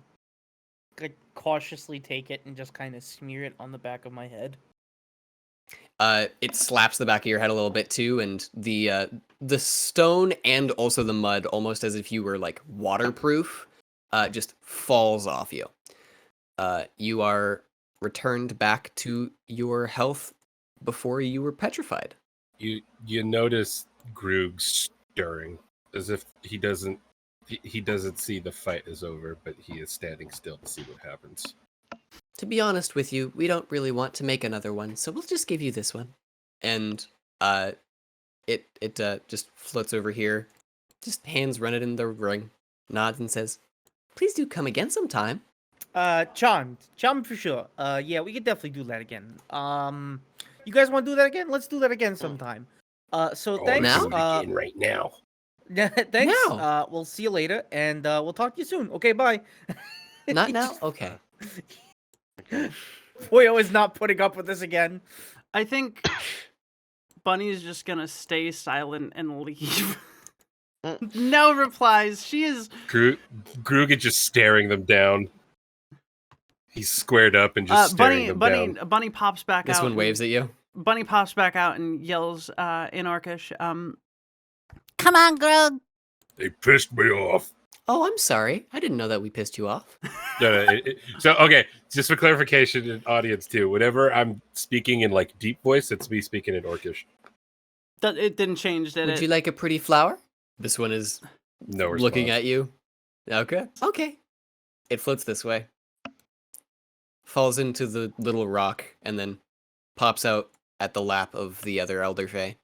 S5: cautiously take it and just kind of smear it on the back of my head.
S1: It slaps the back of your head a little bit too, and the stone and also the mud, almost as if you were like waterproof, just falls off you. you are returned back to your health before you were petrified.
S4: You notice Groog stirring, as if he doesn't see the fight is over, but he is standing still to see what happens.
S1: To be honest with you, we don't really want to make another one, so we'll just give you this one. And it just floats over here, just hands run it in the ring, nods and says, "Please do come again sometime."
S5: Charmed for sure. Yeah, we could definitely do that again. You guys want to do that again? Let's do that again sometime. So thanks.
S1: Now?
S7: Do it again right now.
S5: Thanks.
S1: Now.
S5: We'll see you later, and we'll talk to you soon. Okay, bye.
S1: Not now? Okay.
S5: Poyo is not putting up with this again.
S2: I think Bunny's just gonna stay silent and leave. No replies. She is.
S4: Groog is just staring them down. He's squared up and just staring them down.
S2: Bunny pops back out.
S1: This one waves at you.
S2: Bunny pops back out and yells in Orcish,
S6: Come on, Grog.
S7: They pissed me off.
S1: Oh, I'm sorry. I didn't know that we pissed you off.
S4: No, so, okay, just for clarification and audience too, whenever I'm speaking in like deep voice, it's me speaking in Orcish.
S2: It didn't change, did it?
S1: Would you like a pretty flower? This one is
S4: No response.
S1: looking at you. Okay. Okay. It floats this way. Falls into the little rock and then pops out at the lap of the other Elder Fae.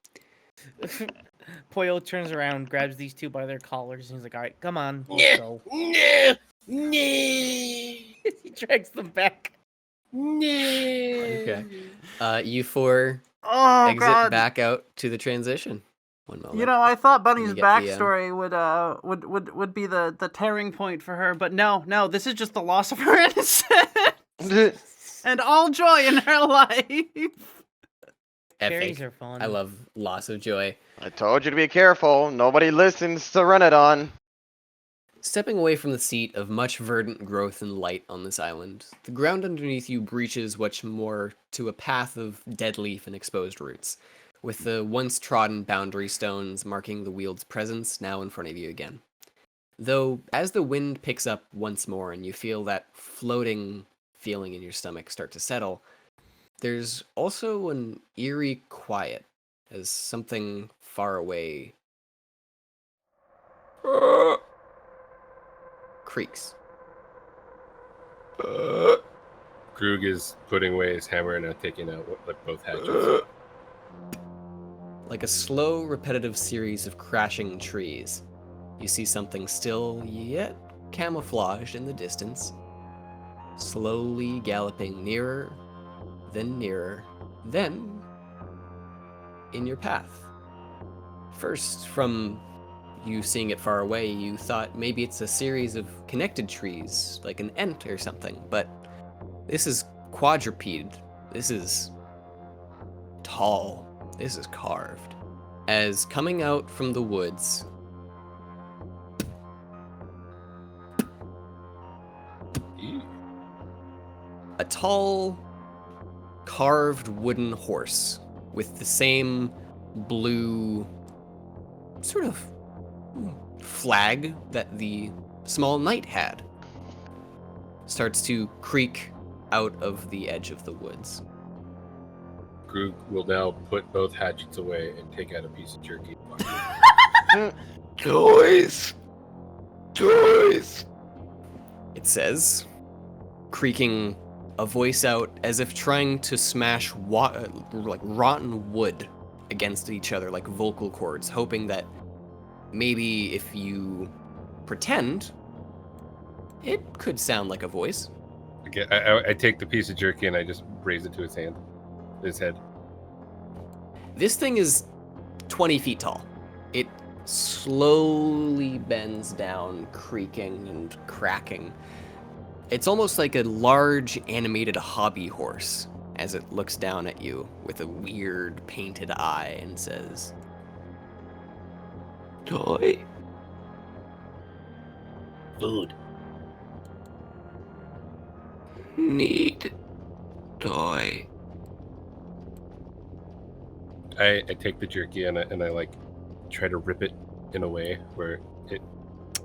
S5: Poyo turns around, grabs these two by their collars, and he's like, "All right, come on,
S7: Nah,
S5: let's go."
S7: nah, nah,
S5: He drags them back.
S7: nah.
S1: Okay. You four
S2: Oh
S1: exit
S2: God!
S1: back out to the transition. One moment.
S2: You know, I thought Bunny's
S1: get the,
S2: backstory would be the tearing point for her, but no, this is just the loss of her innocence and all joy in her life.
S5: Fairies
S1: Epic.
S5: are fun.
S1: I love loss of joy.
S3: I told you to be careful. Nobody listens to Reinadon.
S1: Stepping away from the seat of much verdant growth and light on this island, the ground underneath you breaches much more to a path of dead leaf and exposed roots, with the once trodden boundary stones marking the wield's presence now in front of you again. Though, as the wind picks up once more and you feel that floating feeling in your stomach start to settle, there's also an eerie quiet as something far away creaks.
S4: Groog is putting away his hammer and now taking out both hatchets.
S1: Like a slow, repetitive series of crashing trees, you see something still yet camouflaged in the distance, slowly galloping nearer, then in your path. First, from you seeing it far away, you thought maybe it's a series of connected trees, like an ent or something, but this is quadruped. This is tall. This is carved. As coming out from the woods, a tall, carved wooden horse with the same blue sort of flag that the small knight had starts to creak out of the edge of the woods.
S4: Groog will now put both hatchets away and take out a piece of jerky.
S7: Toys. Toys.
S1: It says, creaking a voice out as if trying to smash like rotten wood against each other like vocal cords, hoping that maybe if you pretend, it could sound like a voice.
S4: Okay, I take the piece of jerky and I just raise it to his head.
S1: This thing is 20 feet tall. It slowly bends down, creaking and cracking. It's almost like a large animated hobby horse as it looks down at you with a weird painted eye and says,
S7: Toy. Food. Need. Toy.
S4: I take the jerky and I like try to rip it in a way where it.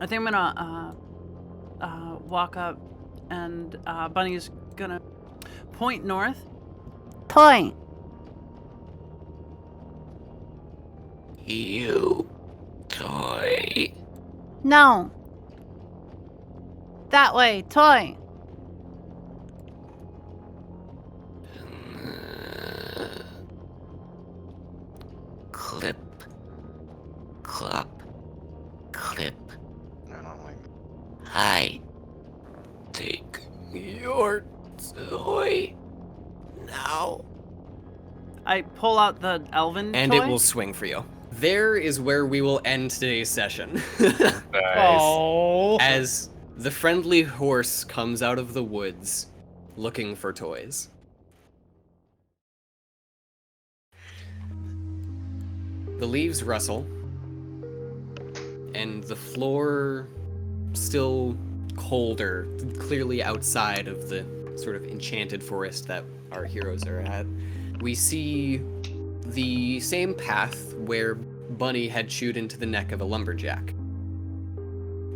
S2: I think I'm gonna walk up and Bunny's gonna point north.
S6: Point.
S7: You toy.
S6: No. That way, toy.
S7: Clip. Clop. Clip.
S3: I don't like.
S7: I take your toy now.
S2: I pull out the elven
S1: And
S2: toy.
S1: it will swing for you. There is where we will end today's session.
S4: Nice.
S5: Oh.
S1: As the friendly horse comes out of the woods looking for toys. The leaves rustle, and the floor still colder, clearly outside of the sort of enchanted forest that our heroes are at. We see the same path where Bunny had chewed into the neck of a lumberjack.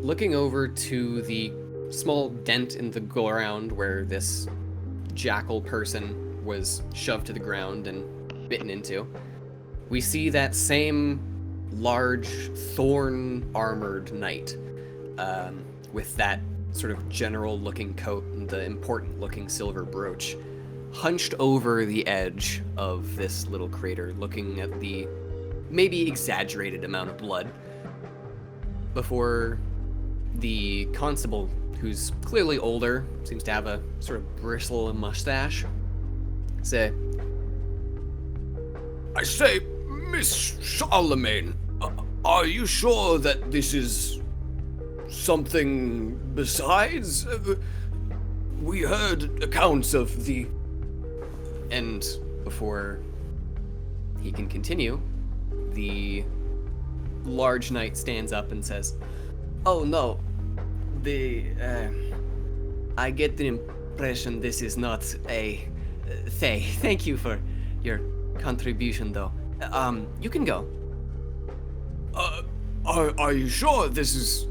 S1: Looking over to the small dent in the ground where this jackal person was shoved to the ground and bitten into, we see that same large thorn-armored knight with that sort of general-looking coat and the important-looking silver brooch, hunched over the edge of this little crater, looking at the maybe exaggerated amount of blood, before the constable, who's clearly older, seems to have a sort of bristle and mustache, say, I say, Miss Charlemagne, are you sure that this is something besides? We heard accounts of the... And before he can continue, the large knight stands up and says, oh no, I get the impression this is not a Thank you for your contribution though. You can go. Are you sure this is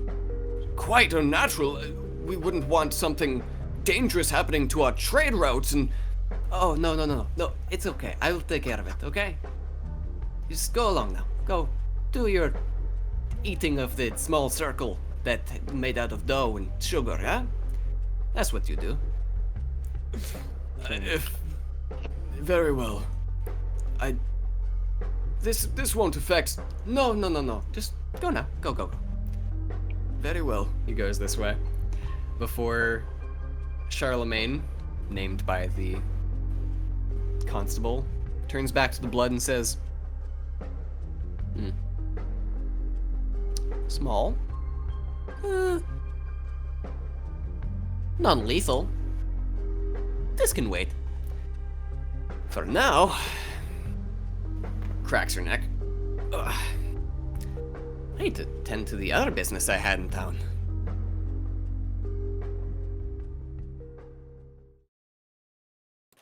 S1: quite unnatural? We wouldn't want something dangerous happening to our trade routes and... Oh, no, it's okay. I will take care of it, okay? Just go along now. Go do your eating of the small circle that made out of dough and sugar, yeah? That's what you do. Very well. This won't affect... No. Just go now. Go. Very well. He goes this way. Before Charlemagne, named by the constable, turns back to the blood and says, Small. Non-lethal. This can wait. For now... Cracks her neck. Ugh. I need to tend to the other business I had in town.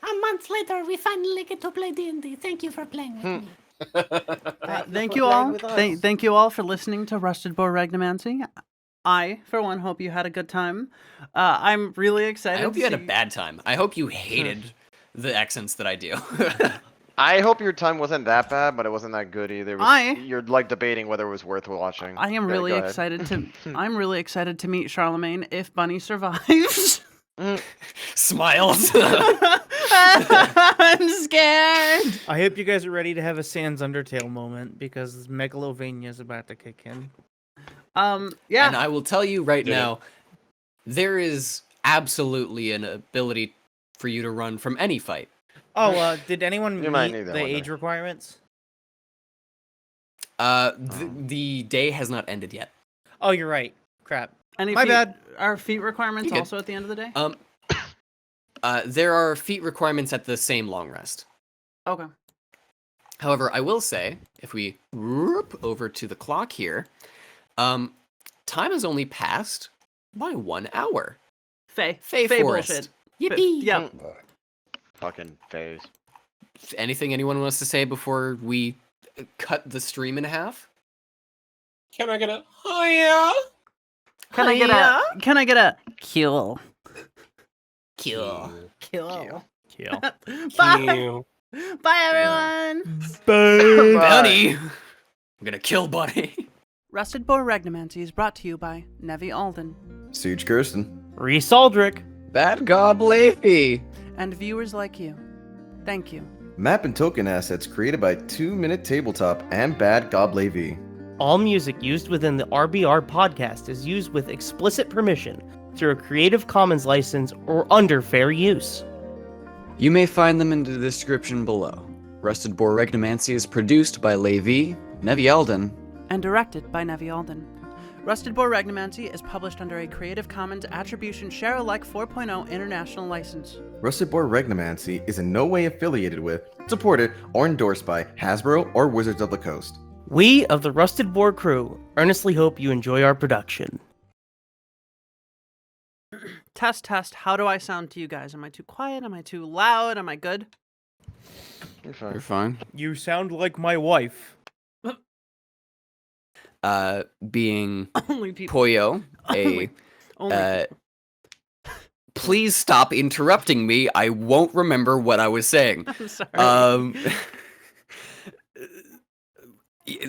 S6: A month later, we finally get to play D&D. Thank you for playing with me.
S2: Thank you all. Thank you all for listening to Rusted Boar Regnomancy. I, for one, hope you had a good time. I'm really excited.
S1: I hope you had a
S2: to-
S1: bad time. I hope you hated the accents that I do.
S3: I hope your time wasn't that bad, but it wasn't that good either. You're like debating whether it was worth watching.
S2: I am
S3: Yeah,
S2: really
S3: go ahead.
S2: excited to. I'm really excited to meet Charlemagne if Bunny survives.
S1: Smiles.
S2: I'm scared.
S5: I hope you guys are ready to have a Sans Undertale moment because Megalovania is about to kick in.
S2: Yeah.
S1: And I will tell you right
S4: Yeah.
S1: now, there is absolutely an ability for you to run from any fight.
S5: Oh, did anyone
S3: You might
S5: meet
S3: need that
S5: the
S3: one
S5: age
S3: there.
S5: requirements?
S1: The day has not ended yet.
S5: Oh, you're right. Crap.
S2: Any
S5: My
S2: feat-
S5: bad.
S2: Are feat requirements
S1: You're good.
S2: also at the end of the day?
S1: There are feat requirements at the same long rest.
S2: Okay.
S1: However, I will say, if we whoop over to the clock here, time has only passed by 1 hour.
S2: Faye
S1: Forest.
S2: bullshit.
S6: Yippee!
S2: Yep.
S3: Fucking phase.
S1: Anything anyone wants to say before we cut the stream in half?
S4: Can I get a? Oh yeah.
S2: Can I get a cool?
S5: Kill.
S2: Kill.
S5: Kill.
S2: Bye.
S4: Kill.
S2: Bye, everyone.
S1: Bunny! I'm gonna kill Bunny.
S2: Rusted Boar Regnomancy is brought to you by Nevi Alden
S8: Siege Kirsten.
S5: Reese Aldrich.
S1: Bad Gob Leafy.
S2: and viewers like you. Thank you.
S8: Map and token assets created by 2 Minute Tabletop and Bad Gob Levy.
S5: All music used within the RBR podcast is used with explicit permission through a Creative Commons license or under fair use.
S1: You may find them in the description below. Rusted Boar Regnomancy is produced by Levi, Nevi Alden,
S2: And directed by Nevi Alden. Rusted Boar Regnomancy is published under a Creative Commons Attribution Share Alike 4.0 international license.
S8: Rusted Boar Regnomancy is in no way affiliated with, supported, or endorsed by Hasbro or Wizards of the Coast.
S5: We of the Rusted Boar crew earnestly hope you enjoy our production.
S2: Test, test. How do I sound to you guys? Am I too quiet? Am I too loud? Am I good?
S3: You're fine.
S1: You're fine.
S5: You sound like my wife.
S1: Being
S2: Only people.
S1: Poyo,
S2: Only- only
S1: please stop interrupting me. I won't remember what I was saying.
S2: I'm sorry.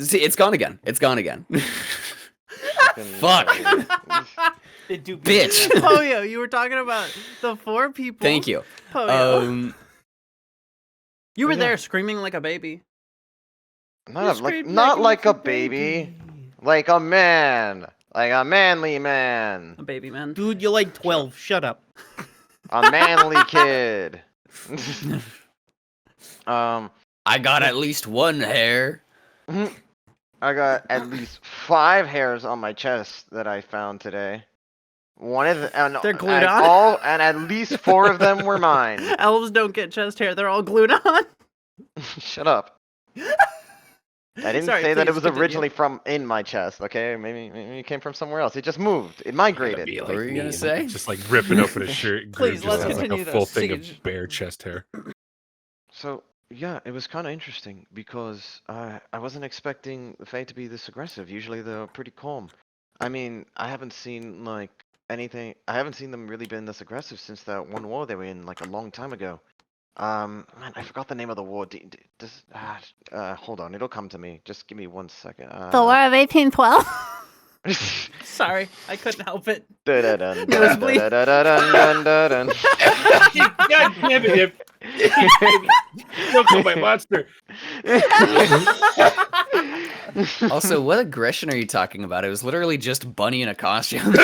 S1: See, it's gone again. It's gone again. Fuck. Bitch.
S2: Poyo, you were talking about the 4 people.
S1: Thank you.
S2: Poyo. You were
S3: yeah.
S2: there screaming like a baby.
S3: Not like a baby. Like a man. Like a manly man.
S2: A baby man.
S5: Dude, you're like 12. Shut up.
S3: A manly kid.
S1: I got at least one hair.
S3: I got at least 5 hairs on my chest that I found today. One of them, and,
S2: They're glued
S3: and
S2: on?
S3: and at least 4 of them were mine.
S2: Elves don't get chest hair. They're all glued on.
S3: Shut up. I didn't
S2: Sorry,
S3: say that it
S2: please
S3: was
S2: continue.
S3: originally from in my chest, okay? Maybe it came from somewhere else. It just moved. It
S4: Gotta
S3: migrated.
S4: be
S1: What
S4: like
S1: were you
S4: me
S1: gonna
S4: and
S1: say?
S4: Just like ripping open a shirt. And
S2: Please,
S4: Groove just
S2: let's
S4: has like
S2: continue
S4: a
S2: the
S4: full thing
S2: siege.
S4: of bare chest hair.
S3: So, yeah, it was kind of interesting because I wasn't expecting the Fae to be this aggressive. Usually they're pretty calm. I mean, I haven't seen like anything. I haven't seen them really been this aggressive since that one war they were in like a long time ago. Man, I forgot the name of the war. Hold on, it'll come to me. Just give me 1 second.
S6: The War of 1812.
S2: Sorry, I couldn't help it.
S3: Dun-dun-dun,
S2: Nosebleed.
S3: dun-dun-dun-dun-dun-dun.
S4: God damn it! Don't kill my monster.
S1: Also, what aggression are you talking about? It was literally just Bunny in a costume.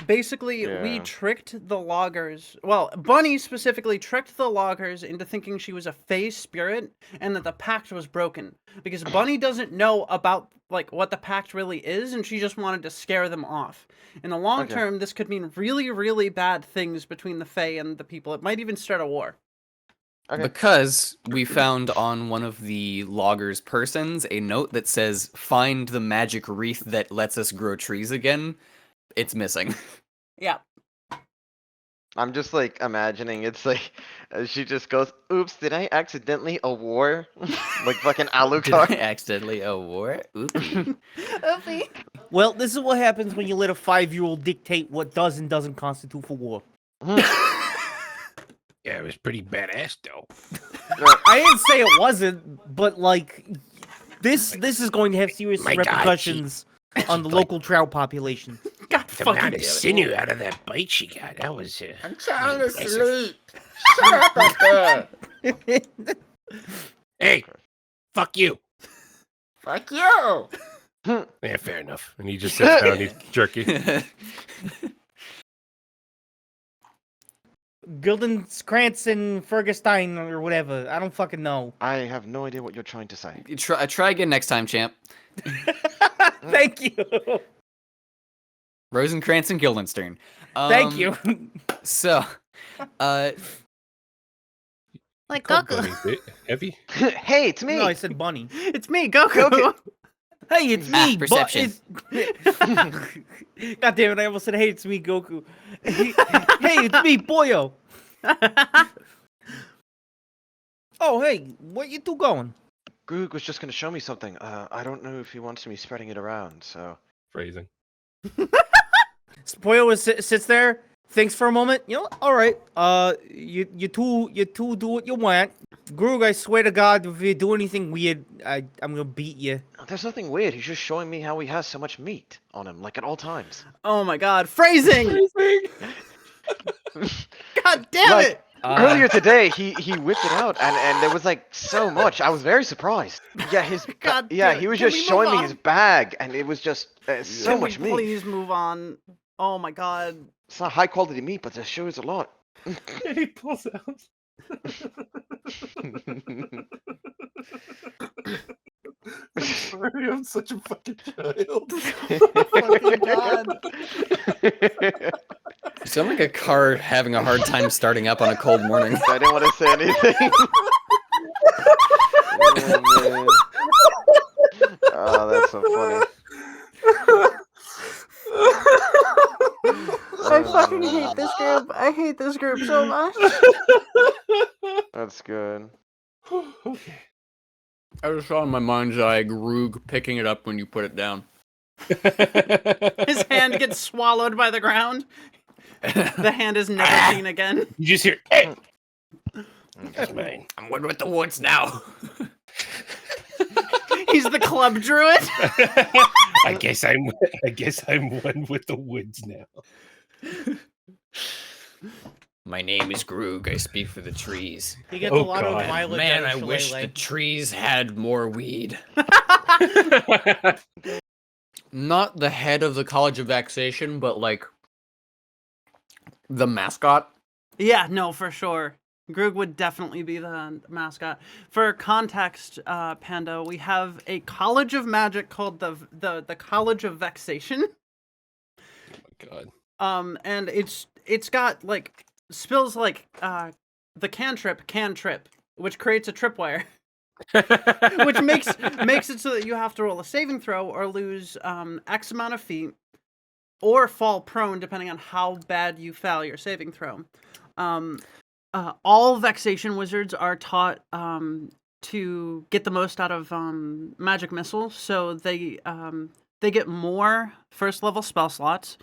S2: Basically, we
S3: Yeah.
S2: tricked the loggers. Well, Bunny specifically tricked the loggers into thinking she was a Fae spirit and that the pact was broken. Because Bunny doesn't know about like what the pact really is, and she just wanted to scare them off. In the long
S3: Okay.
S2: term, this could mean really, really bad things between the Fae and the people. It might even start a war.
S3: Okay.
S1: Because we found on one of the loggers' persons a note that says, "Find the magic wreath that lets us grow trees again." It's missing.
S2: Yeah.
S3: I'm just like imagining it's like she just goes, "Oops, did I accidentally war?" Like fucking
S1: Did I
S3: Alucard.
S1: accidentally award? Oopie.
S2: Oopie.
S5: Well, this is what happens when you let a 5-year-old dictate what does and doesn't constitute for war.
S7: Yeah, it was pretty badass though.
S5: I didn't say it wasn't, but like this is going to have serious
S7: My God,
S5: repercussions on the local trout population.
S2: God
S7: The
S2: fucking
S7: amount
S2: damn
S7: of
S2: it.
S7: sinew out of that bite she got, that was
S1: I'm trying to
S7: impressive.
S1: sleep.
S7: Hey, fuck you.
S1: Fuck you.
S4: Yeah, fair enough. And he just sits down and eats jerky.
S5: Guildenkrantz and Fergustein or whatever. I don't fucking know.
S3: I have no idea what you're trying to say.
S1: You try again next time, champ.
S5: Thank you.
S1: Rosencrantz and Guildenstern.
S5: Thank you.
S1: So,
S6: Like
S4: Called
S6: Goku.
S4: Bunny bit heavy.
S3: Hey, it's me.
S5: No, I said bunny.
S2: It's me, Goku.
S5: Hey, it's me.
S1: perception.
S5: God damn it! I almost said, "Hey, it's me, Goku." Hey, it's me, Boyo. Oh, hey, where you two going?
S3: Groog was just gonna show me something. I don't know if he wants me spreading it around, so.
S4: Phrasing.
S5: Boyo sits there, thinks for a moment. You know, all right. You two do what you want. Groog, I swear to God, if you do anything weird, I'm gonna beat you.
S3: There's nothing weird. He's just showing me how he has so much meat on him, like at all times.
S2: Oh my god, phrasing! God damn
S3: Like,
S2: it!
S3: earlier today, he whipped it out, and there was like so much. I was very surprised. Yeah,
S2: God
S3: yeah,
S2: damn
S3: he
S2: it.
S3: was
S2: Can
S3: just
S2: we move
S3: showing me
S2: on?
S3: his bag, and it was just so
S2: Can
S3: much
S2: we
S3: meat.
S2: please move on? Oh my god.
S3: It's not high quality meat, but it sure is a lot.
S4: He pulls out. I'm sorry, I'm such a fucking child.
S2: Fucking god.
S1: You sound like a car having a hard time starting up on a cold morning.
S3: I didn't want to say anything. Oh, man. Oh, that's so funny.
S2: I fucking hate this group. I hate this group so much.
S3: That's good.
S4: Okay.
S1: I just saw in my mind's eye Groog picking it up when you put it down.
S2: His hand gets swallowed by the ground. The hand is never seen again.
S7: You just hear, hey! That's mine.
S1: I'm one with the woods now.
S2: He's the club druid.
S7: I guess I'm one with the woods now.
S1: My name is Groog. I speak for the trees.
S5: He gets
S7: Oh,
S5: a lot
S7: God.
S5: of mileage.
S1: Man,
S5: out
S1: I
S5: of
S1: wish
S5: Shillelagh.
S1: the trees had more weed. Not the head of the College of Vexation, but like the mascot.
S2: Yeah, no, for sure. Groog would definitely be the mascot. For context, Panda, we have a college of magic called the College of Vexation.
S4: Oh my god.
S2: And it's got like spills like the cantrip, which creates a tripwire. Which makes it so that you have to roll a saving throw or lose X amount of feet or fall prone depending on how bad you fail your saving throw. All Vexation wizards are taught to get the most out of magic missiles, so they get more first level spell slots.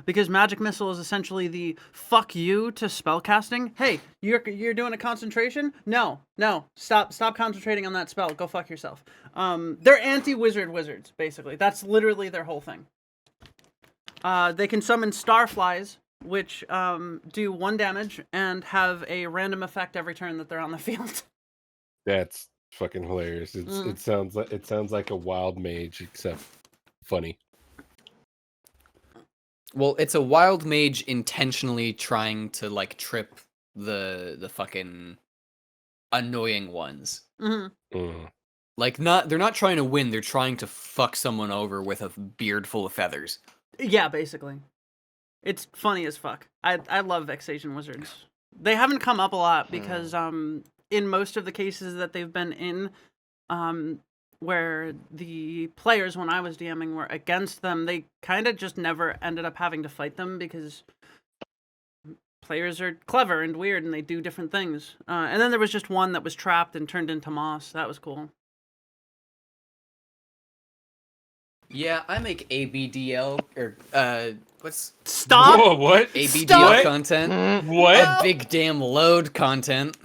S2: Because magic missile is essentially the fuck you to spell casting. Hey, you're doing a concentration? No, stop concentrating on that spell. Go fuck yourself. They're anti-wizard wizards, basically. That's literally their whole thing. They can summon starflies, which do 1 damage and have a random effect every turn that they're on the field.
S4: That's fucking hilarious. It sounds like a wild mage, except funny.
S1: Well, it's a wild mage intentionally trying to like trip the fucking annoying ones.
S2: Mm-hmm.
S1: Like they're not trying to win, they're trying to fuck someone over with a beard full of feathers.
S2: Yeah, basically. It's funny as fuck. I love Vexation wizards. They haven't come up a lot because in most of the cases that they've been in, where the players, when I was DMing, were against them, they kind of just never ended up having to fight them because players are clever and weird and they do different things. And then there was just one that was trapped and turned into moss. That was cool.
S1: Yeah, I make ABDL or what's
S2: Stop!
S4: Whoa, what?
S1: ABDL
S2: Stop!
S1: content?
S4: What?
S1: Big damn load content.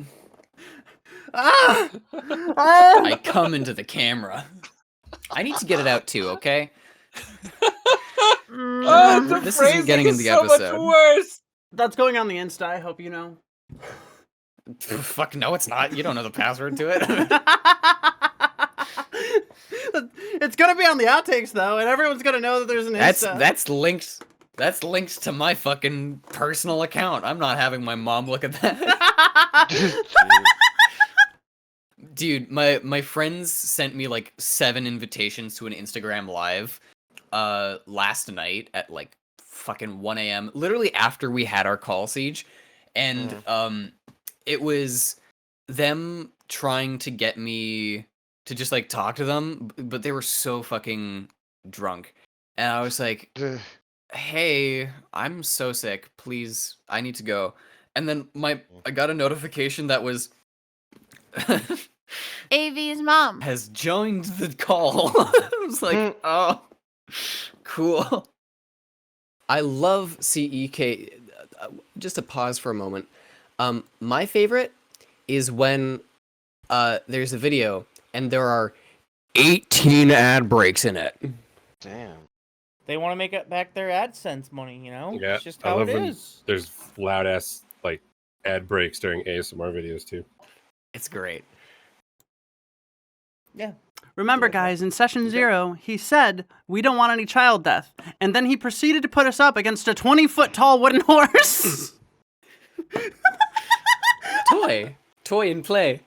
S2: Ah!
S1: I come into the camera. I need to get it out too, okay?
S4: The
S1: This isn't getting in the
S4: so
S1: episode.
S4: much worse.
S2: That's going on the Insta, I hope you know.
S1: Fuck no, it's not. You don't know the password to it.
S2: It's gonna be on the outtakes though, and everyone's gonna know that there's an Insta.
S1: That's linked. That's linked to my fucking personal account. I'm not having my mom look at that. Dude, my friends sent me like 7 invitations to an Instagram live last night at like fucking 1 a.m. literally after we had our call siege, and it was them trying to get me to just like talk to them, but they were so fucking drunk, and I was like, hey, I'm so sick, please, I need to go. And then I got a notification that was
S9: AV's mom
S1: has joined the call. I was like, oh, cool. I love CEK. just to pause for a moment. My favorite is when there's a video and there are 18 ad breaks in it.
S3: Damn.
S5: They want to make it back their AdSense money, you know?
S4: Yeah,
S5: It's just
S4: I
S5: how
S4: love
S5: it
S4: when
S5: is.
S4: there's loud ass like ad breaks during ASMR videos too.
S1: It's great.
S5: Yeah.
S2: Remember, guys, in session 0, he said, we don't want any child death. And then he proceeded to put us up against a 20-foot tall wooden horse.
S1: Toy and play.